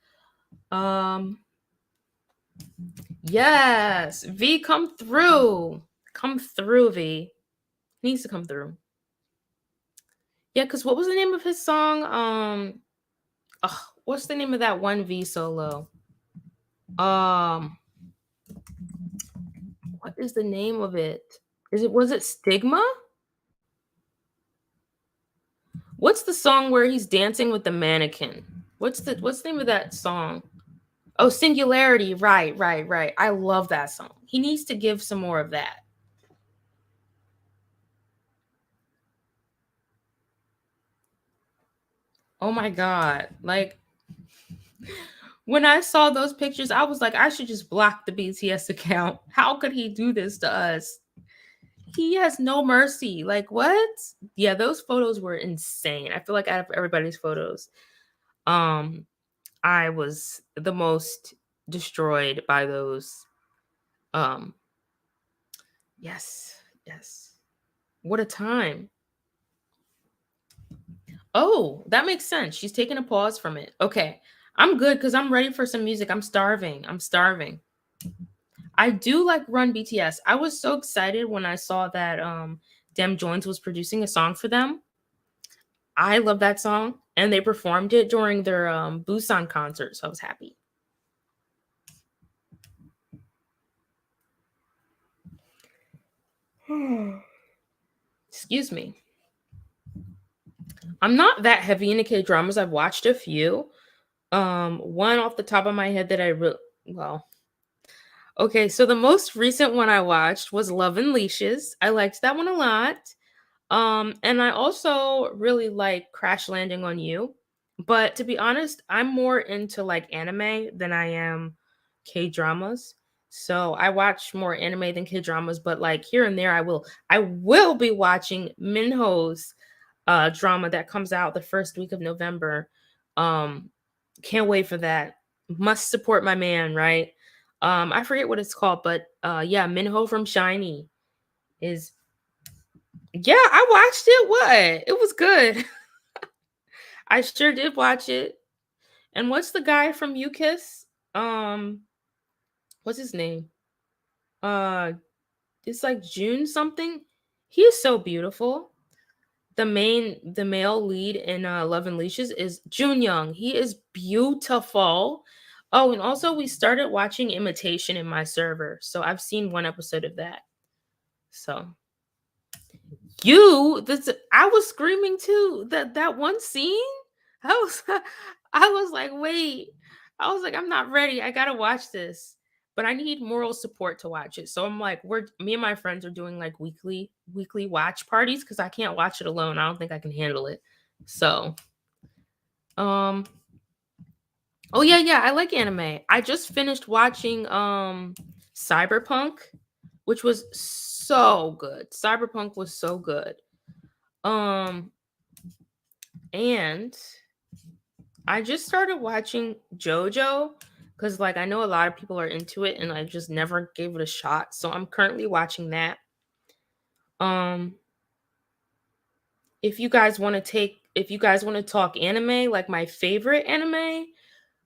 Um, yes, V, come through. Come through, V. He needs to come through. Yeah, because what was the name of his song? What's the name of that one V solo? Um, what is the name of it? Was it Stigma? What's the song where he's dancing with the mannequin? What's the name of that song? Oh, Singularity. Right, right, right. I love that song. He needs to give some more of that. Oh my god. Like when I saw those pictures, I was like, I should just block the BTS account. How could he do this to us? He has no mercy. Like what? Yeah, those photos were insane. I feel like out of everybody's photos, um, I was the most destroyed by those. Um, yes, yes. What a time. Oh, that makes sense. She's taking a pause from it. Okay. I'm good because I'm ready for some music. I'm starving. I'm starving. I do like Run BTS. I was so excited when I saw that Dem Jones was producing a song for them. I love that song. And they performed it during their Busan concert. So I was happy. Excuse me. I'm not that heavy into K dramas. I've watched a few. One off the top of my head that I really well, okay, so the most recent one I watched was Love and Leashes. I liked that one a lot. And I also really like Crash Landing on You. But to be honest, I'm more into like anime than I am K dramas. So I watch more anime than K dramas, but like here and there I will be watching Minho's drama that comes out the first week of November. Um can't wait for that. Must support my man, right? I forget what it's called, but yeah, Minho from Shiny is yeah, I watched it. What? It was good. I sure did watch it. And what's the guy from UKISS? Um, what's his name? Uh, it's like June something. He is so beautiful. The male lead in Love and Leashes is Jun Young. He is beautiful. Oh, and also we started watching Imitation in my server, so I've seen one episode of that. So I was screaming too. That one scene, I was I was like, wait. I was like, I'm not ready. I gotta watch this. but I need moral support to watch it. So I'm like, me and my friends are doing like weekly watch parties because I can't watch it alone. I don't think I can handle it. So, um, oh yeah, I like anime. I just finished watching Cyberpunk, which was so good. Cyberpunk was so good. Um, and I just started watching JoJo because, like, I know a lot of people are into it, and I just never gave it a shot. So I'm currently watching that. Um, if you guys want to talk anime, like my favorite anime,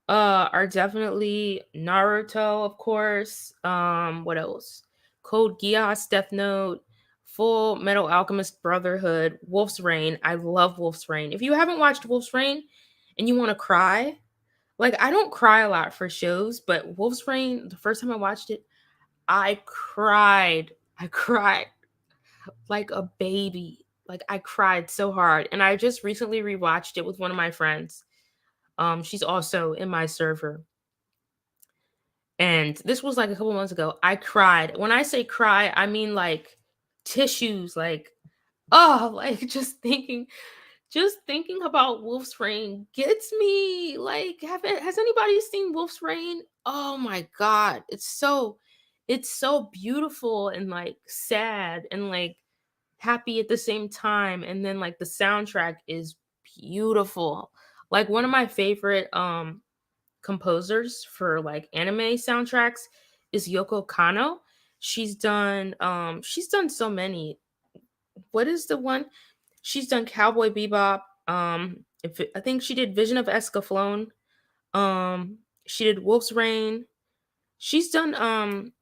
are definitely Naruto, of course. What else? Code Geass, Death Note, Full Metal Alchemist Brotherhood, Wolf's Rain. I love Wolf's Rain. If you haven't watched Wolf's Rain and you want to cry, like I don't cry a lot for shows, but Wolf's Rain, the first time I watched it, I cried. I cried like a baby. Like I cried so hard. And I just recently rewatched it with one of my friends. She's also in my server. And this was like a couple months ago. I cried. When I say cry, I mean like tissues, like oh, like just thinking about Wolf's Rain gets me. Like, has anybody seen Wolf's Rain? Oh my god, it's so beautiful and like sad and like happy at the same time. And then like the soundtrack is beautiful. Like one of my favorite composers for like anime soundtracks is Yoko Kanno. She's done so many. What is the one? She's done Cowboy Bebop. I think she did Vision of Escaflowne. She did Wolf's Rain. She's done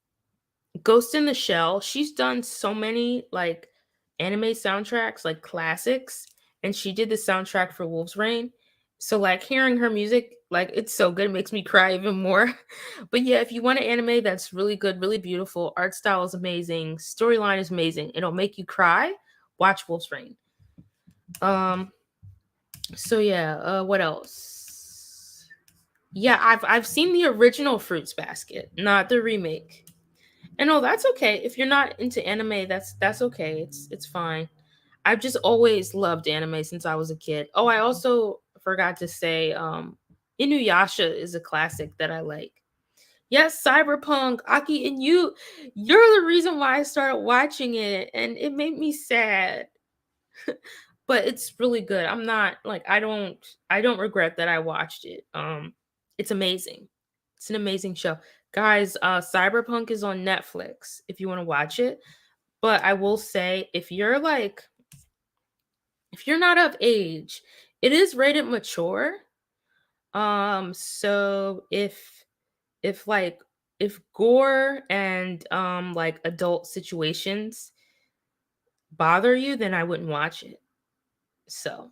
Ghost in the Shell. She's done so many like anime soundtracks, like classics, and she did the soundtrack for Wolf's Rain. So like hearing her music, like it's so good, it makes me cry even more. But yeah, if you want an anime that's really good, really beautiful, art style is amazing, storyline is amazing, it'll make you cry, watch Wolf's Rain. Um so yeah, what else? Yeah, I've seen the original Fruits Basket, not the remake. And no, that's okay. If you're not into anime, that's okay. It's fine. I've just always loved anime since I was a kid. Oh, I also forgot to say Inuyasha is a classic that I like. Yes, Cyberpunk, Aki, and you're the reason why I started watching it and it made me sad. But it's really good. I'm not like I don't regret that I watched it. It's amazing. It's an amazing show. Guys, Cyberpunk is on Netflix if you want to watch it. But I will say if you're not of age, it is rated mature. So if like if gore and like adult situations bother you, then I wouldn't watch it. So,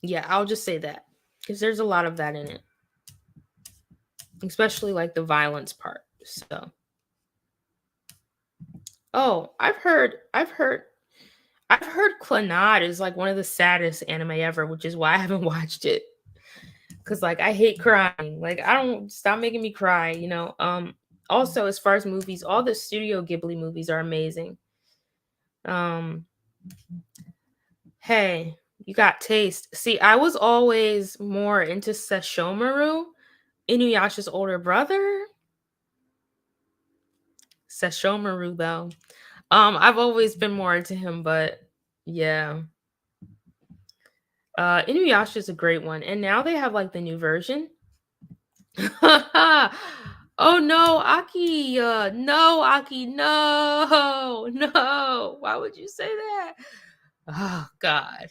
yeah, I'll just say that because there's a lot of that in it, especially like the violence part. So, oh, I've heard Clannad is like one of the saddest anime ever, which is why I haven't watched it. Cause like I hate crying. Like I don't stop making me cry, you know. Also as far as movies, all the Studio Ghibli movies are amazing. Um hey, you got taste. See, I was always more into Sesshomaru, Inuyasha's older brother. Sesshomaru though. I've always been more into him, but yeah. Inuyasha is a great one. And now they have like the new version. Oh no, Aki. No, Aki. No. No. Why would you say that? Oh god.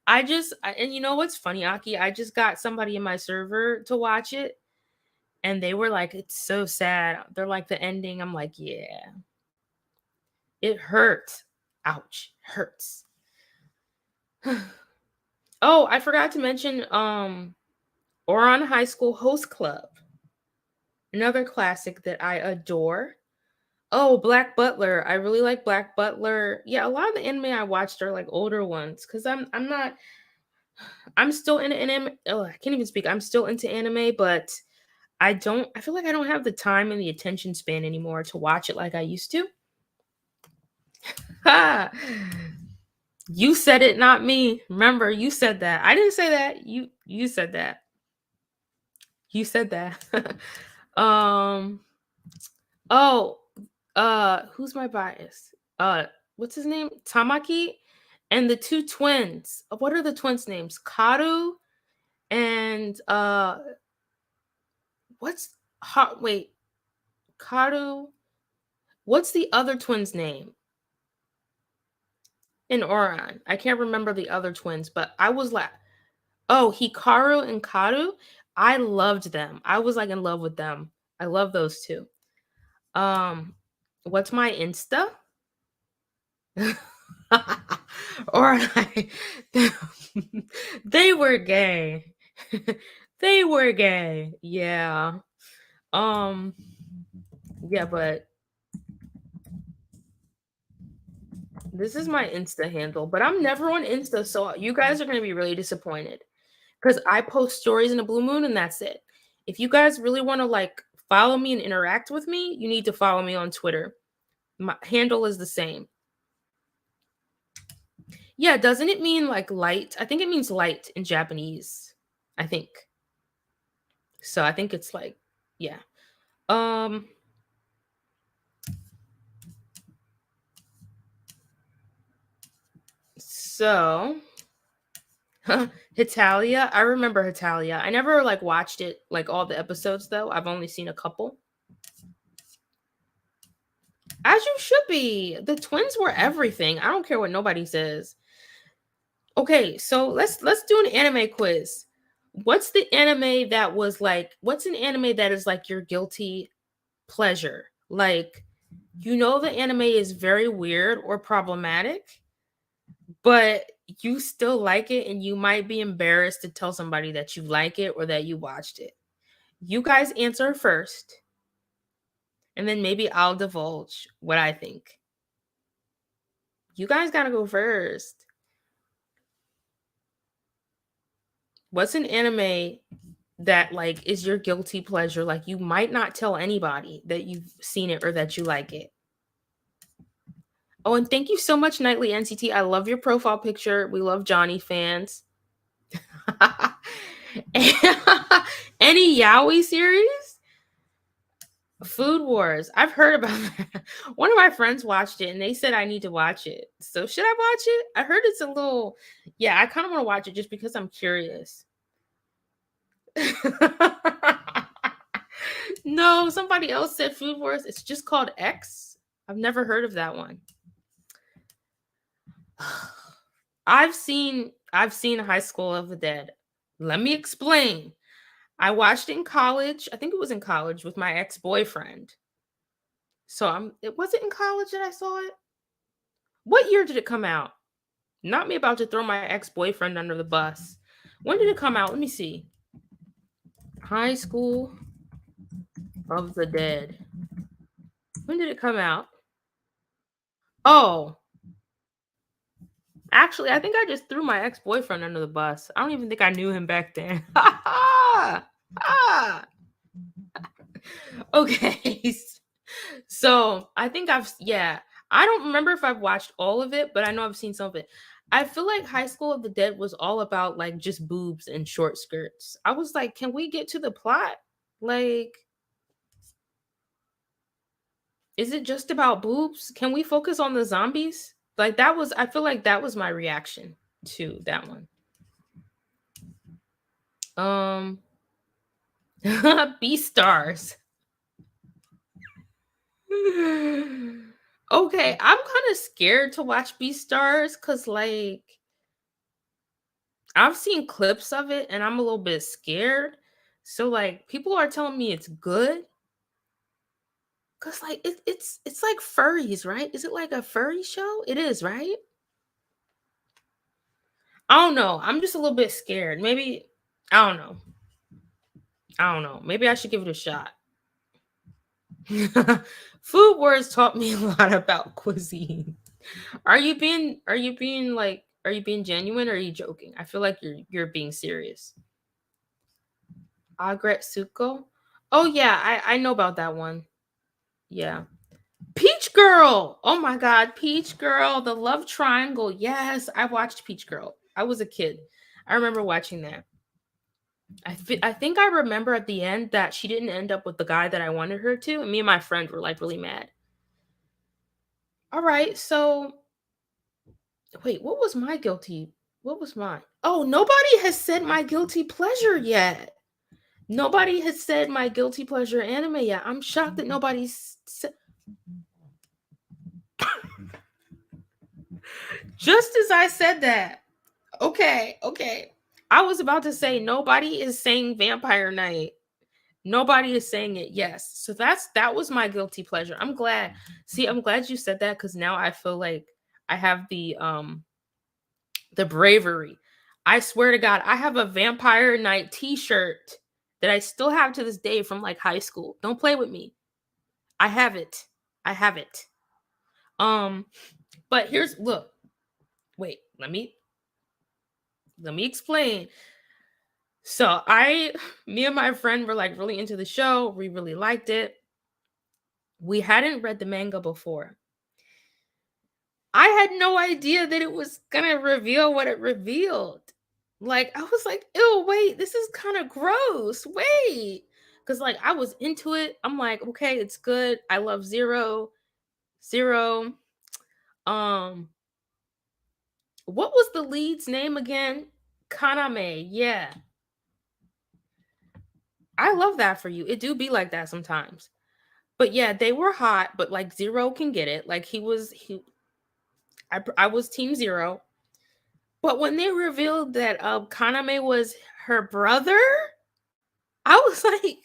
And you know what's funny, Aki? I just got somebody in my server to watch it and they were like, it's so sad. They're like the ending. I'm like, yeah. It hurts. Ouch. Hurts. Oh, I forgot to mention Oron High School Host Club. Another classic that I adore. Oh, Black Butler. I really like Black Butler. Yeah, a lot of the anime I watched are like older ones cuz I'm still into anime. Oh, I can't even speak. I'm still into anime, but I feel like I don't have the time and the attention span anymore to watch it like I used to. Ha! You said it, not me. Remember, you said that. I didn't say that. You said that. You said that. um oh, who's my bias? What's his name? Tamaki and the two twins. What are the twins' names? Karu and what's wait, Karu. What's the other twin's name? In Oran. I can't remember the other twins, but I was like, oh, Hikaru and Karu. I loved them. I was like in love with them. I love those two. Um, what's my Insta? Or I, they were gay. They were gay. Yeah. Um, yeah, but this is my Insta handle, but I'm never on Insta, so you guys are gonna be really disappointed because I post stories in a blue moon and that's it. If you guys really want to like follow me and interact with me, you need to follow me on Twitter. My handle is the same. Yeah, doesn't it mean like light? I think it means light in Japanese. I think. So I think it's like, yeah. Um so Hitalia, I remember Hitalia. I never like watched it like all the episodes though. I've only seen a couple. As you should be. The twins were everything. I don't care what nobody says. Okay, so let's do an anime quiz. What's the anime that was like what's an anime that is like your guilty pleasure? Like you know the anime is very weird or problematic, but you still like it and you might be embarrassed to tell somebody that you like it or that you watched it. You guys answer first, and then maybe I'll divulge what I think. You guys got to go first. What's an anime that like is your guilty pleasure? Like you might not tell anybody that you've seen it or that you like it. Oh, and thank you so much, Nightly NCT. I love your profile picture. We love Johnny fans. Any Yaoi series? Food Wars. I've heard about that. One of my friends watched it and they said I need to watch it. So should I watch it? I heard it's a little, yeah, I kind of want to watch it just because I'm curious. No, somebody else said Food Wars. It's just called X. I've never heard of that one. I've seen High School of the Dead. Let me explain. I watched it in college. I think it was in college with my ex-boyfriend. So it was it in college that I saw it? What year did it come out? Not me about to throw my ex-boyfriend under the bus. When did it come out? Let me see. High School of the Dead. When did it come out? Oh, actually, I think I just threw my ex-boyfriend under the bus. I don't even think I knew him back then. Okay. So I think I don't remember if I've watched all of it, but I know I've seen some of it. I feel like High School of the Dead was all about like just boobs and short skirts. I was like, can we get to the plot? Like, is it just about boobs? Can we focus on the zombies? Like I feel like that was my reaction to that one. Um B stars. Okay, I'm kind of scared to watch B stars cuz like I've seen clips of it and I'm a little bit scared. So like people are telling me it's good cuz like it's like furries, right? Is it like a furry show? It is, right? I don't know. I'm just a little bit scared. Maybe I don't know. I don't know. Maybe I should give it a shot. Food Wars taught me a lot about cuisine. Are you being genuine or are you joking? I feel like you're being serious. Agret Suko? Oh yeah, I know about that one. Yeah. Peach Girl. Oh my god, Peach Girl, the love triangle. Yes, I watched Peach Girl. I was a kid. I remember watching that. I think I remember at the end that she didn't end up with the guy that I wanted her to, and me and my friend were like really mad. All right, so wait, what was my guilty? What was mine? Oh, nobody has said my guilty pleasure yet. Nobody has said my guilty pleasure anime yet. I'm shocked that nobody's said. Just as I said that. Okay, okay. I was about to say nobody is saying Vampire Night. Nobody is saying it. Yes. So that was my guilty pleasure. I'm glad. See, I'm glad you said that cuz now I feel like I have the bravery. I swear to God, I have a Vampire Night t-shirt that I still have to this day from like high school. Don't play with me. I have it. I have it. Um but here's look. Wait, let me explain. So me and my friend were like really into the show. We really liked it. We hadn't read the manga before. I had no idea that it was gonna reveal what it revealed. Like I was like, ew, wait, this is kind of gross. Wait. Cause like I was into it. I'm like, okay, it's good. I love Zero. Zero. Um, what was the lead's name again? Kaname. Yeah. I love that for you. It do be like that sometimes. But yeah, they were hot, but like Zero can get it. Like I was team Zero. But when they revealed that Kaname was her brother, I was like,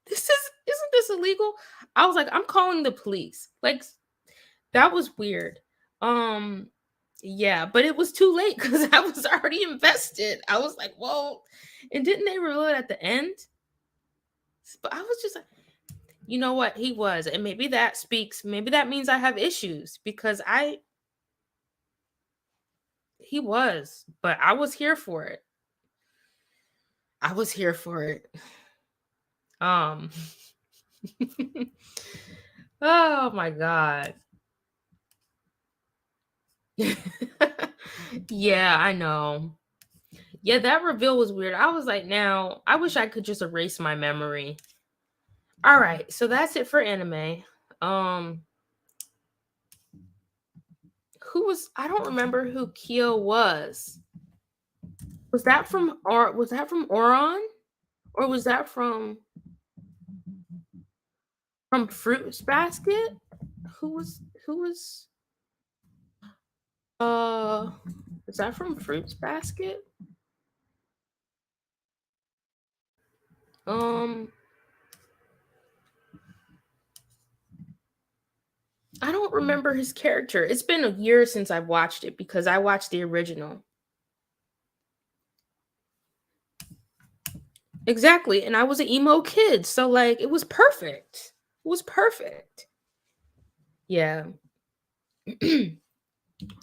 isn't this illegal? I was like, I'm calling the police. Like that was weird. Um yeah, but it was too late because I was already invested. I was like, whoa. And didn't they reveal it at the end? But I was just like, you know what? He was. And maybe that means I have issues because he was, but I was here for it. I was here for it. Um Oh my god. Yeah, I know. Yeah, that reveal was weird. I was like, now, I wish I could just erase my memory. All right, so that's it for anime. Um who was I don't remember who Kyo was. Was that from Oron? Or was that from Fruits Basket? Who was uh is that from Fruits Basket? Um I don't remember his character. It's been a year since I've watched it because I watched the original. Exactly. And I was an emo kid. So like it was perfect. It was perfect. Yeah.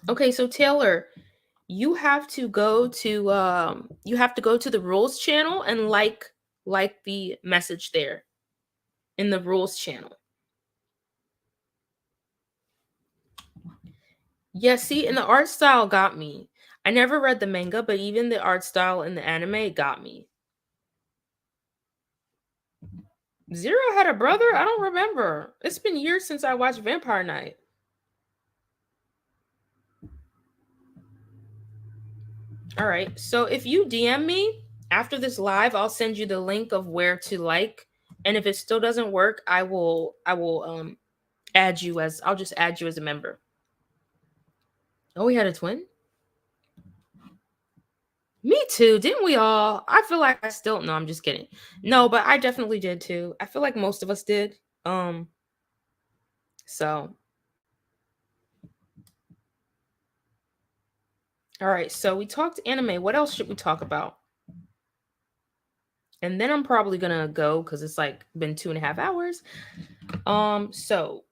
Okay, so Taylor, you have to go to the rules channel and like the message there in the rules channel. Yeah, see, and the art style got me. I never read the manga, but even the art style in the anime got me. Zero had a brother? I don't remember. It's been years since I watched Vampire Night. All right. So if you DM me after this live, I'll send you the link of where to like. And if it still doesn't work, I will add you as I'll just add you as a member. Oh, we had a twin? Me too. Didn't we all? I feel like I still no, I'm just kidding. No, but I definitely did too. I feel like most of us did. So all right, so we talked anime. What else should we talk about? And then I'm probably gonna go because it's like been 2.5 hours. So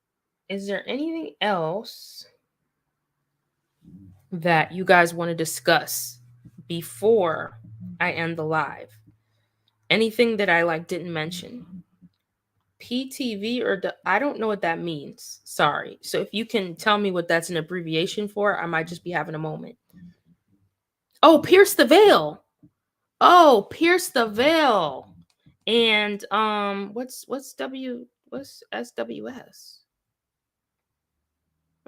is there anything else that you guys want to discuss before I end the live? Anything that I like didn't mention? PTV I don't know what that means. Sorry. So if you can tell me what that's an abbreviation for, I might just be having a moment. Oh, Pierce the Veil. Oh, Pierce the Veil. And what's SWS?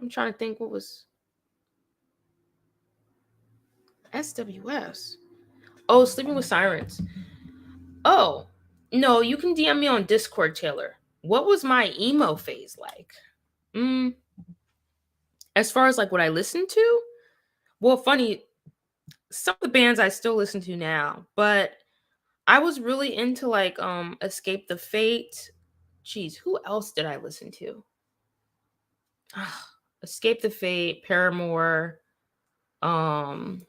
I'm trying to think what was SWS. Oh, Sleeping with Sirens. Oh, no, you can DM me on Discord, Taylor. What was my emo phase like? Mm, as far as like what I listened to? Well, funny, some of the bands I still listen to now, but I was really into like Escape the Fate. Jeez, who else did I listen to? Escape the Fate, Paramore, um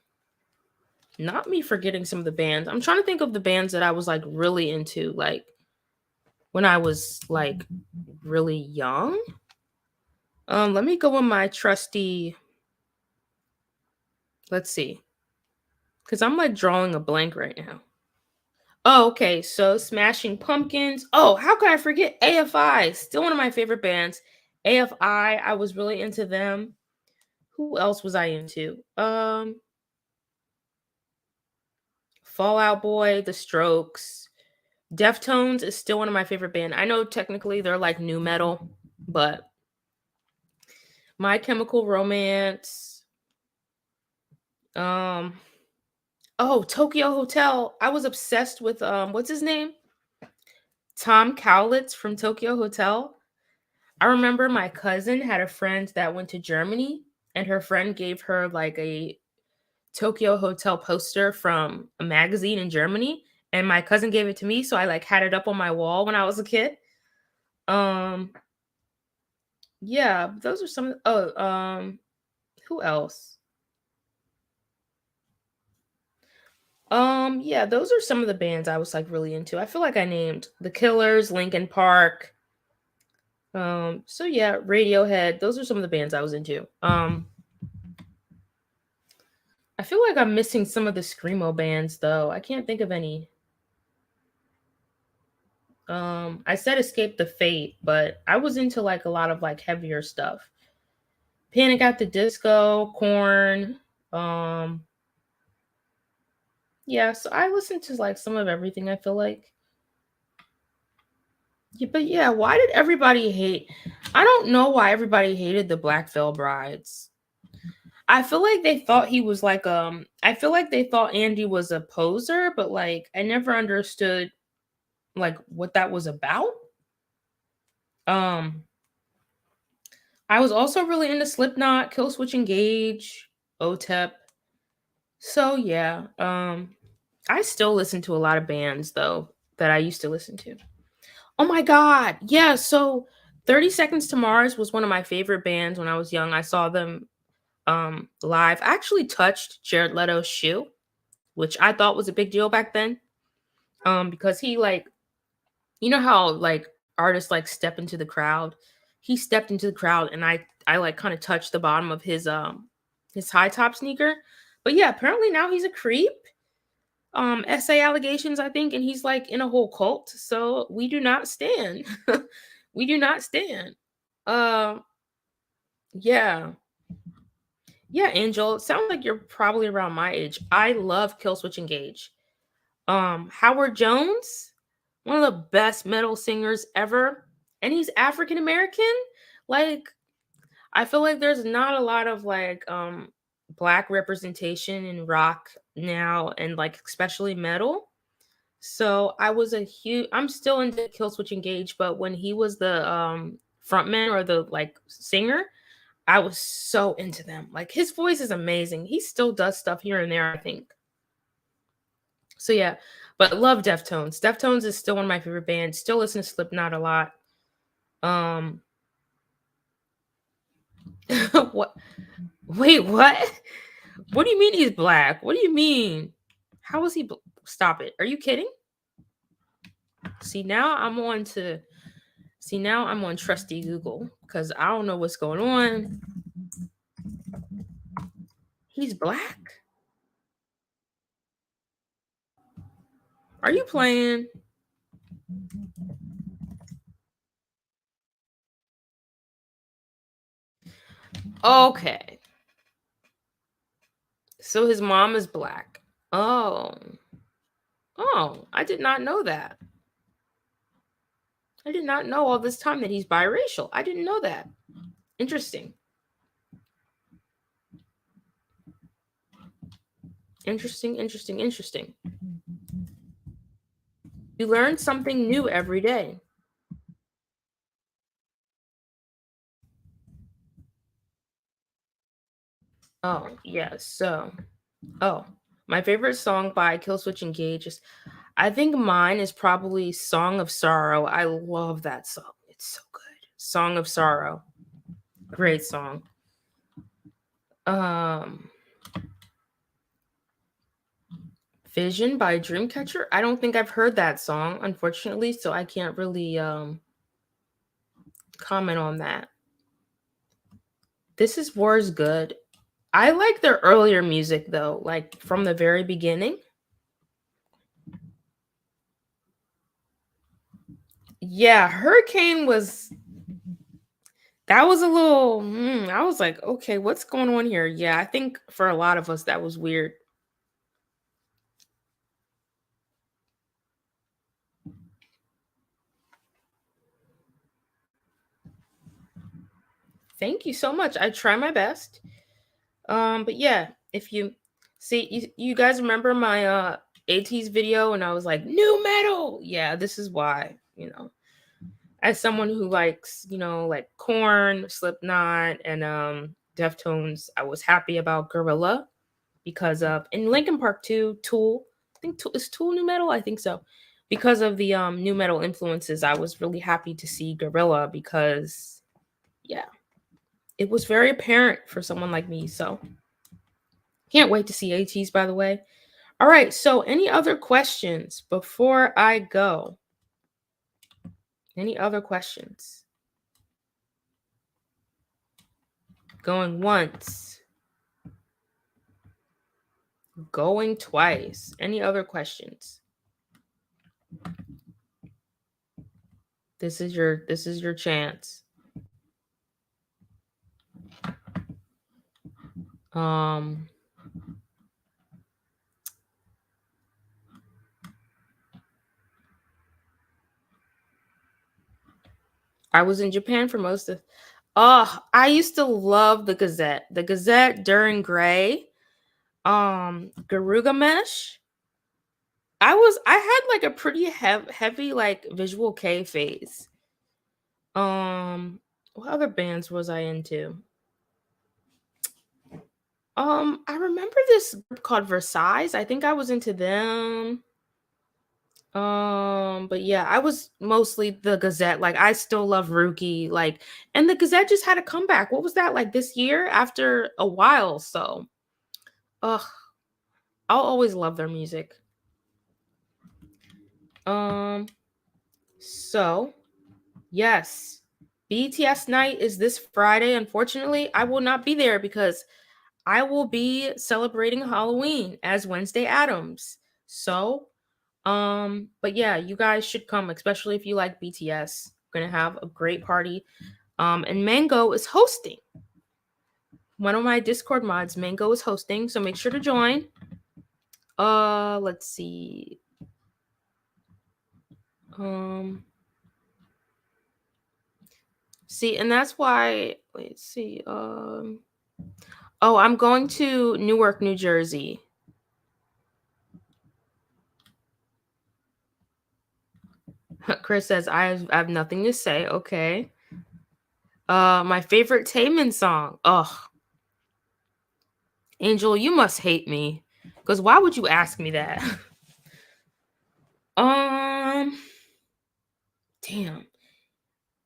not me forgetting some of the bands. I'm trying to think of the bands that I was like really into like when I was like really young. Let me go on my trusty, let's see. Cuz I'm like drawing a blank right now. Oh, okay. So Smashing Pumpkins. Oh, how could I forget AFI? Still one of my favorite bands. AFI, I was really into them. Who else was I into? Fall Out Boy, The Strokes. Deftones is still one of my favorite bands. I know technically they're like new metal, but My Chemical Romance. Um oh, Tokyo Hotel. I was obsessed with what's his name? Tom Cowlitz from Tokyo Hotel. I remember my cousin had a friend that went to Germany and her friend gave her like a Tokyo Hotel poster from a magazine in Germany and my cousin gave it to me so I like had it up on my wall when I was a kid. Um yeah, those are some who else? Yeah, those are some of the bands I was like really into. I feel like I named The Killers, Linkin Park. So yeah, Radiohead. Those are some of the bands I was into. I feel like I'm missing some of the screamo bands though. I can't think of any. I said Escape the Fate, but I was into like a lot of like heavier stuff. Panic at the Disco, Corn. Um, yeah, so I listened to like some of everything. I feel like. Yeah, but yeah, why did everybody hate? I don't know why everybody hated the Black Veil Brides. I feel like they thought he was like I feel like they thought Andy was a poser, but like I never understood like what that was about. Um I was also really into Slipknot, Killswitch Engage, OTEP. So yeah, I still listen to a lot of bands though that I used to listen to. Oh my god. Yeah, so 30 Seconds to Mars was one of my favorite bands when I was young. I saw them live. I actually touched Jared Leto's shoe, which I thought was a big deal back then. Because he like you know how like artists like step into the crowd. He stepped into the crowd and I like kind of touched the bottom of his high top sneaker. But yeah, apparently now he's a creep. SA allegations, I think, and he's like in a whole cult. So we do not stand. We do not stand. Uh yeah. Yeah, Angel. It sounds like you're probably around my age. I love Killswitch Engage. Howard Jones, one of the best metal singers ever, and he's African American. Like I feel like there's not a lot of like black representation in rock now and like especially metal. So I was a huge I'm still into Killswitch Engage, but when he was the frontman or the like singer, I was so into them. Like his voice is amazing. He still does stuff here and there, I think. So yeah, but love Deftones. Deftones is still one of my favorite bands. Still listen to Slipknot a lot. Um, what? Wait, what? What do you mean he's black? What do you mean? How is he? Stop it! Are you kidding? See now I'm on to. See now I'm on trusty Google because I don't know what's going on. He's black. Are you playing? Okay. So his mom is black. Oh. Oh, I did not know that. I did not know all this time that he's biracial. I didn't know that. Interesting. Interesting, interesting, interesting. You learn something new every day. Oh, yeah. So, oh, my favorite song by Killswitch Engage is, I think mine is probably Song of Sorrow. I love that song. It's so good. Song of Sorrow. Great song. Um, Vision by Dreamcatcher. I don't think I've heard that song, unfortunately, so I can't really comment on that. This Is War is good. I like their earlier music though, like from the very beginning. Yeah, Hurricane was, that was a little I was like, okay, what's going on here? Yeah, I think for a lot of us that was weird. Thank you so much. I try my best. But yeah, if you see, you guys remember my AT's video and I was like, new metal. Yeah, this is why, as someone who likes, like Korn, Slipknot, and Deftones, I was happy about Gorilla because of, in Linkin Park too, Tool. I think Tool, is Tool new metal? I think so. Because of the new metal influences, I was really happy to see Gorilla because yeah, it was very apparent for someone like me. So can't wait to see ATs, by the way. All right, so any other questions before I go? Any other questions? Going once, going twice. Any other questions? This is your chance. Um I was in Japan for most of. Oh, I used to love the Gazette. The Gazette during Gray. Garugamesh. I had like a pretty heavy like visual K phase. What other bands was I into? I remember this group called Versailles. I think I was into them. But yeah, I was mostly the Gazette. Like I still love Rookie. Like, and the Gazette just had a comeback. What was that like this year after a while? So, ugh, I'll always love their music. Um, so yes, BTS night is this Friday. Unfortunately, I will not be there because I will be celebrating Halloween as Wednesday Adams. So, but yeah, you guys should come, especially if you like BTS. We're gonna have a great party. And Mango is hosting. One of my Discord mods, Mango, is hosting, so make sure to join. Let's see. Um, see, and that's why. Let's see. Oh, I'm going to Newark, New Jersey. Chris says I have nothing to say. Okay. My favorite Taemin song. Ugh, Angel, you must hate me. Because why would you ask me that? um, damn.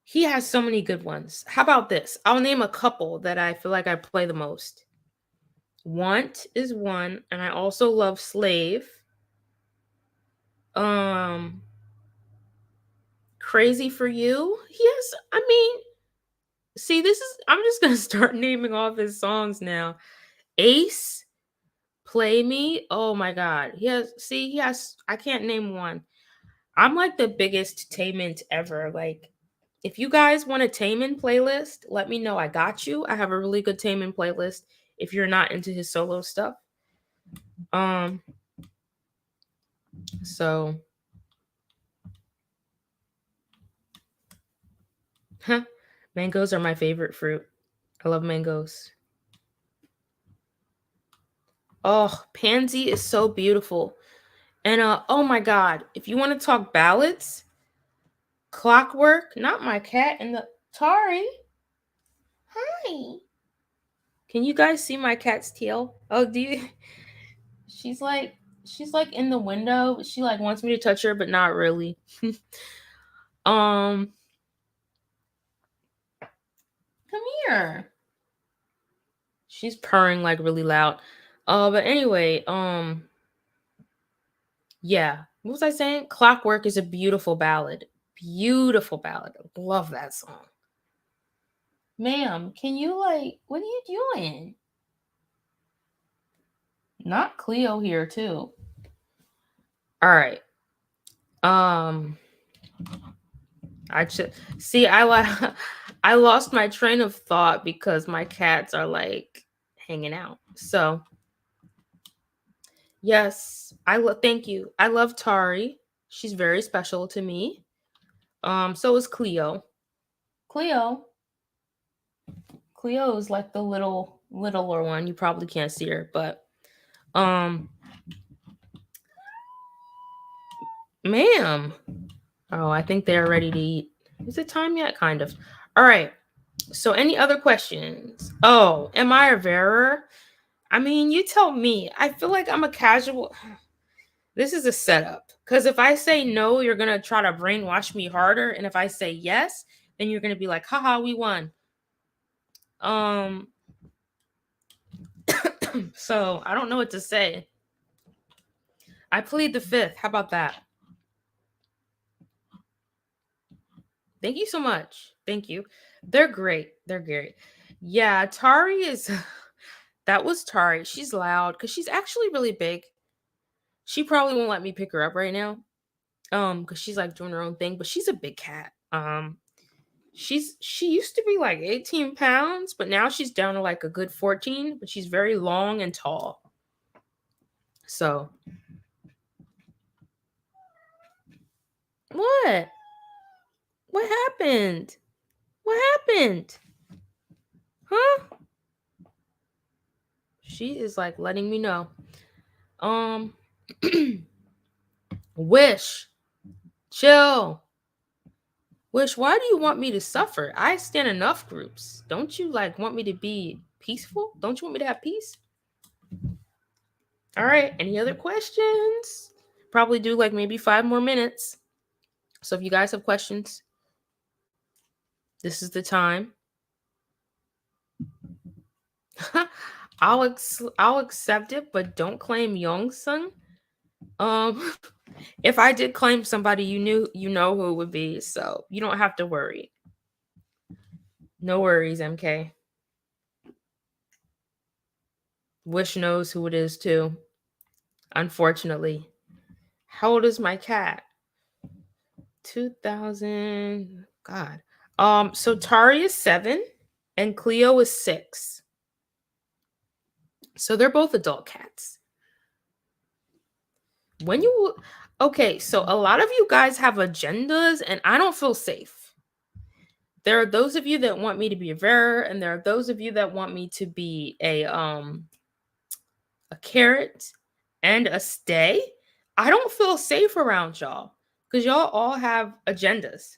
He has so many good ones. How about this? I'll name a couple that I feel like I play the most. Want is one, and I also love Slave. Um, Crazy for You. He has, I mean, see, this is, I'm just gonna start naming off his songs now. Ace, Play Me. Oh my god. He has, I can't name one. I'm like the biggest Taement ever. Like, If you guys want a Taemin playlist, let me know. I got you. I have a really good Taemin playlist if you're not into his solo stuff. So mangoes are my favorite fruit. I love mangoes. Oh, Pansy is so beautiful. And oh my god, if you want to talk ballads, Clockwork, not my cat and the Tari. Hi. Can you guys see my cat's tail? Oh, do you she's like in the window. She like wants me to touch her, but not really. Come here. She's purring like really loud. But anyway, yeah. What was I saying? Clockwork is a beautiful ballad. Beautiful ballad. Love that song. Ma'am, can you like what are you doing? Not Cleo here too. All right. I should see I lost my train of thought because my cats are like hanging out. So yes, thank you. I love Tari. She's very special to me. So is Cleo. Cleo. Cleo is like the littler one. You probably can't see her, but ma'am. Oh, I think they're ready to eat. Is it time yet? Kind of. All right. So any other questions? Oh, am I a bearer? I mean, you tell me. I feel like I'm a casual. This is a setup. Because if I say no, you're going to try to brainwash me harder. And if I say yes, then you're going to be like, haha, we won. So I don't know what to say. I plead the fifth. How about that? Thank you so much. Thank you. They're great. They're great. Yeah, Tari is. That was Tari. She's loud because she's actually really big. She probably won't let me pick her up right now. Because she's like doing her own thing, but she's a big cat. She used to be like 18 pounds, but now she's down to like a good 14, but she's very long and tall. So what? What happened? What happened? Huh? She is like letting me know. Wish. Chill. Wish, why do you want me to suffer? I stand enough groups. Don't you like want me to be peaceful? Don't you want me to have peace? All right. Any other questions? Probably do like maybe 5 more minutes. So if you guys have questions, this is the time. I'll accept it, but don't claim Youngsung. If I did claim somebody, you know who it would be, so you don't have to worry. No worries, MK. Wish knows who it is too. Unfortunately. How old is my cat? 2000. God. So Tari is 7 and Cleo is 6. So they're both adult cats. Okay, so a lot of you guys have agendas and I don't feel safe. There are those of you that want me to be a bearer, and there are those of you that want me to be a carrot and a stay. I don't feel safe around y'all because y'all all have agendas.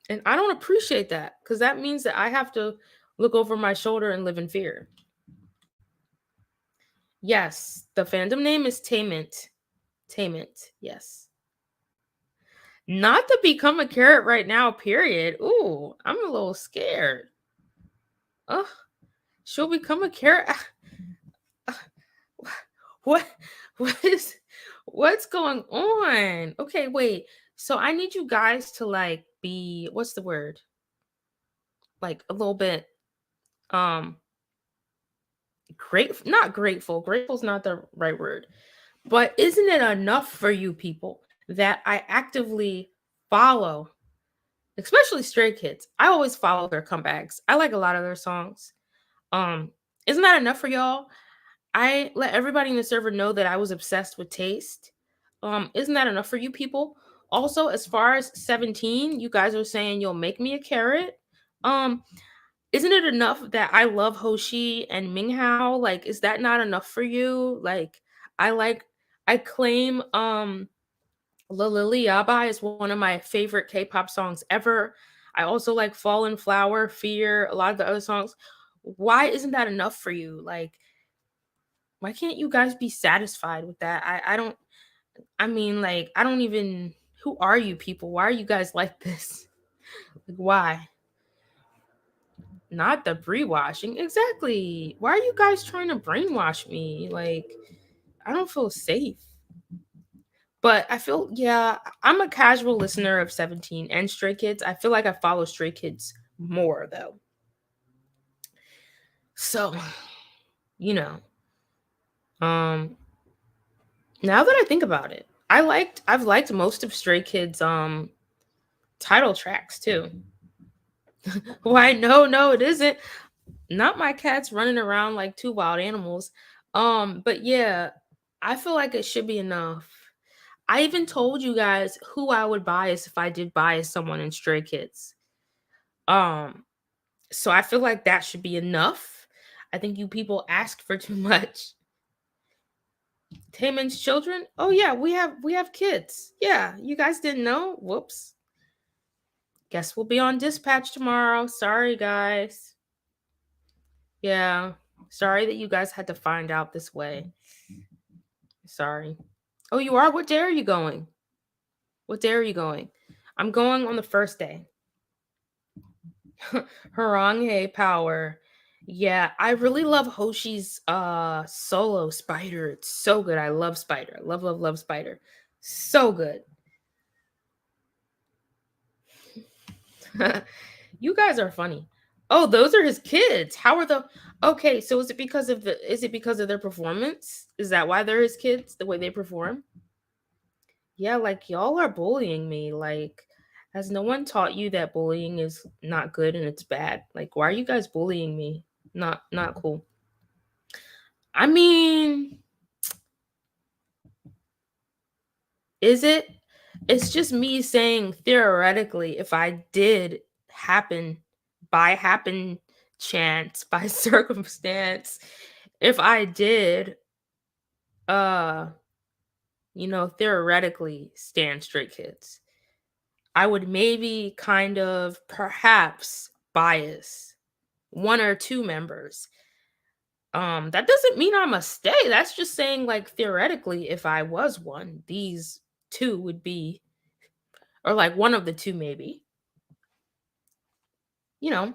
And I don't appreciate that because that means that I have to look over my shoulder and live in fear. Yes, the fandom name is Taement. Taement, yes. Not to become a carrot right now, period. Ooh, I'm a little scared. Ugh, she'll become a carrot. What what's going on? Okay, wait. So I need you guys to like be what's the word? Like a little bit not grateful. Grateful's not the right word. But isn't it enough for you people that I actively follow especially Stray Kids. I always follow their comebacks. I like a lot of their songs. Um, isn't that enough for y'all? I let everybody in the server know that I was obsessed with Taste. Isn't that enough for you people? Also, as far as 17, you guys are saying you'll make me a carrot. Um, isn't it enough that I love Hoshi and Minghao? Like, is that not enough for you? Like I claim La Lily Yaba is one of my favorite K-pop songs ever. I also like Fallen Flower, Fear, a lot of the other songs. Why isn't that enough for you? Like, why can't you guys be satisfied with that? I don't I mean, like, I don't even who are you people? Why are you guys like this? Like, why? Not the brainwashing. Exactly. Why are you guys trying to brainwash me? Like, I don't feel safe. But I feel, yeah, I'm a casual listener of 17 and Stray Kids. I feel like I follow Stray Kids more, though. So, you know, um, now that I think about it, I've liked most of Stray Kids title tracks too. Why no, it isn't. Not my cats running around like two wild animals. But yeah, I feel like it should be enough. I even told you guys who I would bias if I did bias someone in Stray Kids. Um, so I feel like that should be enough. I think you people ask for too much. Taemin's children? Oh yeah, we have kids. Yeah, you guys didn't know? Whoops. Guess we'll be on dispatch tomorrow. Sorry guys. Yeah. Sorry that you guys had to find out this way. Sorry. Oh, you are? What day are you going? What day are you going? I'm going on the first day. Harangue power. Yeah, I really love Hoshi's solo Spider. It's so good. I love Spider. Love Spider. So good. You guys are funny. Oh, those are his kids. How are the Okay, so is it because of their performance? Is that why they're his kids? The way they perform? Yeah, like y'all are bullying me. Like, has no one taught you that bullying is not good and it's bad? Like, why are you guys bullying me? Not cool. I mean, is it? It's just me saying theoretically, if I did happen by happen chance, by circumstance, if I did uh, theoretically stand straight kids, I would maybe kind of perhaps bias one or two members. That doesn't mean I'm a stay. That's just saying like theoretically if I was one, these two would be or like one of the two maybe. You know.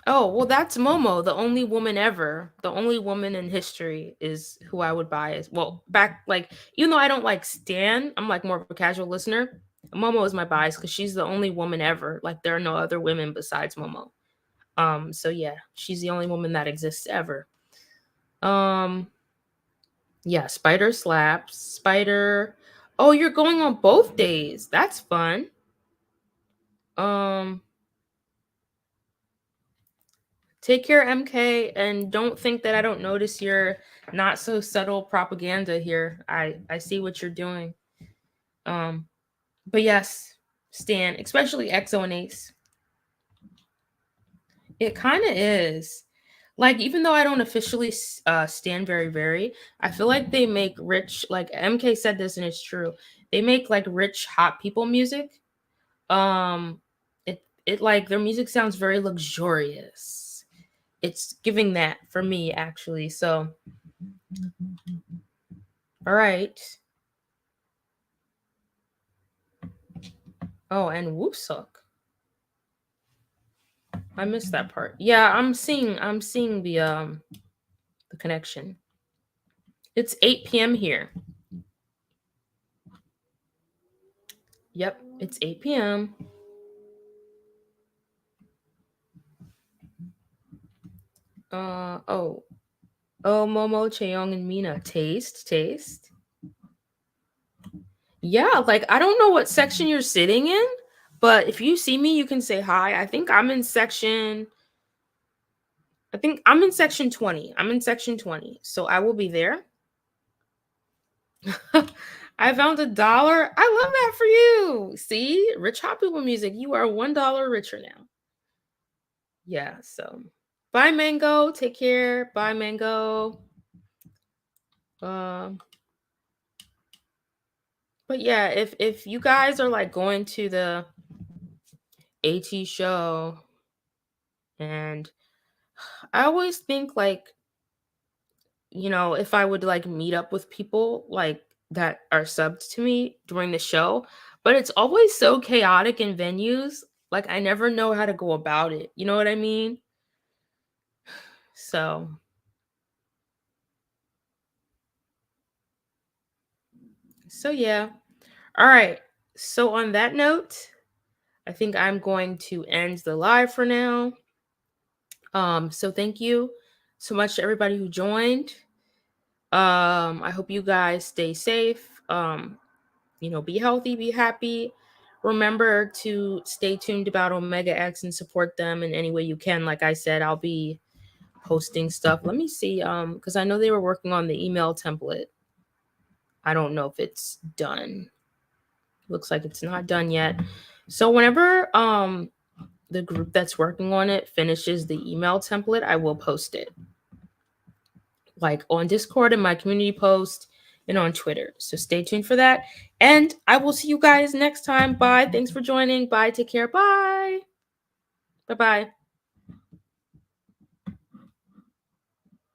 Oh, well that's Momo, the only woman ever. The only woman in history is who I would bias. Well, back like even though I don't like Stan, I'm like more of a casual listener. Momo is my bias because she's the only woman ever. Like there are no other women besides Momo. So yeah, she's the only woman that exists ever. Um, yeah, Spider slaps. Spider. Oh, you're going on both days. That's fun. Um, take care, MK, and don't think that I don't notice your not so subtle propaganda here. I see what you're doing. But yes, Stan, especially EXO and Ace. It kind of is. Like even though I don't officially stand very, I feel like they make rich. Like MK said this, and it's true. They make like rich hot people music. It like their music sounds very luxurious. It's giving that for me actually. So all right. Oh, and Woosuk. I missed that part. Yeah, I'm seeing the connection. It's 8 p.m. here. Yep, it's 8 p.m. Oh, Oh, Momo, Cheong, and Mina. Taste. Yeah, like I don't know what section you're sitting in, but if you see me, you can say hi. I think I'm in section 20. I'm in section 20. So I will be there. I found $1. I love that for you. See, rich hot people music. You are $1 richer now. Yeah, so bye Mango. Take care. Bye Mango. Um but yeah, if you guys are like going to the AT show, and I always think like, if I would like meet up with people like that are subbed to me during the show, but it's always so chaotic in venues. Like I never know how to go about it. You know what I mean? So, yeah. All right. So on that note, I think I'm going to end the live for now. So thank you so much to everybody who joined. I hope you guys stay safe. Be healthy, be happy. Remember to stay tuned about Omega X and support them in any way you can. Like I said, I'll be posting stuff. Let me see, because I know they were working on the email template. I don't know if it's done. Looks like it's not done yet. So whenever the group that's working on it finishes the email template, I will post it. Like on Discord and my community post and on Twitter. So stay tuned for that. And I will see you guys next time. Bye. Thanks for joining. Bye. Take care. Bye. Bye-bye.